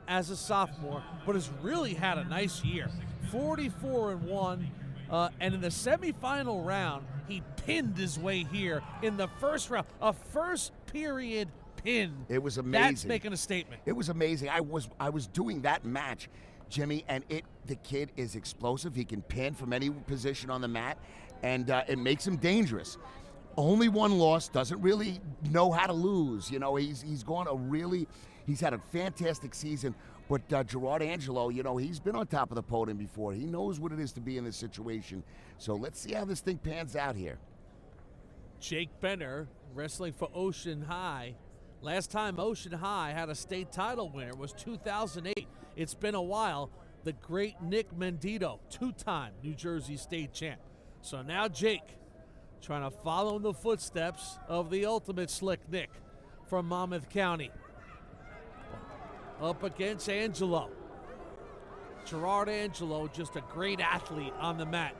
as a sophomore, but has really had a nice year. 44-1. And in the semifinal round, he pinned his way here in the first round. A first period pin. It was amazing. That's making a statement. It was amazing. I was doing that match, Jimmy, and the kid is explosive. He can pin from any position on the mat, and it makes him dangerous. Only one loss, doesn't really know how to lose. You know, he's had a fantastic season. But Gerard Angelo, you know, he's been on top of the podium before. He knows what it is to be in this situation. So let's see how this thing pans out here. Jake Benner wrestling for Ocean High. Last time Ocean High had a state title winner was 2008. It's been a while. The great Nick Mendito, 2-time New Jersey state champ. So now Jake trying to follow in the footsteps of the ultimate Slick Nick from Monmouth County. Up against Angelo. Gerard Angelo, just a great athlete on the mat.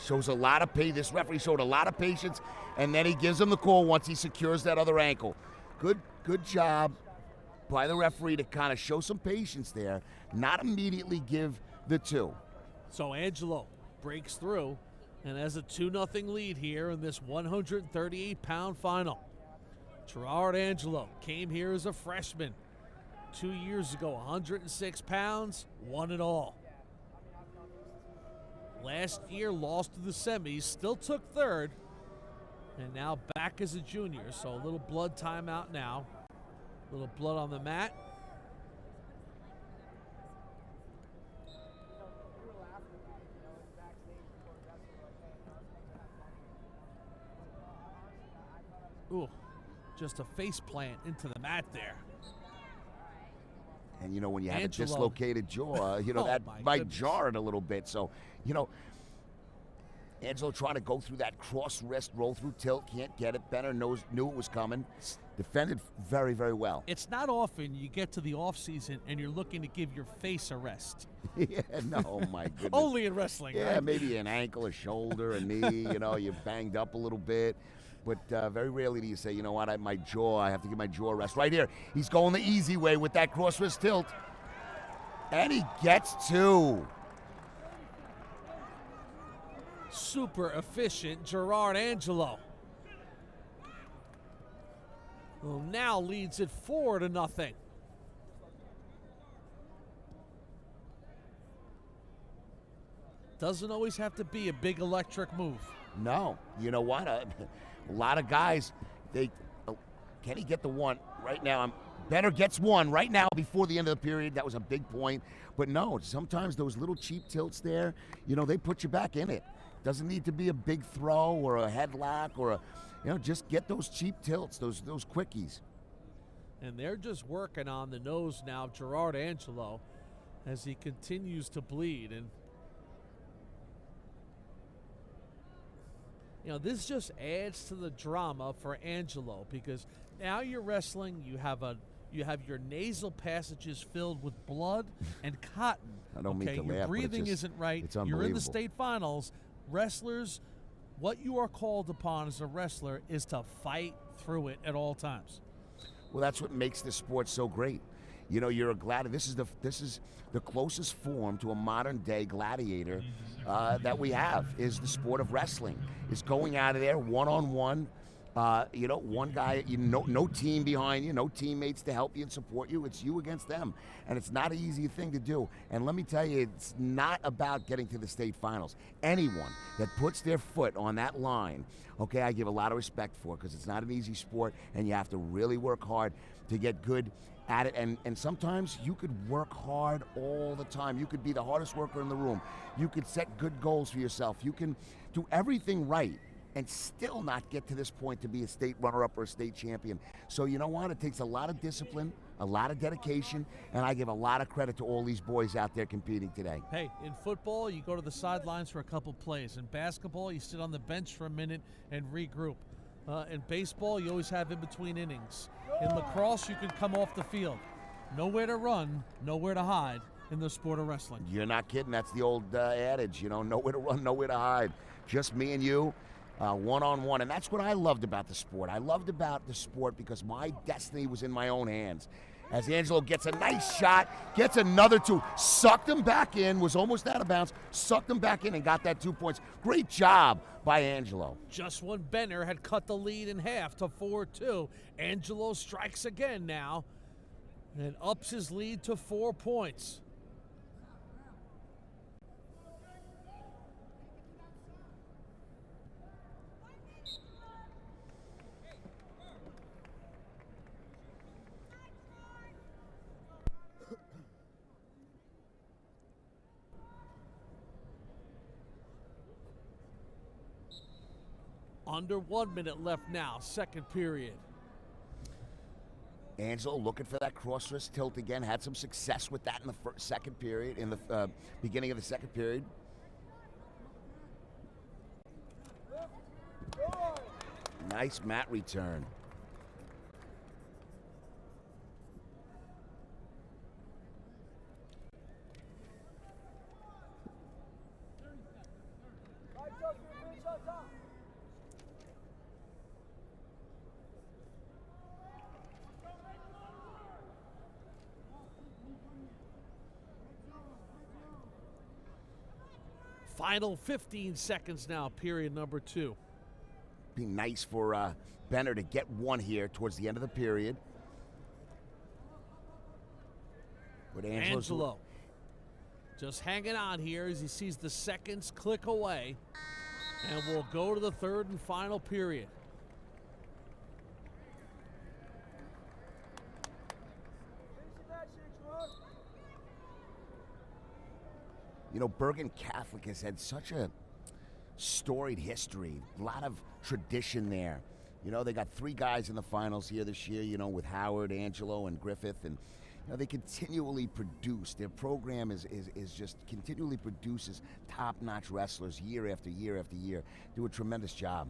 Shows a lot of this referee showed a lot of patience, and then he gives him the call once he secures that other ankle. Good job by the referee to kind of show some patience there, not immediately give the 2. So Angelo breaks through and has a 2-0 lead here in this 138-pound final. Gerard Angelo came here as a freshman 2 years ago, 106 pounds, won it all. Last year lost to the semis, still took 3rd, and now back as a junior. So a little blood timeout now, a little blood on the mat. Ooh. Just a face plant into the mat there. And, you know, when you have Angelo. a dislocated jaw, you know, that might jar it a little bit. So, you know, Angelo trying to go through that cross wrist, roll through tilt, can't get it. Benner knew it was coming. Defended very, very well. It's not often you get to the offseason and you're looking to give your face a rest. Yeah, no, my goodness. Only in wrestling, yeah, right? Maybe an ankle, a shoulder, a knee, you know, you're banged up a little bit. But very rarely do you say, you know what, I have to give my jaw a rest. Right here, he's going the easy way with that cross wrist tilt. And he gets 2. Super efficient Gerard Angelo. Well, now leads it 4-0. Doesn't always have to be a big electric move. No, you know what? A lot of guys, can he get the 1 right now? Benner gets 1 right now before the end of the period. That was a big point. But no, sometimes those little cheap tilts there, you know, they put you back in it. Doesn't need to be a big throw or a headlock or just get those cheap tilts, those quickies. And they're just working on the nose now of Gerard Angelo as he continues to bleed. And you know, this just adds to the drama for Angelo because now you're wrestling, you have your nasal passages filled with blood and cotton. I don't mean to laugh, your breathing but isn't right. It's You're in the unbelievable. state finals. Wrestlers, what you are called upon as a wrestler is to fight through it at all times. Well, that's what makes this sport so great. You know, you're a gladiator. This is the closest form to a modern day gladiator that we have is the sport of wrestling. Is going out of there one-on-one One guy, no team behind you, no teammates to help you and support you. It's you against them. And it's not an easy thing to do. And let me tell you, it's not about getting to the state finals. Anyone that puts their foot on that line, okay, I give a lot of respect for, because it's not an easy sport, and you have to really work hard to get good at it. And sometimes you could work hard all the time. You could be the hardest worker in the room. You could set good goals for yourself. You can do everything right and still not get to this point to be a state runner-up or a state champion. So you know what? It takes a lot of discipline, a lot of dedication, and I give a lot of credit to all these boys out there competing today. Hey, in football, you go to the sidelines for a couple plays. In basketball, you sit on the bench for a minute and regroup. In baseball, you always have in between innings. In lacrosse, you can come off the field. Nowhere to run, nowhere to hide in the sport of wrestling. You're not kidding. That's the old adage, nowhere to run, nowhere to hide. Just me and you. One-on-one, and that's what I loved about the sport. I loved about the sport because my destiny was in my own hands. As Angelo gets a nice shot, gets another two, sucked him back in, was almost out of bounds, sucked him back in and got that 2 points. Great job by Angelo. Just when Benner had cut the lead in half to 4-2, Angelo strikes again now and ups his lead to 4 points. Under 1 minute left now, second period. Angelo looking for that cross-wrist tilt again. Had some success with that in the second period, in the beginning of the second period. Nice mat return. Final 15 seconds now, period number 2. Be nice for Benner to get one here towards the end of the period. But Angelo just hanging on here as he sees the seconds click away. And we'll go to the third and final period. Bergen Catholic has had such a storied history, a lot of tradition there. They got 3 guys in the finals here this year, with Howard, Angelo, and Griffith, and they continually produce. Their program is just continually produces top-notch wrestlers year after year after year. Do a tremendous job.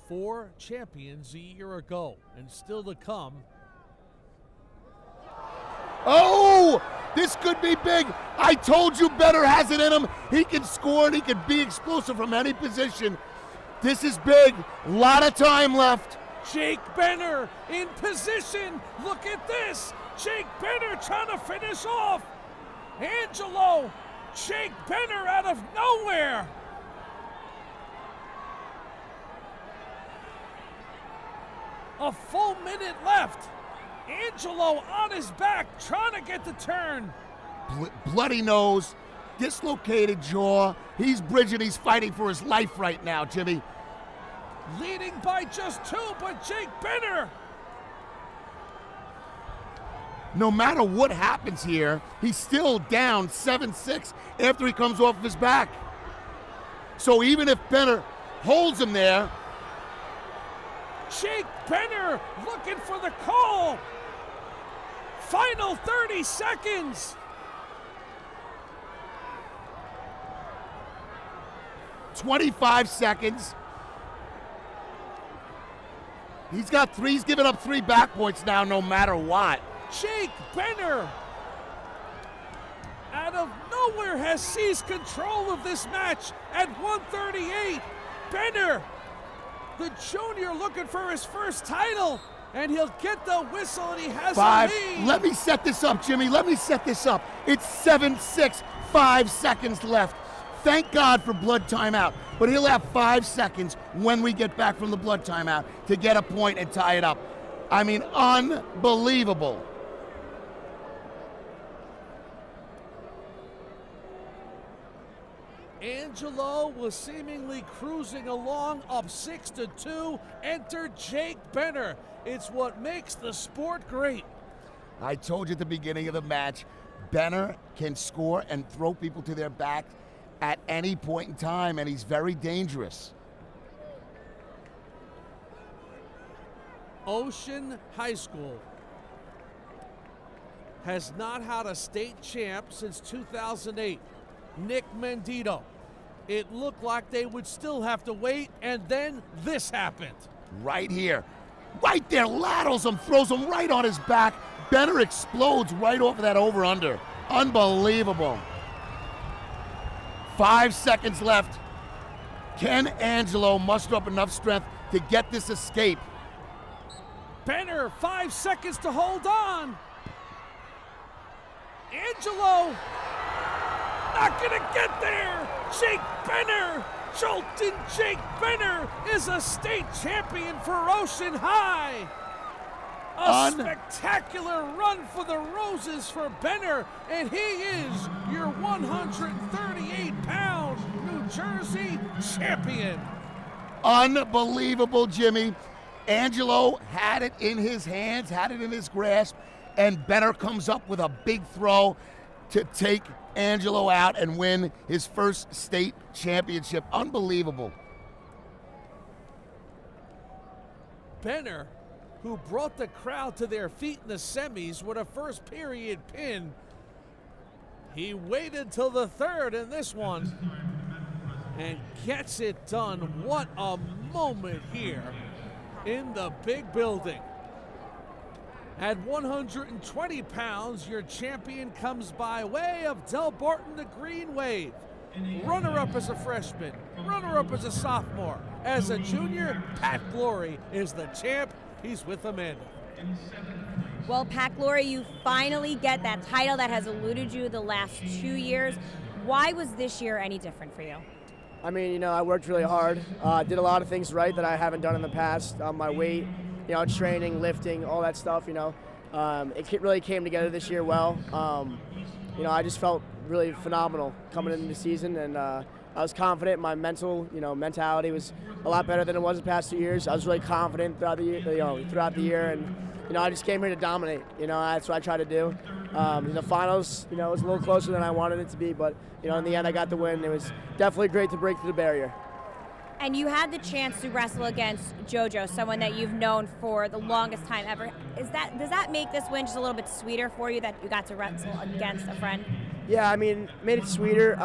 4 champions a year ago, and still to come. Oh! This could be big. I told you Benner has it in him. He can score and he can be explosive from any position. This is big. A lot of time left. Jake Benner in position. Look at this. Jake Benner trying to finish off. Angelo. Jake Benner out of nowhere. A full minute left. Angelo on his back, trying to get the turn. Bloody nose, dislocated jaw. He's bridging, he's fighting for his life right now, Jimmy. Leading by just 2, but Jake Benner. No matter what happens here, he's still down 7-6 after he comes off of his back. So even if Benner holds him there. Jake Benner looking for the call. Final 30 seconds. 25 seconds. He's giving up 3 back points now no matter what. Jake Benner out of nowhere has seized control of this match at 138. Benner, the junior, looking for his first title, and he'll get the whistle, and he has 5. a lead. Let me set this up, Jimmy. Let me set this up. It's 7-6, 5 seconds left. Thank God for blood timeout. but he'll have 5 seconds when we get back from the blood timeout to get a point and tie it up. I mean, unbelievable. Angelo was seemingly cruising along up 6-2. Enter Jake Benner. It's what makes the sport great. I told you at the beginning of the match, Benner can score and throw people to their back at any point in time, and he's very dangerous. Ocean High School has not had a state champ since 2008. Nick Mendito. It looked like they would still have to wait, and then this happened. Right here. Right there, laterals him, throws him right on his back. Benner explodes right off of that over-under. Unbelievable. 5 seconds left. Can Angelo muster up enough strength to get this escape? Benner, 5 seconds to hold on. Angelo, not gonna get there. Jake Benner, Jolton Jake Benner is a state champion for Ocean High. A spectacular run for the Roses for Benner, and he is your 138-pound New Jersey champion. Unbelievable, Jimmy. Angelo had it in his hands, had it in his grasp, and Benner comes up with a big throw to take Angelo out and win his first state championship. Unbelievable. Benner, who brought the crowd to their feet in the semis with a first period pin, he waited till the third in this one and gets it done. What a moment here in the big building. At 120 pounds, your champion comes by way of Del Barton, the Green Wave. Runner-up as a freshman, runner-up as a sophomore. As a junior, Pat Glory is the champ. He's with Amanda. Well, Pat Glory, you finally get that title that has eluded you the last 2 years. Why was this year any different for you? I mean, I worked really hard. Did a lot of things right that I haven't done in the past. My weight, training, lifting, all that stuff, it really came together this year well. I just felt really phenomenal coming into the season, and I was confident. My mentality was a lot better than it was the past 2 years. I was really confident throughout the year, and I just came here to dominate. That's what I tried to do. In the finals, it was a little closer than I wanted it to be, but in the end, I got the win. It was definitely great to break through the barrier. And you had the chance to wrestle against JoJo, someone that you've known for the longest time ever. Does that make this win just a little bit sweeter for you that you got to wrestle against a friend? Yeah, I mean, made it sweeter.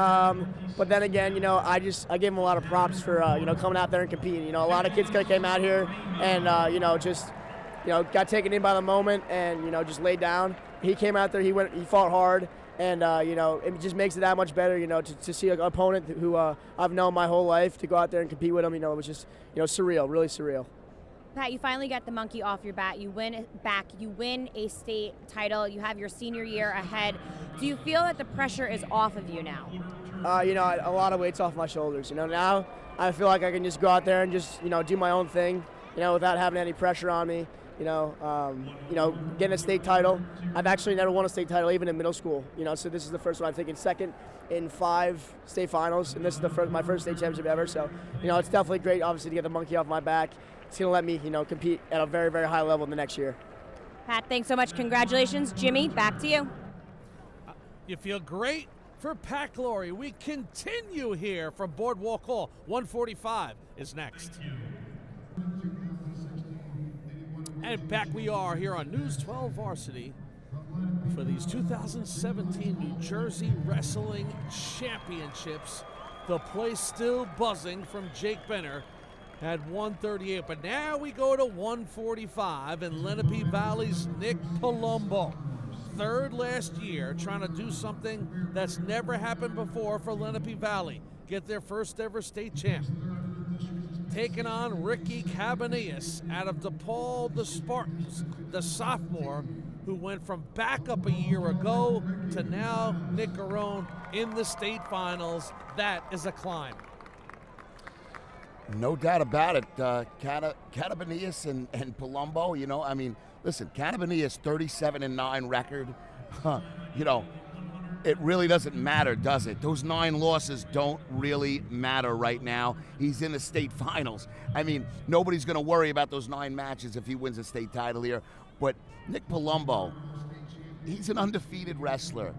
But then again, I gave him a lot of props for coming out there and competing. A lot of kids could have came out here and got taken in by the moment and just laid down. He came out there, he fought hard. And, it just makes it that much better, to see an opponent who I've known my whole life, to go out there and compete with him, it was just, surreal, really surreal. Pat, you finally get the monkey off your back. You win back. You win a state title. You have your senior year ahead. Do you feel that the pressure is off of you now? A lot of weight's off my shoulders. Now I feel like I can just go out there and just, do my own thing, without having any pressure on me. Getting a state title. I've actually never won a state title, even in middle school. So this is the first one. I'm taking second in 5 state finals, and this is my first state championship ever. So, it's definitely great, obviously, to get the monkey off my back. It's going to let me, compete at a very, very high level in the next year. Pat, thanks so much. Congratulations. Jimmy, back to you. You feel great for Pat Glory. We continue here from Boardwalk Hall. 145 is next. And back we are here on News 12 Varsity for these 2017 New Jersey Wrestling Championships. The place still buzzing from Jake Benner at 138. But now we go to 145 and Lenape Valley's Nick Palumbo. Third last year, trying to do something that's never happened before for Lenape Valley. Get their first ever state champ. Taking on Ricky Cabanillas out of DePaul, the Spartans, the sophomore who went from backup a year ago to now Nick Garone in the state finals. That is a climb. No doubt about it. Catabanius and Palumbo, you know, I mean, listen, Catabanius 37-9 record. You know, it really doesn't matter, does it? Those 9 losses don't really matter right now. He's in the state finals. I mean, nobody's going to worry about those 9 matches if he wins a state title here. But Nick Palumbo, he's an undefeated wrestler.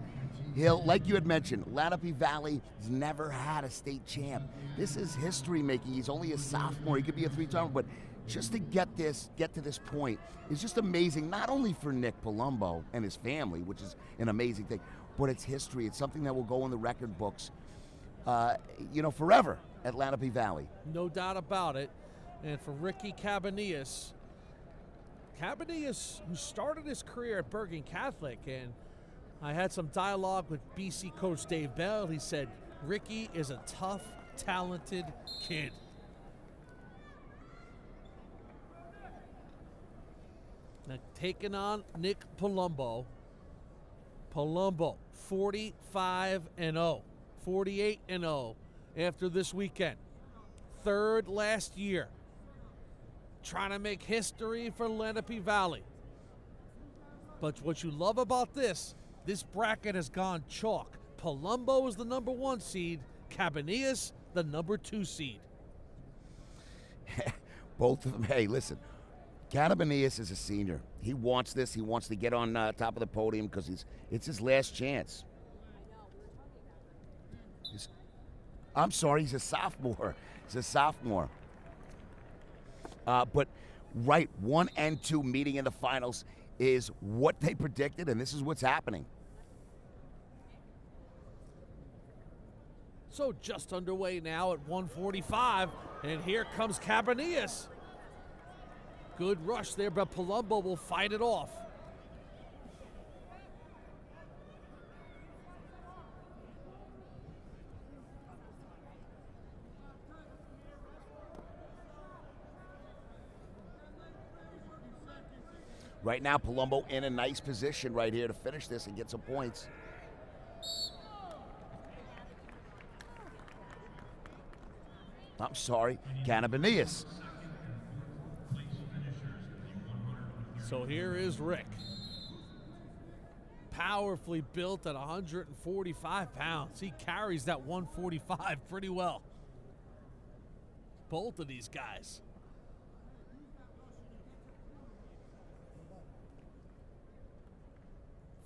He'll, like you had mentioned, Lenape Valley has never had a state champ. This is history making. He's only a sophomore. He could be a 3-timer, but just to get to this point is just amazing. Not only for Nick Palumbo and his family, which is an amazing thing, but it's history. It's something that will go in the record books, you know, forever at Lenape Valley. No doubt about it. And for Ricky Cabanillas, who started his career at Bergen Catholic, and I had some dialogue with BC coach Dave Bell. He said, Ricky is a tough, talented kid. Now taking on Nick Palumbo. Palumbo, 45-0, 48-0 after this weekend. 3rd last year. Trying to make history for Lenape Valley. But what you love about this bracket has gone chalk. Palumbo is the number 1 seed, Cabanillas the number 2 seed. Both of them, hey, listen, Cabanillas is a senior. He wants this. He wants to get on top of the podium because it's his last chance. I'm sorry, he's a sophomore. He's a sophomore. But right, 1 and 2 meeting in the finals is what they predicted, and this is what's happening. So just underway now at 1:45, and here comes Cabanillas. Good rush there, but Palumbo will fight it off. Right now, Palumbo in a nice position right here to finish this and get some points. I'm sorry, Cabanillas. So here is Rick. Powerfully built at 145 pounds. He carries that 145 pretty well. Both of these guys.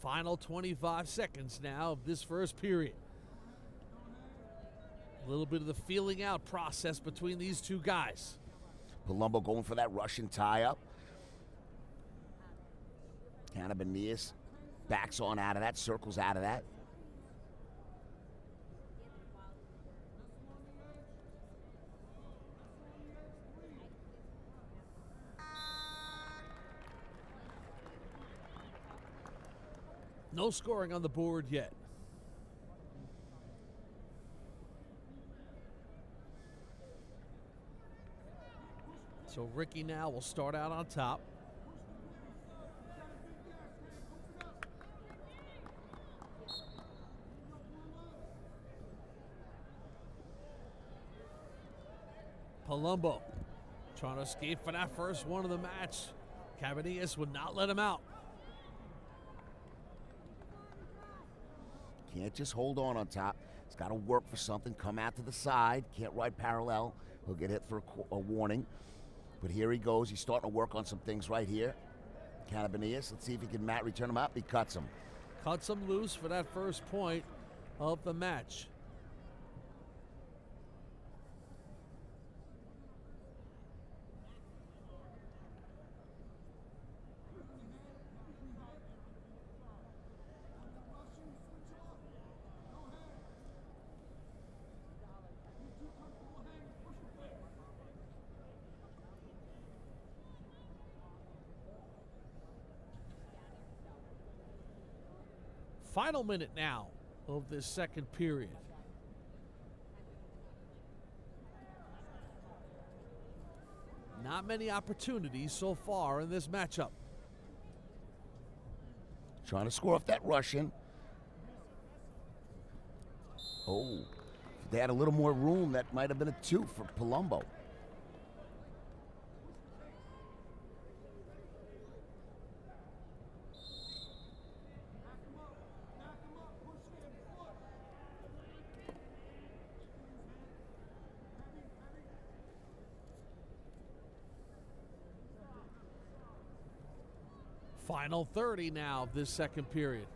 Final 25 seconds now of this first period. A little bit of the feeling out process between these two guys. Palumbo going for that Russian tie-up. Cabanillas backs on out of that, circles out of that. No scoring on the board yet. So Ricky now will start out on top. Palumbo trying to escape for that first one of the match. Cabanillas would not let him out. Can't just hold on top. He's got to work for something, come out to the side. Can't ride parallel. He'll get hit for a warning. But here he goes. He's starting to work on some things right here. Cabanillas, let's see if he can return him up. He cuts him. Cuts him loose for that first point of the match. Final minute now of this second period. Not many opportunities so far in this matchup. Trying to score off that Russian. Oh, if they had a little more room, that might have been a 2 for Palumbo. Final 30 now of this second period.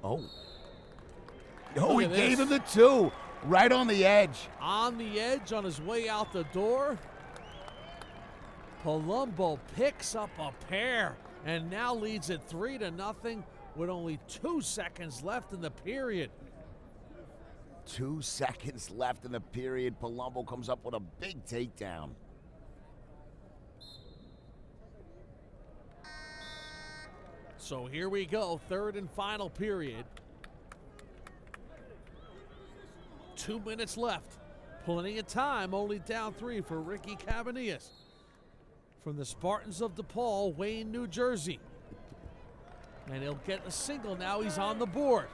Oh, he at gave this. him the 2 right on the edge. On the edge, on his way out the door, Palumbo picks up a pair and now leads it 3-0 with only 2 seconds left in the period. 2 seconds left in the period. Palumbo comes up with a big takedown. So here we go, third and final period. 2 minutes left. Plenty of time, only down 3 for Ricky Cabanillas. From the Spartans of DePaul, Wayne, New Jersey. And he'll get a single now, he's on the board.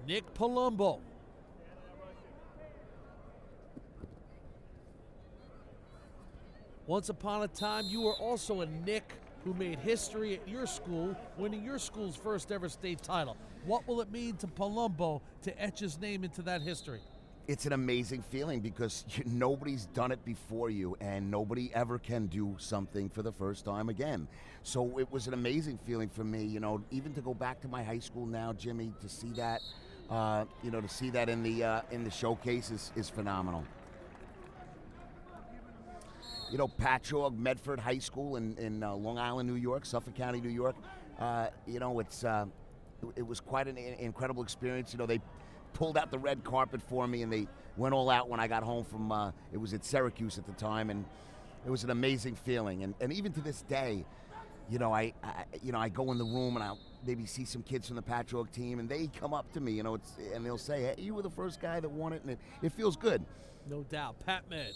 Nick Palumbo. Once upon a time, you were also a Nick who made history at your school, winning your school's first ever state title. What will it mean to Palumbo to etch his name into that history? It's an amazing feeling because nobody's done it before you, and nobody ever can do something for the first time again. So it was an amazing feeling for me, even to go back to my high school now, Jimmy, to see that, to see that in the showcase is phenomenal. Patchogue Medford High School in Long Island, New York, Suffolk County, New York. It was quite an incredible experience. They pulled out the red carpet for me, and they went all out when I got home from. It was at Syracuse at the time, and it was an amazing feeling. And even to this day, I go in the room and I'll maybe see some kids from the Patchogue team, and they come up to me, and they'll say, "Hey, you were the first guy that won it," and it feels good. No doubt. Pat Med.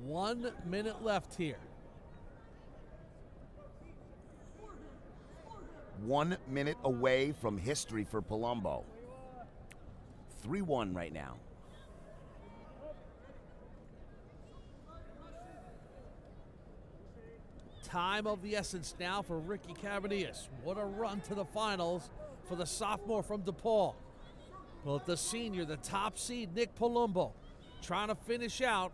1 minute left here. 1 minute away from history for Palumbo. 3-1 right now. Time of the essence now for Ricky Cabanillas. What a run to the finals for the sophomore from DePaul. Well, the senior, the top seed, Nick Palumbo, trying to finish out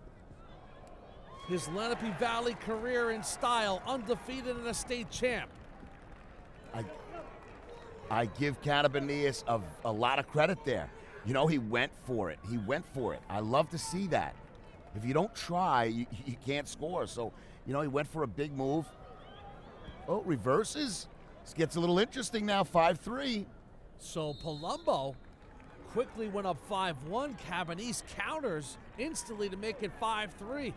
his Lenape Valley career in style, undefeated and a state champ. I give Cabanillas a lot of credit there. He went for it. I love to see that. If you don't try, you can't score. So, he went for a big move. Oh, reverses. This gets a little interesting now, 5-3. So Palumbo quickly went up 5-1. Cabanillas counters instantly to make it 5-3.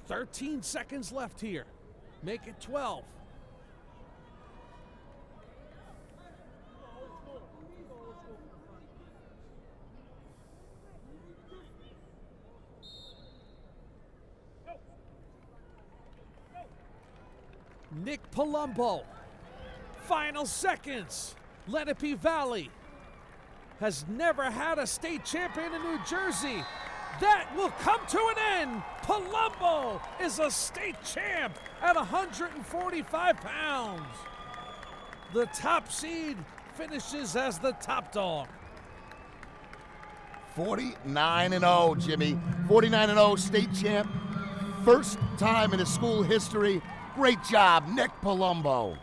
13 seconds left here. Make it 12. Nick Palumbo, final seconds. Lenape Valley has never had a state champion in New Jersey. That will come to an end. Palumbo is a state champ at 145 pounds. The top seed finishes as the top dog. 49-0, Jimmy. 49-0 state champ. First time in his school history. Great job, Nick Palumbo.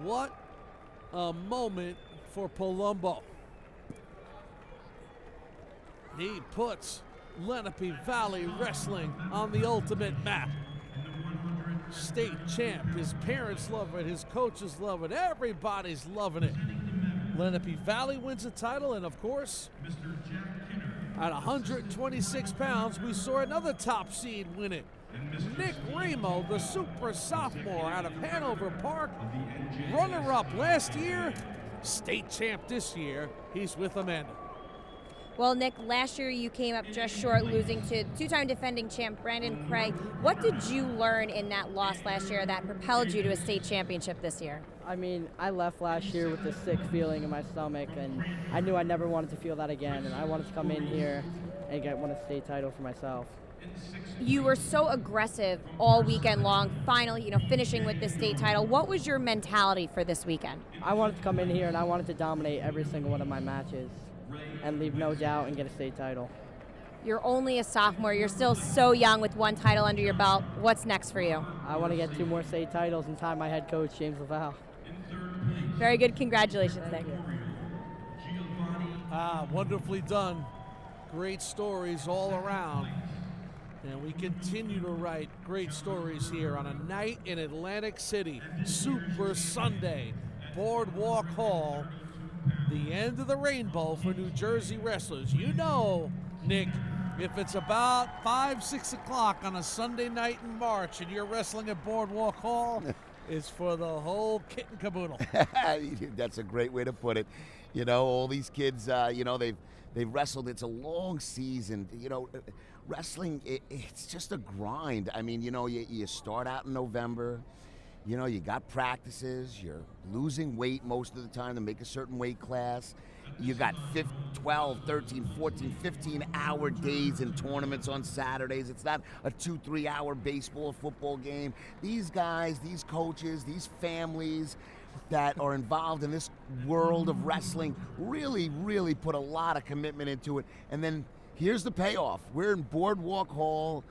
What a moment for Palumbo. He puts Lenape Valley Wrestling on the ultimate map. State champ, his parents love it, his coaches love it, everybody's loving it. Lenape Valley wins the title, and of course, at 126 pounds, we saw another top seed win it. Nick Remo, the super sophomore out of Hanover Park, runner-up last year, state champ this year. He's with Amanda. Well, Nick, last year you came up just short, losing to two-time defending champ Brandon Craig. What did you learn in that loss last year that propelled you to a state championship this year? I mean, I left last year with a sick feeling in my stomach, and I knew I never wanted to feel that again, and I wanted to come in here and win a state title for myself. You were so aggressive all weekend long, finally, finishing with the state title. What was your mentality for this weekend? I wanted to come in here and I wanted to dominate every single one of my matches and leave no doubt and get a state title. You're only a sophomore. You're still so young with one title under your belt. What's next for you? I want to get 2 more state titles and tie my head coach, James LaValle. Very good. Congratulations, Nick. Wonderfully done. Great stories all around. And we continue to write great stories here on a night in Atlantic City. Super Sunday, Boardwalk Hall. The end of the rainbow for New Jersey wrestlers. You know, Nick, if it's about 5, 6 o'clock on a Sunday night in March and you're wrestling at Boardwalk Hall, it's for the whole kit and caboodle. That's a great way to put it. All these kids, they've wrestled. It's a long season. Wrestling, it's just a grind. I mean, you start out in November. You got practices. You're losing weight most of the time to make a certain weight class. You got 12, 13, 14, 15-hour days in tournaments on Saturdays. It's not a 2-3 hour baseball or football game. These guys, these coaches, these families that are involved in this world of wrestling really, really put a lot of commitment into it. And then here's the payoff. We're in Boardwalk Hall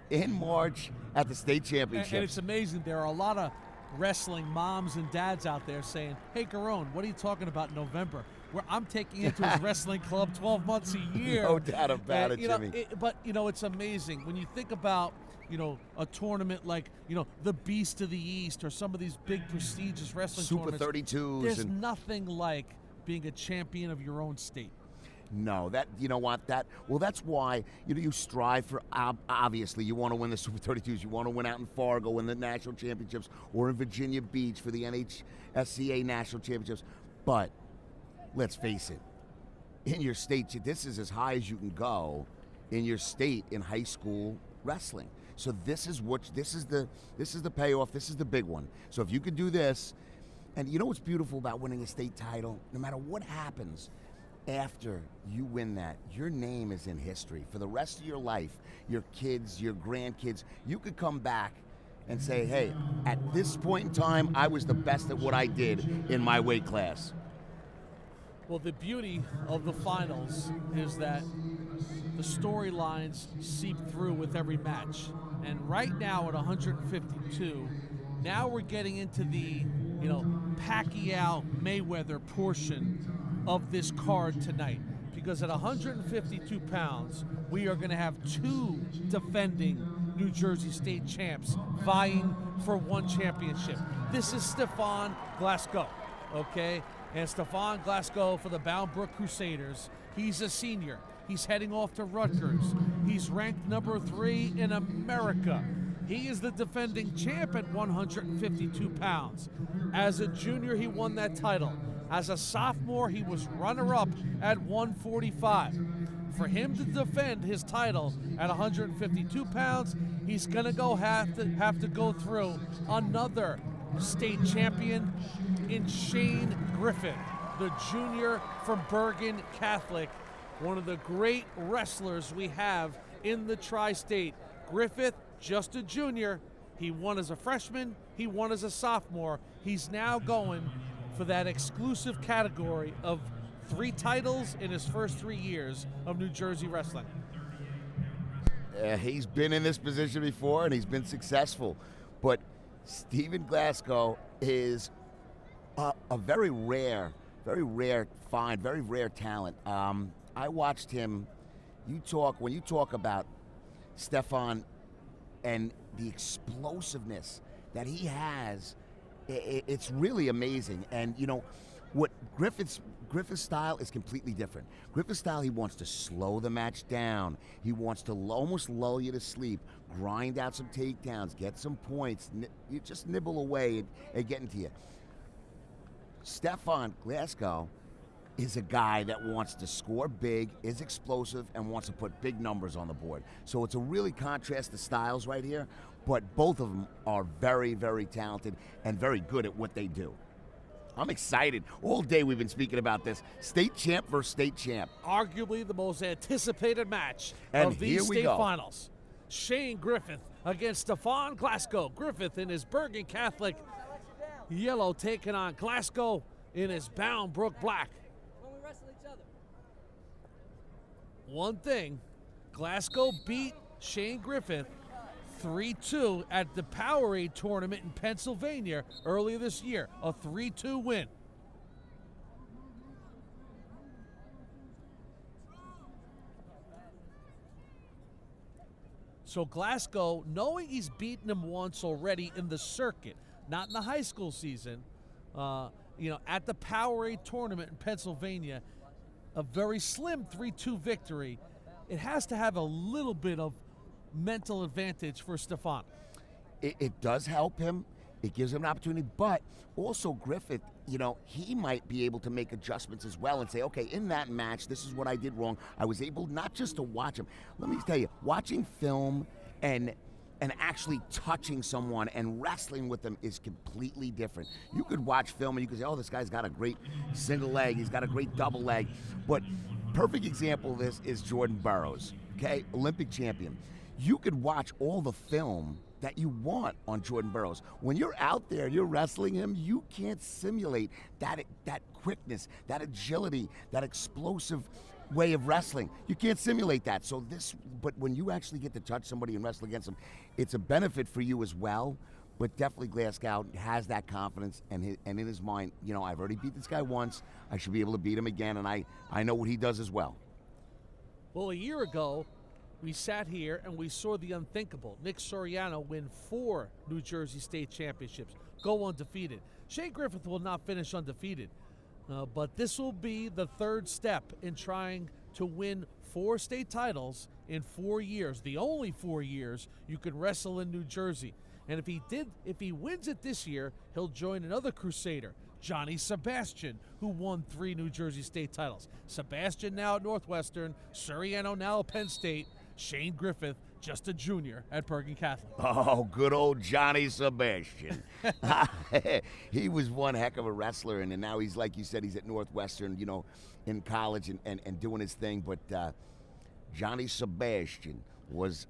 in March at the state championship. And it's amazing. There are a lot of wrestling moms and dads out there saying, hey, Garone, what are you talking about in November? Where I'm taking you to his wrestling club 12 months a year. No doubt about it, Jimmy. But it's amazing. When you think about, a tournament like, the Beast of the East or some of these big prestigious wrestling Super tournaments. 32s. There's nothing like being a champion of your own state. No, that's why you strive for, obviously you want to win the Super 32s, you want to win out in Fargo in the national championships or in Virginia Beach for the NJSIAA national championships, but let's face it, in your state, this is as high as you can go in your state in high school wrestling. So this is the payoff, this is the big one. So if you could do this, and what's beautiful about winning a state title, no matter what happens, after you win that, your name is in history for the rest of your life. Your kids, your grandkids, you could come back and say, hey, at this point in time, I was the best at what I did in my weight class. Well, the beauty of the finals is that the storylines seep through with every match. And right now at 152, now we're getting into the, Pacquiao-Mayweather portion of this card tonight, because at 152 pounds we are going to have 2 defending New Jersey state champs vying for one championship. This is Stefan Glasgow, okay? And Stefan Glasgow for the Bound Brook Crusaders. He's a senior. He's heading off to Rutgers. He's ranked number 3 in America. He is the defending champ at 152 pounds. As a junior, he won that title. As a sophomore, he was runner-up at 145. For him to defend his title at 152 pounds, he's going to have to go through another state champion in Shane Griffith, the junior from Bergen Catholic, one of the great wrestlers we have in the tri-state. Griffith, just a junior. He won as a freshman. He won as a sophomore. He's now going for that exclusive category of 3 titles in his first 3 years of New Jersey wrestling. He's been in this position before, and he's been successful. But Stephen Glasgow is a very rare find, very rare talent. I watched him. When you talk about Stefan and the explosiveness that he has, it's really amazing. And what Griffith's style is completely different. Griffith's style, he wants to slow the match down. He wants to almost lull you to sleep, grind out some takedowns, get some points. You just nibble away and get into you. Stefan Glasgow is a guy that wants to score big, is explosive, and wants to put big numbers on the board. So it's a really contrast of styles right here, but both of them are very, very talented and very good at what they do. I'm excited. All day we've been speaking about this. State champ versus state champ. Arguably the most anticipated match And of these here we state go. finals. Shane Griffith against Stefan Glasgow. Griffith in his Bergen Catholic yellow taking on Glasgow in his Bound Brook black. One thing, Glasgow beat Shane Griffith 3-2 at the Powerade tournament in Pennsylvania earlier this year. A 3-2 win. So Glasgow, knowing he's beaten him once already in the circuit, not in the high school season, at the Powerade tournament in Pennsylvania, a very slim 3-2 victory. It has to have a little bit of mental advantage for Stefan. It does help him. It gives him an opportunity, but also Griffith, he might be able to make adjustments as well and say, okay, in that match, this is what I did wrong. I was able not just to watch him. Let me tell you, watching film and actually touching someone and wrestling with them is completely different. You could watch film and you could say, oh, this guy's got a great single leg, he's got a great double leg. But perfect example of this is Jordan Burroughs, okay, Olympic champion. You could watch all the film that you want on Jordan Burroughs. When you're out there and you're wrestling him, you can't simulate that quickness, that agility, that explosive way of wrestling. You can't simulate that. But when you actually get to touch somebody and wrestle against them, it's a benefit for you as well. But definitely Glasgow has that confidence, and in his mind, I've already beat this guy once. I should be able to beat him again, and I know what he does as well. Well, a year ago, we sat here and we saw the unthinkable. Nick Soriano win 4 New Jersey State Championships, go undefeated. Shane Griffith will not finish undefeated, but this will be the third step in trying to win 4 state titles in 4 years, the only 4 years you can wrestle in New Jersey. And if he wins it this year, he'll join another Crusader, Johnny Sebastian, who won 3 New Jersey State titles. Sebastian now at Northwestern, Soriano now at Penn State, Shane Griffith, just a junior at Bergen Catholic. Oh, good old Johnny Sebastian. He was one heck of a wrestler, and now he's, like you said, he's at Northwestern, in college and doing his thing. But Johnny Sebastian was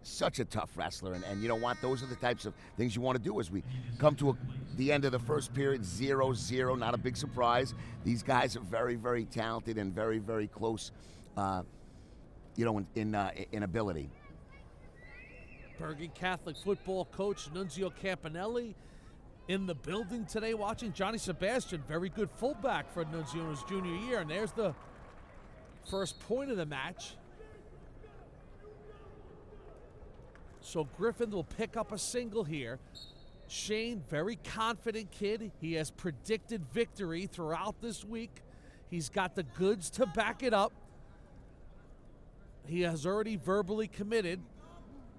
such a tough wrestler, and you know what? Those are the types of things you want to do as we come to the end of the first period, 0-0, not a big surprise. These guys are very, very talented and very, very close, in ability. Bergen Catholic football coach Nunzio Campanelli in the building today watching. Johnny Sebastian, very good fullback for Nunzio in his junior year, and there's the first point of the match. So Griffin will pick up a single here. Shane, very confident kid. He has predicted victory throughout this week. He's got the goods to back it up. He has already verbally committed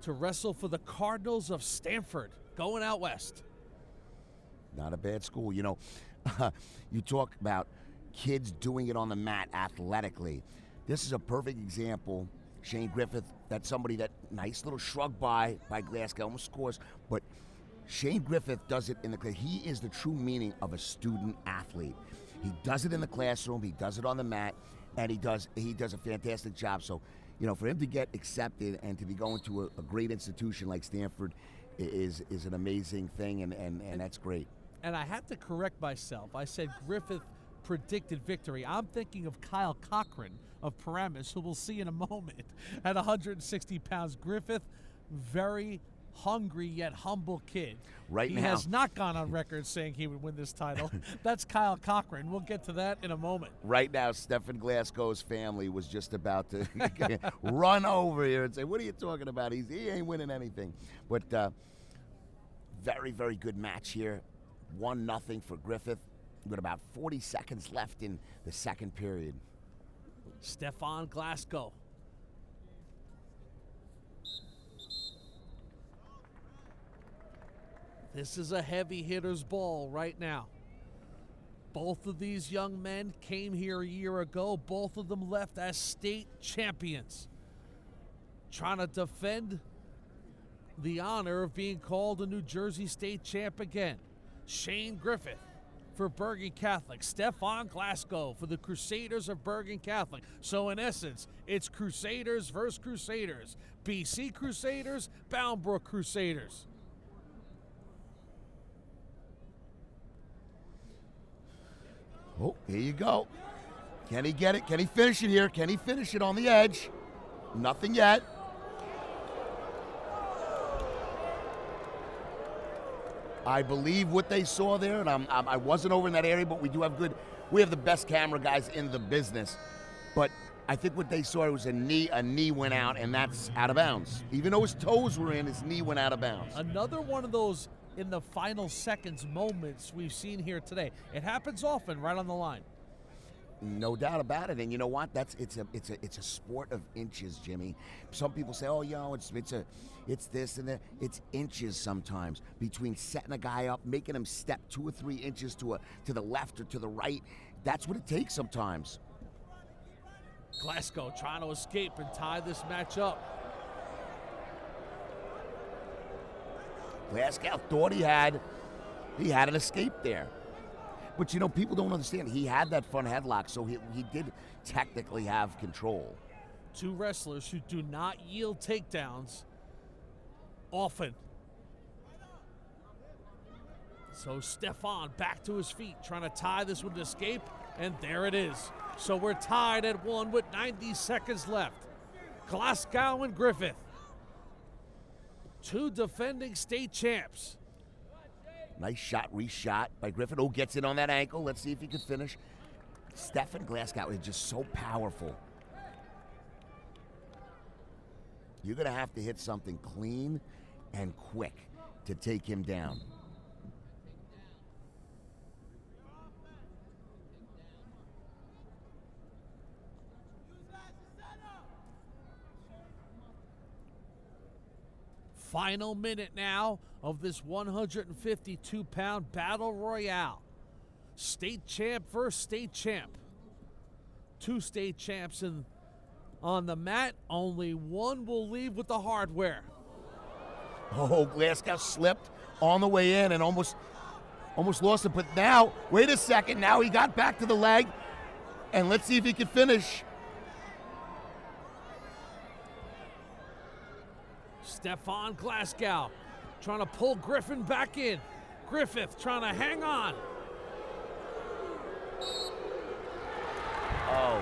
to wrestle for the Cardinals of Stanford, going out west. Not a bad school. You talk about kids doing it on the mat athletically. This is a perfect example. Shane Griffith, that's somebody that nice little shrug by Glasgow, almost scores. But Shane Griffith does it in the class. He is the true meaning of a student athlete. He does it in the classroom. He does it on the mat, and he does a fantastic job. So, for him to get accepted and to be going to a great institution like Stanford is an amazing thing, and that's great. And I have to correct myself. I said Griffith predicted victory. I'm thinking of Kyle Cochran of Paramus, who we'll see in a moment, at 160 pounds. Griffith, very hungry yet humble kid. He has not gone on record saying he would win this title. That's Kyle Cochran. We'll get to that in a moment. Right now, Stefan Glasgow's family was just about to run over here and say, what are you talking about? He ain't winning anything. But very, very good match here. 1-0 for Griffith with about 40 seconds left in the second period. Stefan Glasgow. This is a heavy hitter's ball right now. Both of these young men came here a year ago. Both of them left as state champions, trying to defend the honor of being called a New Jersey State champ again. Shane Griffith for Bergen Catholic, Stefan Glasgow for the Crusaders of Bergen Catholic. So in essence, it's Crusaders versus Crusaders. BC Crusaders, Bound Brook Crusaders. Oh, here you go. Can he get it? Can he finish it here? Can he finish it on the edge? Nothing yet. I believe what they saw there, and I wasn't over in that area, but we have the best camera guys in the business. But I think what they saw was a knee went out, and that's out of bounds. Even though his toes were in, his knee went out of bounds. Another one of those in the final seconds moments we've seen here today. It happens often right on the line. No doubt about it, and you know what? It's a sport of inches, Jimmy. Some people say, "Oh, it's this and that." It's inches sometimes between setting a guy up, making him step 2 or 3 inches to the left or to the right. That's what it takes sometimes. Glasgow trying to escape and tie this match up. Glasgow thought he had an escape there. But, people don't understand. He had that front headlock, so he did technically have control. Two wrestlers who do not yield takedowns often. So Stefan back to his feet, trying to tie this with an escape, and there it is. So we're tied at 1 with 90 seconds left. Glasgow and Griffith, two defending state champs. Nice shot, reshot by Griffin. Oh, gets in on that ankle. Let's see if he can finish. Stefan Glasgow is just so powerful. You're going to have to hit something clean and quick to take him down. Final minute now of this 152-pound battle royale. State champ versus state champ. Two state champs on the mat. Only one will leave with the hardware. Oh, Glasgow slipped on the way in and almost lost it. But now, wait a second. Now he got back to the leg. And let's see if he can finish. Stefan Glasgow trying to pull Griffin back in. Griffith trying to hang on. Oh.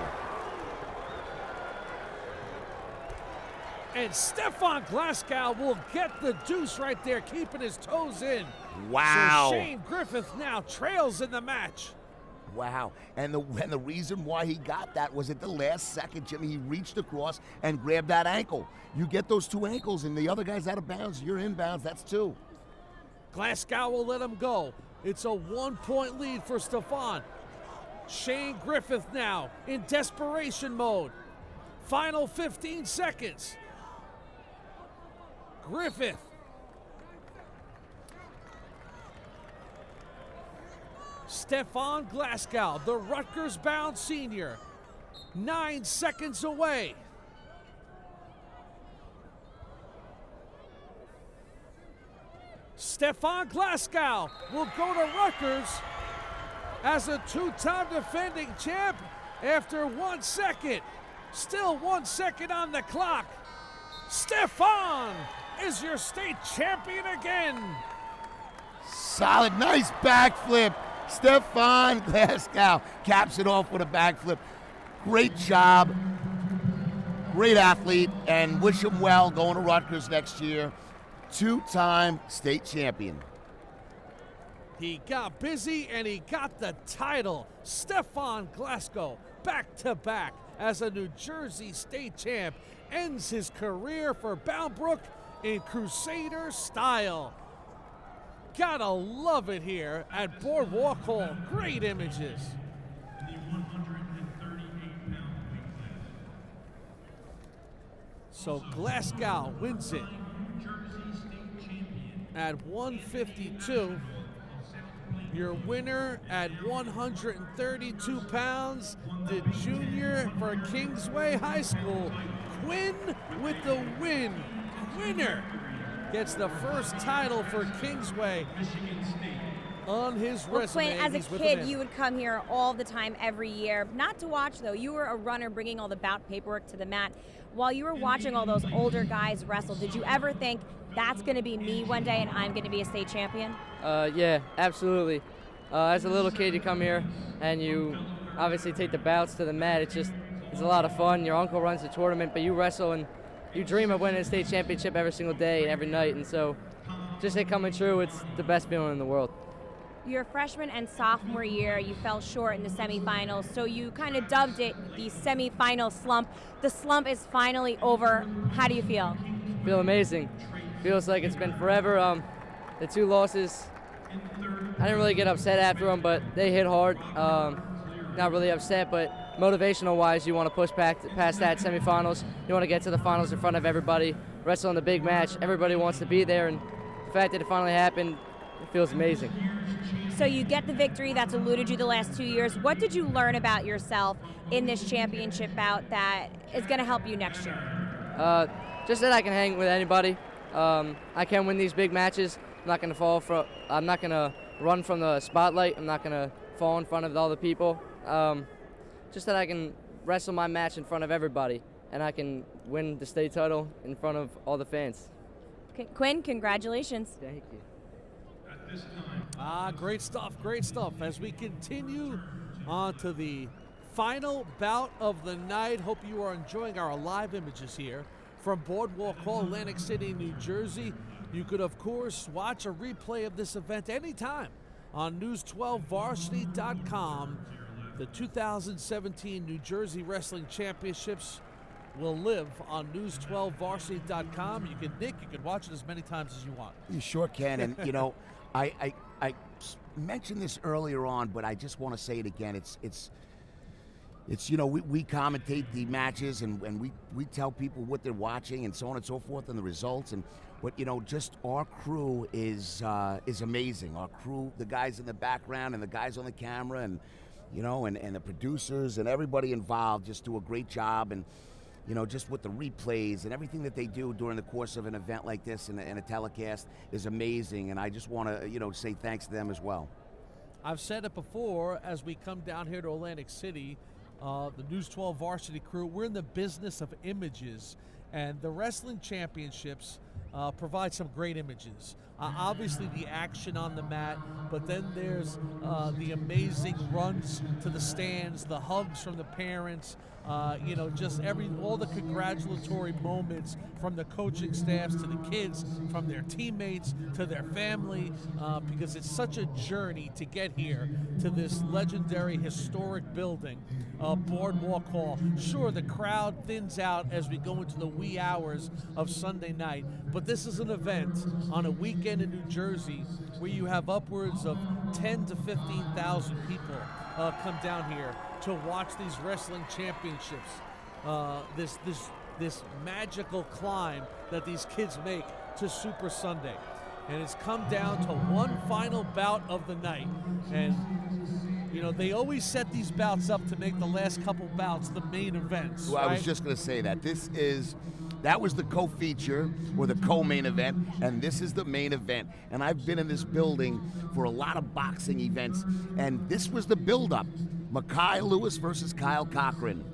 And Stefan Glasgow will get the deuce right there, keeping his toes in. Wow. So Shane Griffith now trails in the match. Wow. And the reason why he got that was at the last second, Jimmy. He reached across and grabbed that ankle. You get those two ankles and the other guy's out of bounds, you're in bounds. That's two. Glasgow will let him go. It's a 1-point lead for Stefan. Shane Griffith now in desperation mode. Final 15 seconds. Griffith. Stefan Glasgow, the Rutgers-bound senior, 9 seconds away. Stefan Glasgow will go to Rutgers as a 2-time defending champ after 1 second. Still 1 second on the clock. Stefan is your state champion again. Solid, nice backflip. Stefan Glasgow caps it off with a backflip. Great job. Great athlete, and wish him well going to Rutgers next year. 2-time state champion. He got busy and he got the title. Stefan Glasgow, back-to-back as a New Jersey state champ, ends his career for Bound Brook in Crusader style. Gotta love it here at Boardwalk Hall. Great images. So Glasgow wins it at 152. Your winner at 132 pounds, the junior for Kingsway High School, Quinn with the win. Winner gets the first title for Kingsway on his Well, resume. Quinn, as He's a with kid, an you would come here all the time, every year. Not to watch, though. You were a runner bringing all the bout paperwork to the mat. While you were watching all those older guys wrestle, did you ever think, that's going to be me one day and I'm going to be a state champion? Yeah, absolutely. As a little kid, you come here and you obviously take the bouts to the mat. It's a lot of fun. Your uncle runs the tournament, but you wrestle and you dream of winning a state championship every single day and every night. And so just it coming true, it's the best feeling in the world. Your freshman and sophomore year, you fell short in the semifinals, so you kind of dubbed it the semifinal slump. The slump is finally over. How do you feel? Feel amazing. Feels like it's been forever. The 2 losses, I didn't really get upset after them, but they hit hard. Not really upset, but motivational-wise, you want to push past that semifinals. You want to get to the finals in front of everybody, wrestle in the big match. Everybody wants to be there, and the fact that it finally happened, it feels amazing. So you get the victory that's eluded you the last 2 years. What did you learn about yourself in this championship bout that is going to help you next year? Just that I can hang with anybody. I can win these big matches. I'm not going to run from the spotlight. I'm not going to fall in front of all the people. Just that I can wrestle my match in front of everybody, and I can win the state title in front of all the fans. Okay, Quinn, congratulations. Thank you. Great stuff, great stuff. As we continue on to the final bout of the night, hope you are enjoying our live images here from Boardwalk Hall, Atlantic City, New Jersey. You could, of course, watch a replay of this event anytime on News12Varsity.com. The 2017 New Jersey Wrestling Championships will live on News12Varsity.com. You can watch it as many times as you want. You sure can. And, you know, I mentioned this earlier on, but I just want to say it again. It's you know, we commentate the matches and we tell people what they're watching and so on and so forth and the results. And what, you know, just our crew is amazing. Our crew, the guys in the background and the guys on the camera and, you know, and the producers and everybody involved just do a great job. And, you know, just with the replays and everything that they do during the course of an event like this and a telecast is amazing. And I just want to, you know, say thanks to them as well. I've said it before, as we come down here to Atlantic City, the News 12 Varsity crew, we're in the business of images, and the wrestling championships provide some great images. Obviously the action on the mat, but then there's the amazing runs to the stands, the hugs from the parents, you know, just all the congratulatory moments from the coaching staffs to the kids, from their teammates to their family, because it's such a journey to get here to this legendary historic building, Boardwalk Hall. Sure, the crowd thins out as we go into the wee hours of Sunday night, but this is an event on a weekend in New Jersey where you have upwards of 10 to 15,000 people come down here to watch these wrestling championships. This magical climb that these kids make to Super Sunday. And it's come down to one final bout of the night. And, you know, they always set these bouts up to make the last couple bouts the main events. Well, right? I was just going to say that. That was the co-feature or the co-main event, and this is the main event. And I've been in this building for a lot of boxing events, and this was the build-up. Makai Lewis versus Kyle Cochran.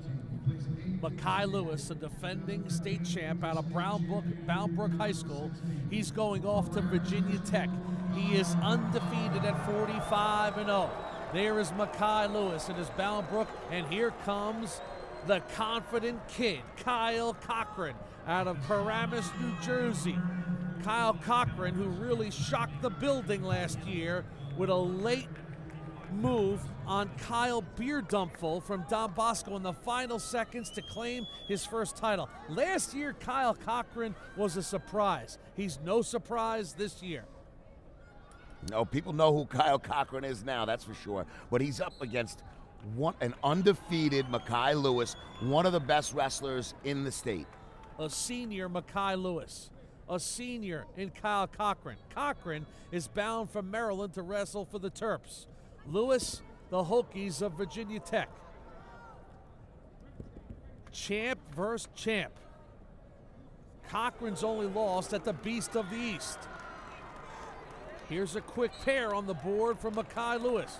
Makai Lewis, a defending state champ out of Bound Brook High School. He's going off to Virginia Tech. He is undefeated at 45-0. There is Makai Lewis in his Bound Brook, and here comes the confident kid, Kyle Cochran, out of Paramus, New Jersey. Kyle Cochran, who really shocked the building last year with a late move on Kyle Beerdumpful from Don Bosco in the final seconds to claim his first title. Last year, Kyle Cochran was a surprise. He's no surprise this year. No, people know who Kyle Cochran is now, that's for sure. But he's up against an undefeated Makai Lewis, one of the best wrestlers in the state. A senior Makai Lewis, a senior in Kyle Cochran. Cochran is bound for Maryland to wrestle for the Terps. Lewis, the Hokies of Virginia Tech. Champ versus champ. Cochran's only lost at the Beast of the East. Here's a quick pair on the board from Makai Lewis.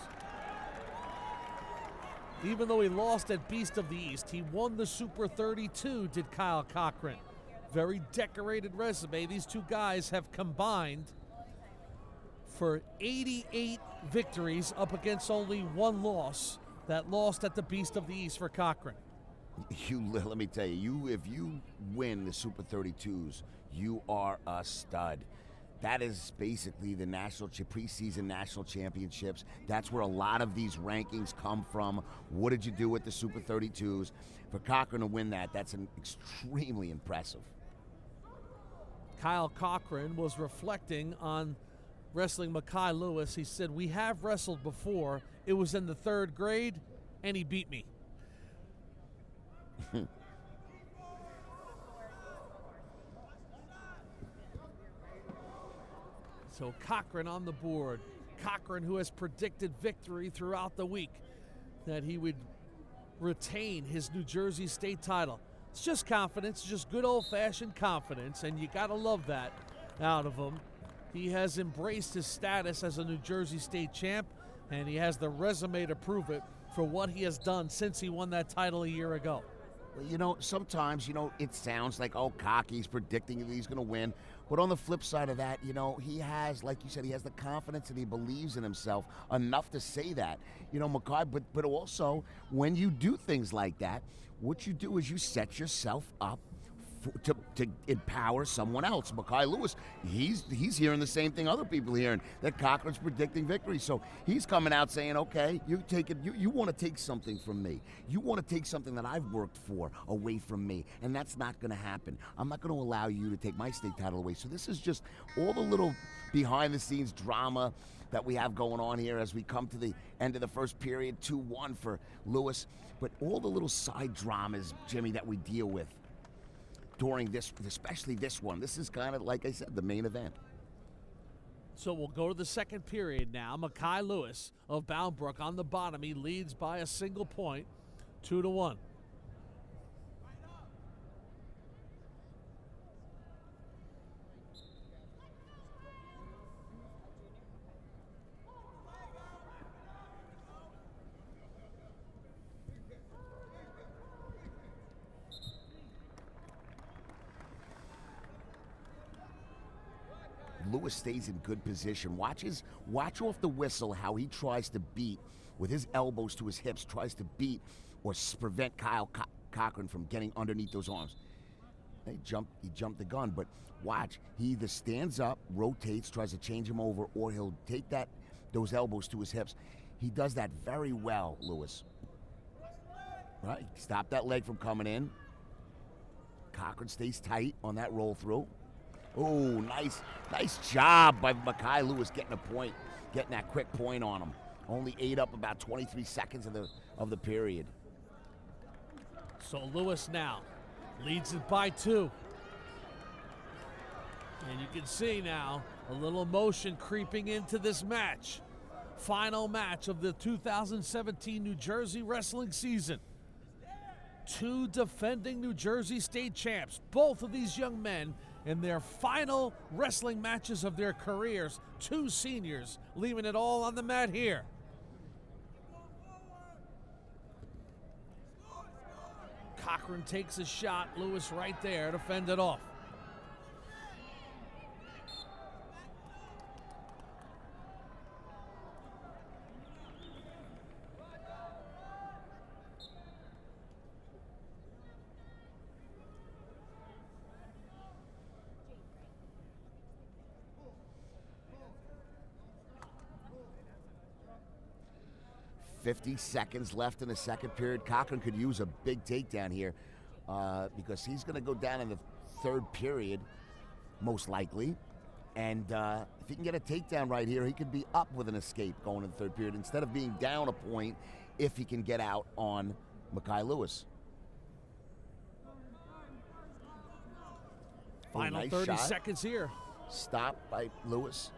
Even though he lost at Beast of the East, he won the Super 32, did Kyle Cochran. Very decorated resume. These two guys have combined for 88 victories up against only one loss. That lost at the Beast of the East for Cochran. Let me tell you, if you win the Super 32s, you are a stud. That is basically the preseason national championships. That's where a lot of these rankings come from. What did you do with the Super 32s? For Cochran to win that, that's extremely impressive. Kyle Cochran was reflecting on wrestling Makai Lewis. He said, "We have wrestled before. It was in the 3rd grade, and he beat me." So Cochran on the board. Cochran, who has predicted victory throughout the week, that he would retain his New Jersey State title. It's just confidence, just good old-fashioned confidence, and you gotta love that out of him. He has embraced his status as a New Jersey State champ, and he has the resume to prove it for what he has done since he won that title a year ago. Well, sometimes, it sounds like, oh, cocky's predicting that he's going to win. But on the flip side of that, he has, like you said, he has the confidence and he believes in himself enough to say that. Makai, but also, when you do things like that, what you do is you set yourself up to empower someone else. Makai Lewis, he's hearing the same thing other people are hearing, that Cochran's predicting victory. So he's coming out saying, okay, you want to take something from me. You want to take something that I've worked for away from me, and that's not going to happen. I'm not going to allow you to take my state title away. So this is just all the little behind-the-scenes drama that we have going on here as we come to the end of the first period, 2-1 for Lewis. But all the little side dramas, Jimmy, that we deal with during this, especially this one. This is kind of, like I said, the main event. So we'll go to the second period now. Makai Lewis of Bound Brook on the bottom. He leads by a single point, 2-1. Lewis stays in good position. Watch off the whistle how he tries to beat, with his elbows to his hips, tries to beat or prevent Kyle Cochran from getting underneath those arms. He jumped the gun, but watch. He either stands up, rotates, tries to change him over, or he'll take those elbows to his hips. He does that very well, Lewis. Right? Stop that leg from coming in. Cochran stays tight on that roll through. Oh, nice job by Makai Lewis getting that quick point on him. Only ate up about 23 seconds of the period. So Lewis now leads it by 2. And you can see now a little emotion creeping into this match. Final match of the 2017 New Jersey wrestling season. 2 defending New Jersey State champs. Both of these young men in their final wrestling matches of their careers. 2 seniors leaving it all on the mat here. Cochran takes a shot. Lewis right there to fend it off. .50 seconds left in the second period. Cochran could use a big takedown here because he's going to go down in the third period, most likely. And if he can get a takedown right here, he could be up with an escape going in the third period instead of being down a point if he can get out on Makai Lewis. Final nice 30 shot. seconds here. Stop by Lewis.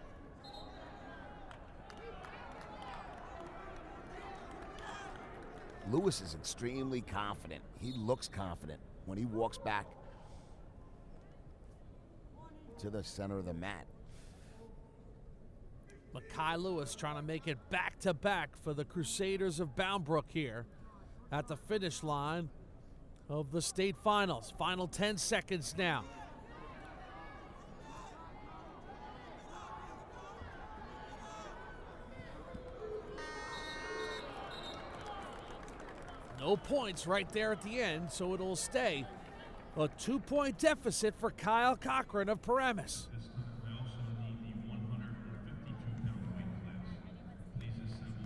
Lewis is extremely confident. He looks confident when he walks back to the center of the mat. Makai Lewis trying to make it back-to-back for the Crusaders of Bound Brook here at the finish line of the state finals. Final 10 seconds now. No points right there at the end, so it'll stay a 2-point deficit for Kyle Cochran of Paramus.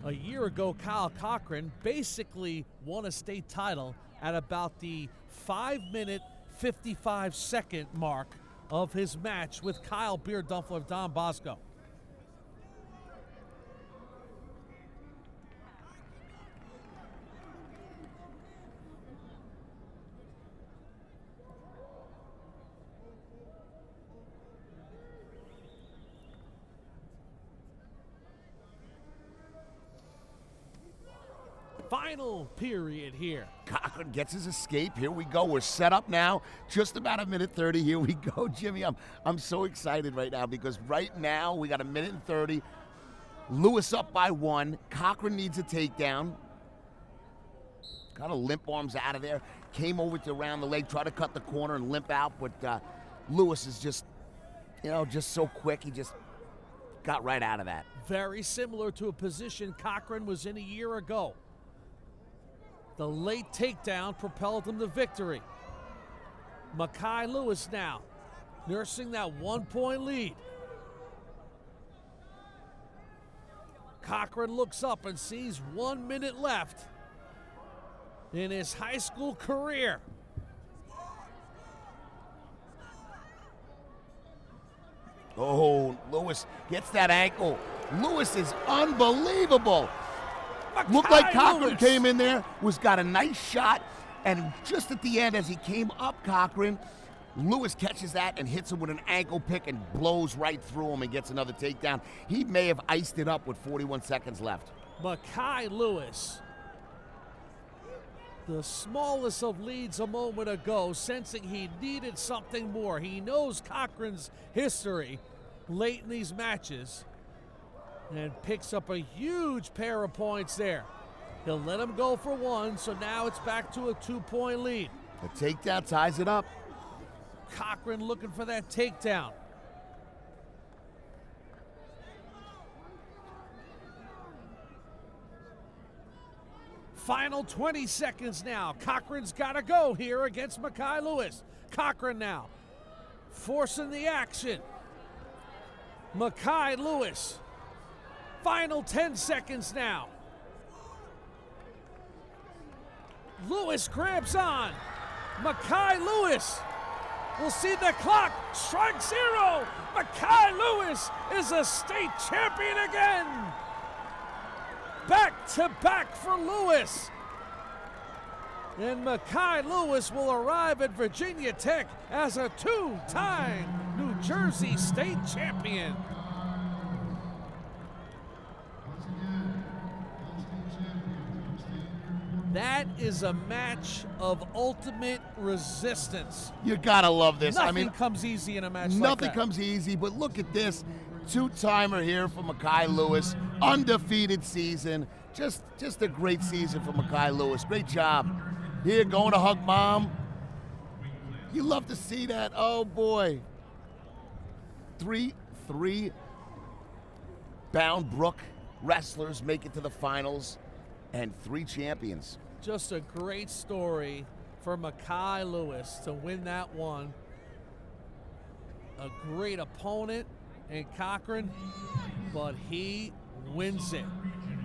A year ago, Kyle Cochran basically won a state title at about the 5-minute, 55-second mark of his match with Kyle Beer-Dumpler of Don Bosco. Final period here. Cochran gets his escape. Here we go. We're set up now. Just about a minute 30. Here we go, Jimmy. I'm so excited right now because right now we got a minute and 30. Lewis up by 1. Cochran needs a takedown. Kind of limp arms out of there. Came over to around the leg, tried to cut the corner and limp out, but Lewis is just, just so quick. He just got right out of that. Very similar to a position Cochran was in a year ago. The late takedown propelled him to victory. Makai Lewis now nursing that 1-point lead. Cochran looks up and sees 1 minute left in his high school career. Oh, Lewis gets that ankle. Lewis is unbelievable. Looked like Cochran came in there, got a nice shot, and just at the end as he came up Cochran, Lewis catches that and hits him with an ankle pick and blows right through him and gets another takedown. He may have iced it up with 41 seconds left. Makai Lewis, the smallest of leads a moment ago, sensing he needed something more. He knows Cochran's history late in these matches and picks up a huge pair of points there. He'll let him go for 1, so now it's back to a 2-point lead. The takedown ties it up. Cochran looking for that takedown. Final 20 seconds now. Cochran's got to go here against Makai Lewis. Cochran now forcing the action. Makai Lewis. Final 10 seconds now. Lewis grabs on. Makai Lewis. We'll see the clock. Strike 0. Makai Lewis is a state champion again. Back to back for Lewis. And Makai Lewis will arrive at Virginia Tech as a 2-time New Jersey state champion. That is a match of ultimate resistance. You gotta love this. Nothing comes easy in a match like that. Nothing comes easy, but look at this. 2-timer here for Makai Lewis. Undefeated season. Just a great season for Makai Lewis. Great job. Here, going to hug mom. You love to see that. Oh, boy. 3 Bound Brook wrestlers make it to the finals, and 3 champions. Just a great story for Makai Lewis to win that one. A great opponent in Cochran, but he wins it.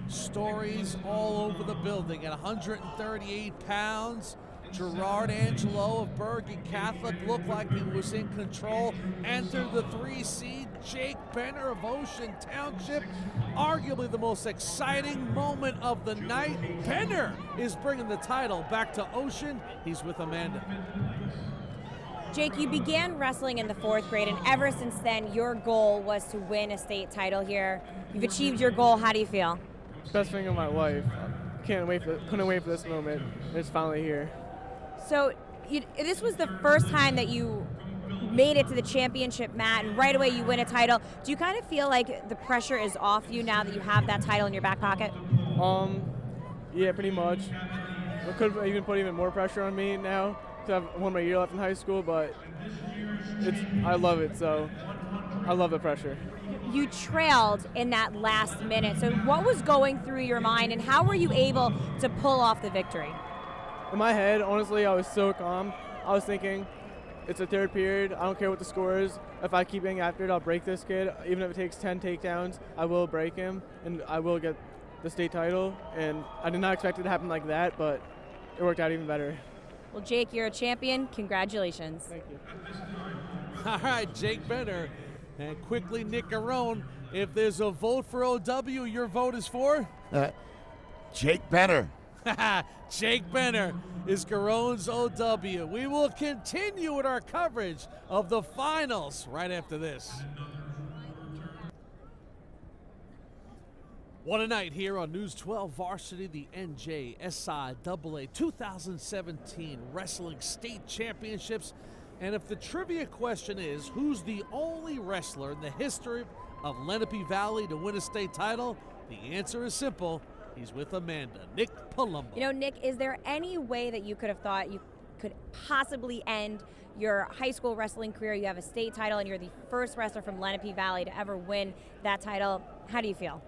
Stories all over the building. At 138 pounds, Gerard Angelo of Bergen Catholic looked like he was in control. Entered the 3 seed, Jake Benner of Ocean Township. Arguably the most exciting moment of the night. Benner is bringing the title back to Ocean. He's with Amanda. Jake, you began wrestling in the 4th grade, and ever since then, your goal was to win a state title here. You've achieved your goal. How do you feel? Best thing of my life. Couldn't wait for this moment. It's finally here. So this was the first time that you made it to the championship mat, and right away you win a title. Do you kind of feel like the pressure is off you now that you have that title in your back pocket? Yeah, pretty much. It could even put even more pressure on me now because I have 1 more year left in high school, but I love it, so I love the pressure. You trailed in that last minute, so what was going through your mind, and how were you able to pull off the victory? In my head, honestly, I was so calm. I was thinking, it's a 3rd period. I don't care what the score is. If I keep getting after it, I'll break this kid. Even if it takes 10 takedowns, I will break him, and I will get the state title. And I did not expect it to happen like that, but it worked out even better. Well, Jake, you're a champion. Congratulations. Thank you. All right, Jake Benner. And quickly, Nick Garone, if there's a vote for OW, your vote is for? Jake Benner. Jake Benner is Garone's OW. We will continue with our coverage of the finals right after this. What a night here on News 12 Varsity, the NJSIAA 2017 Wrestling State Championships. And if the trivia question is, who's the only wrestler in the history of Lenape Valley to win a state title, the answer is simple. He's with Amanda, Nick Palumbo. You know, Nick, is there any way that you could have thought you could possibly end your high school wrestling career? You have a state title, and you're the first wrestler from Lenape Valley to ever win that title. How do you feel?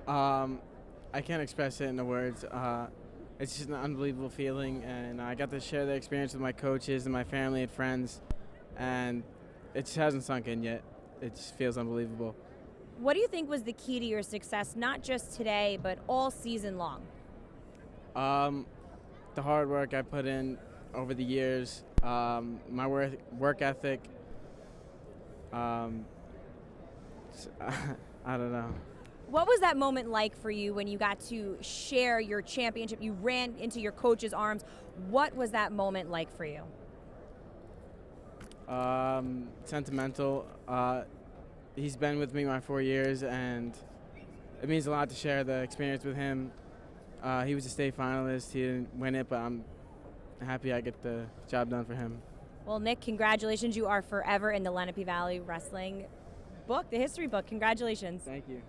I can't express it in the words. It's just an unbelievable feeling, and I got to share the experience with my coaches and my family and friends, and it just hasn't sunk in yet. It just feels unbelievable. What do you think was the key to your success, not just today, but all season long? The hard work I put in over the years, my work ethic. I don't know. What was that moment like for you when you got to share your championship? You ran into your coach's arms. What was that moment like for you? Sentimental. He's been with me my 4 years, and it means a lot to share the experience with him. He was a state finalist. He didn't win it, but I'm happy I get the job done for him. Well, Nick, congratulations. You are forever in the Lenape Valley Wrestling book, the history book. Congratulations. Thank you.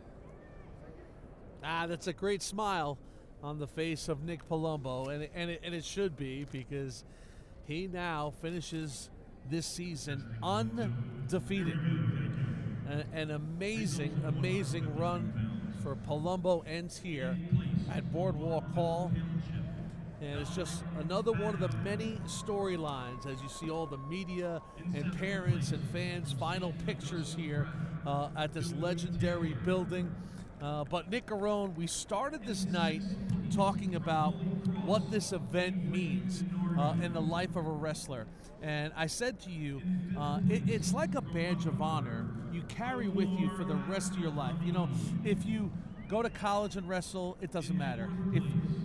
That's a great smile on the face of Nick Palumbo, and it should be, because he now finishes this season undefeated. An amazing run for Palumbo ends here at Boardwalk Hall. And it's just another one of the many storylines as you see all the media and parents and fans' final pictures here at this legendary building. But Nick Garone, we started this night talking about what this event means in the life of a wrestler. And I said to you, it's like a badge of honor you carry with you for the rest of your life. You know, if you go to college and wrestle, it doesn't matter.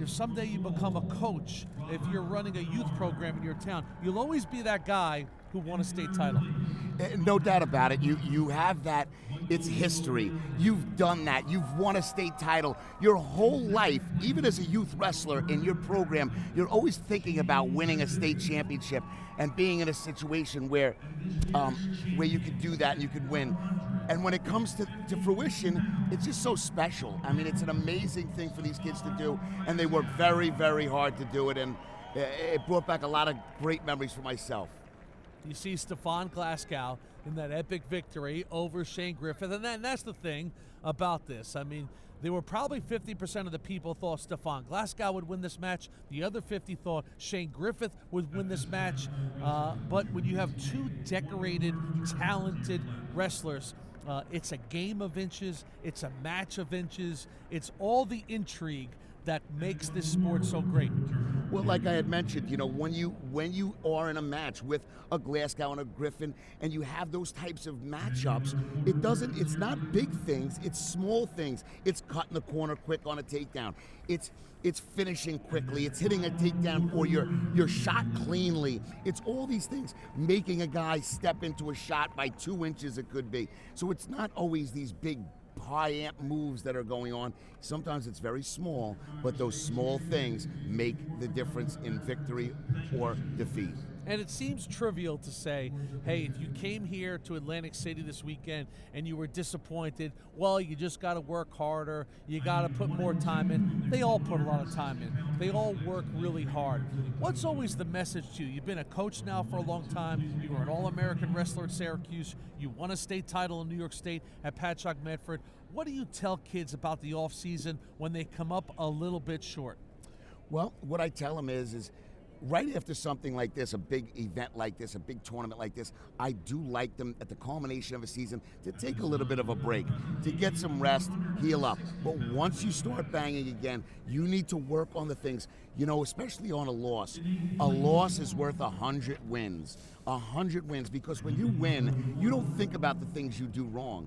If someday you become a coach, if you're running a youth program in your town, you'll always be that guy who won a state title. No doubt about it. You have that. It's history. You've done that. You've won a state title. Your whole life, even as a youth wrestler in your program, you're always thinking about winning a state championship and being in a situation where you could do that and you could win. And when it comes to fruition, it's just so special. I mean, it's an amazing thing for these kids to do, and they work very, very hard to do it, and it brought back a lot of great memories for myself. You see Stefan Glasgow in that epic victory over Shane Griffith, and that's the thing about this. I mean, there were probably 50% of the people thought Stefan Glasgow would win this match. The other 50 thought Shane Griffith would win this match. But when you have two decorated, talented wrestlers, it's a game of inches. It's a match of inches. It's all the intrigue that makes this sport so great? Well, like I had mentioned, when you are in a match with a Glasgow and a Griffin, and you have those types of matchups, it's not big things, it's small things. It's cutting the corner quick on a takedown. It's finishing quickly. It's hitting a takedown or your shot cleanly. It's all these things, making a guy step into a shot by 2 inches, it could be. So it's not always these big high amp moves that are going on. Sometimes it's very small, but those small things make the difference in victory or defeat. And it seems trivial to say, hey, if you came here to Atlantic City this weekend and you were disappointed, well, you just got to work harder. You got to put more time in. They all put a lot of time in. They all work really hard. What's always the message to you? You've been a coach now for a long time. You were an All-American wrestler at Syracuse. You won a state title in New York State at Patchogue Medford. What do you tell kids about the off-season when they come up a little bit short? Well, what I tell them is right after something like this, a big event like this, a big tournament like this, I do like them at the culmination of a season to take a little bit of a break, to get some rest, heal up. But once you start banging again, you need to work on the things, especially on a loss. A loss is worth 100 wins. 100 wins, because when you win, you don't think about the things you do wrong.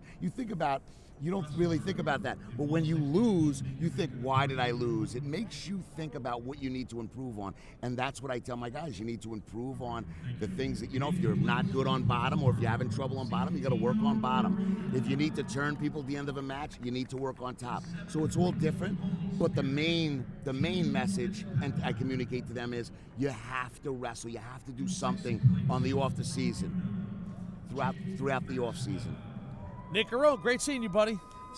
You don't really think about that. But when you lose, you think, why did I lose? It makes you think about what you need to improve on. And that's what I tell my guys. You need to improve on the things that, if you're not good on bottom, or if you're having trouble on bottom, you got to work on bottom. If you need to turn people at the end of a match, you need to work on top. So it's all different. But the main message, and I communicate to them, is you have to wrestle. You have to do something on the off the season, throughout the off season. Nick Garone, great seeing you, buddy.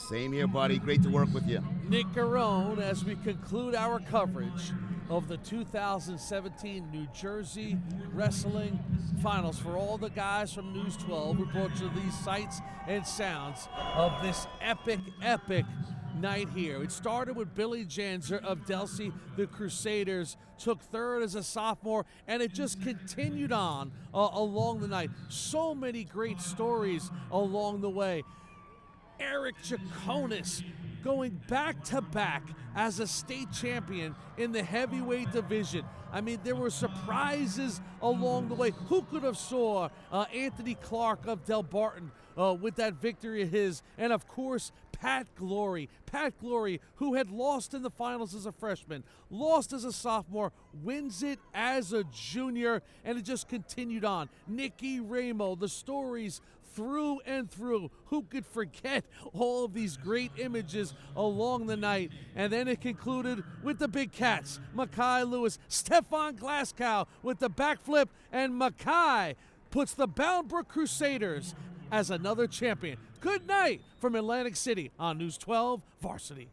Same here, buddy. Great to work with you. Nick Garone, as we conclude our coverage of the 2017 New Jersey Wrestling Finals. For all the guys from News 12 who brought you these sights and sounds of this epic night here. It started with Billy Janzer of Delsea. The Crusaders took third as a sophomore, and it just continued on along the night. So many great stories along the way. Eric Chaconus going back-to-back as a state champion in the heavyweight division. I mean, there were surprises along the way. Who could have saw Anthony Clark of Del Barton with that victory of his? And, of course, Pat Glory, who had lost in the finals as a freshman, lost as a sophomore, wins it as a junior, and it just continued on. Nicky Ramo, the stories through and through. Who could forget all of these great images along the night? And then it concluded with the big cats, Mackay Lewis, Stefan Glasgow with the backflip, and Mackay puts the Bound Brook Crusaders as another champion. Good night from Atlantic City on News 12 Varsity.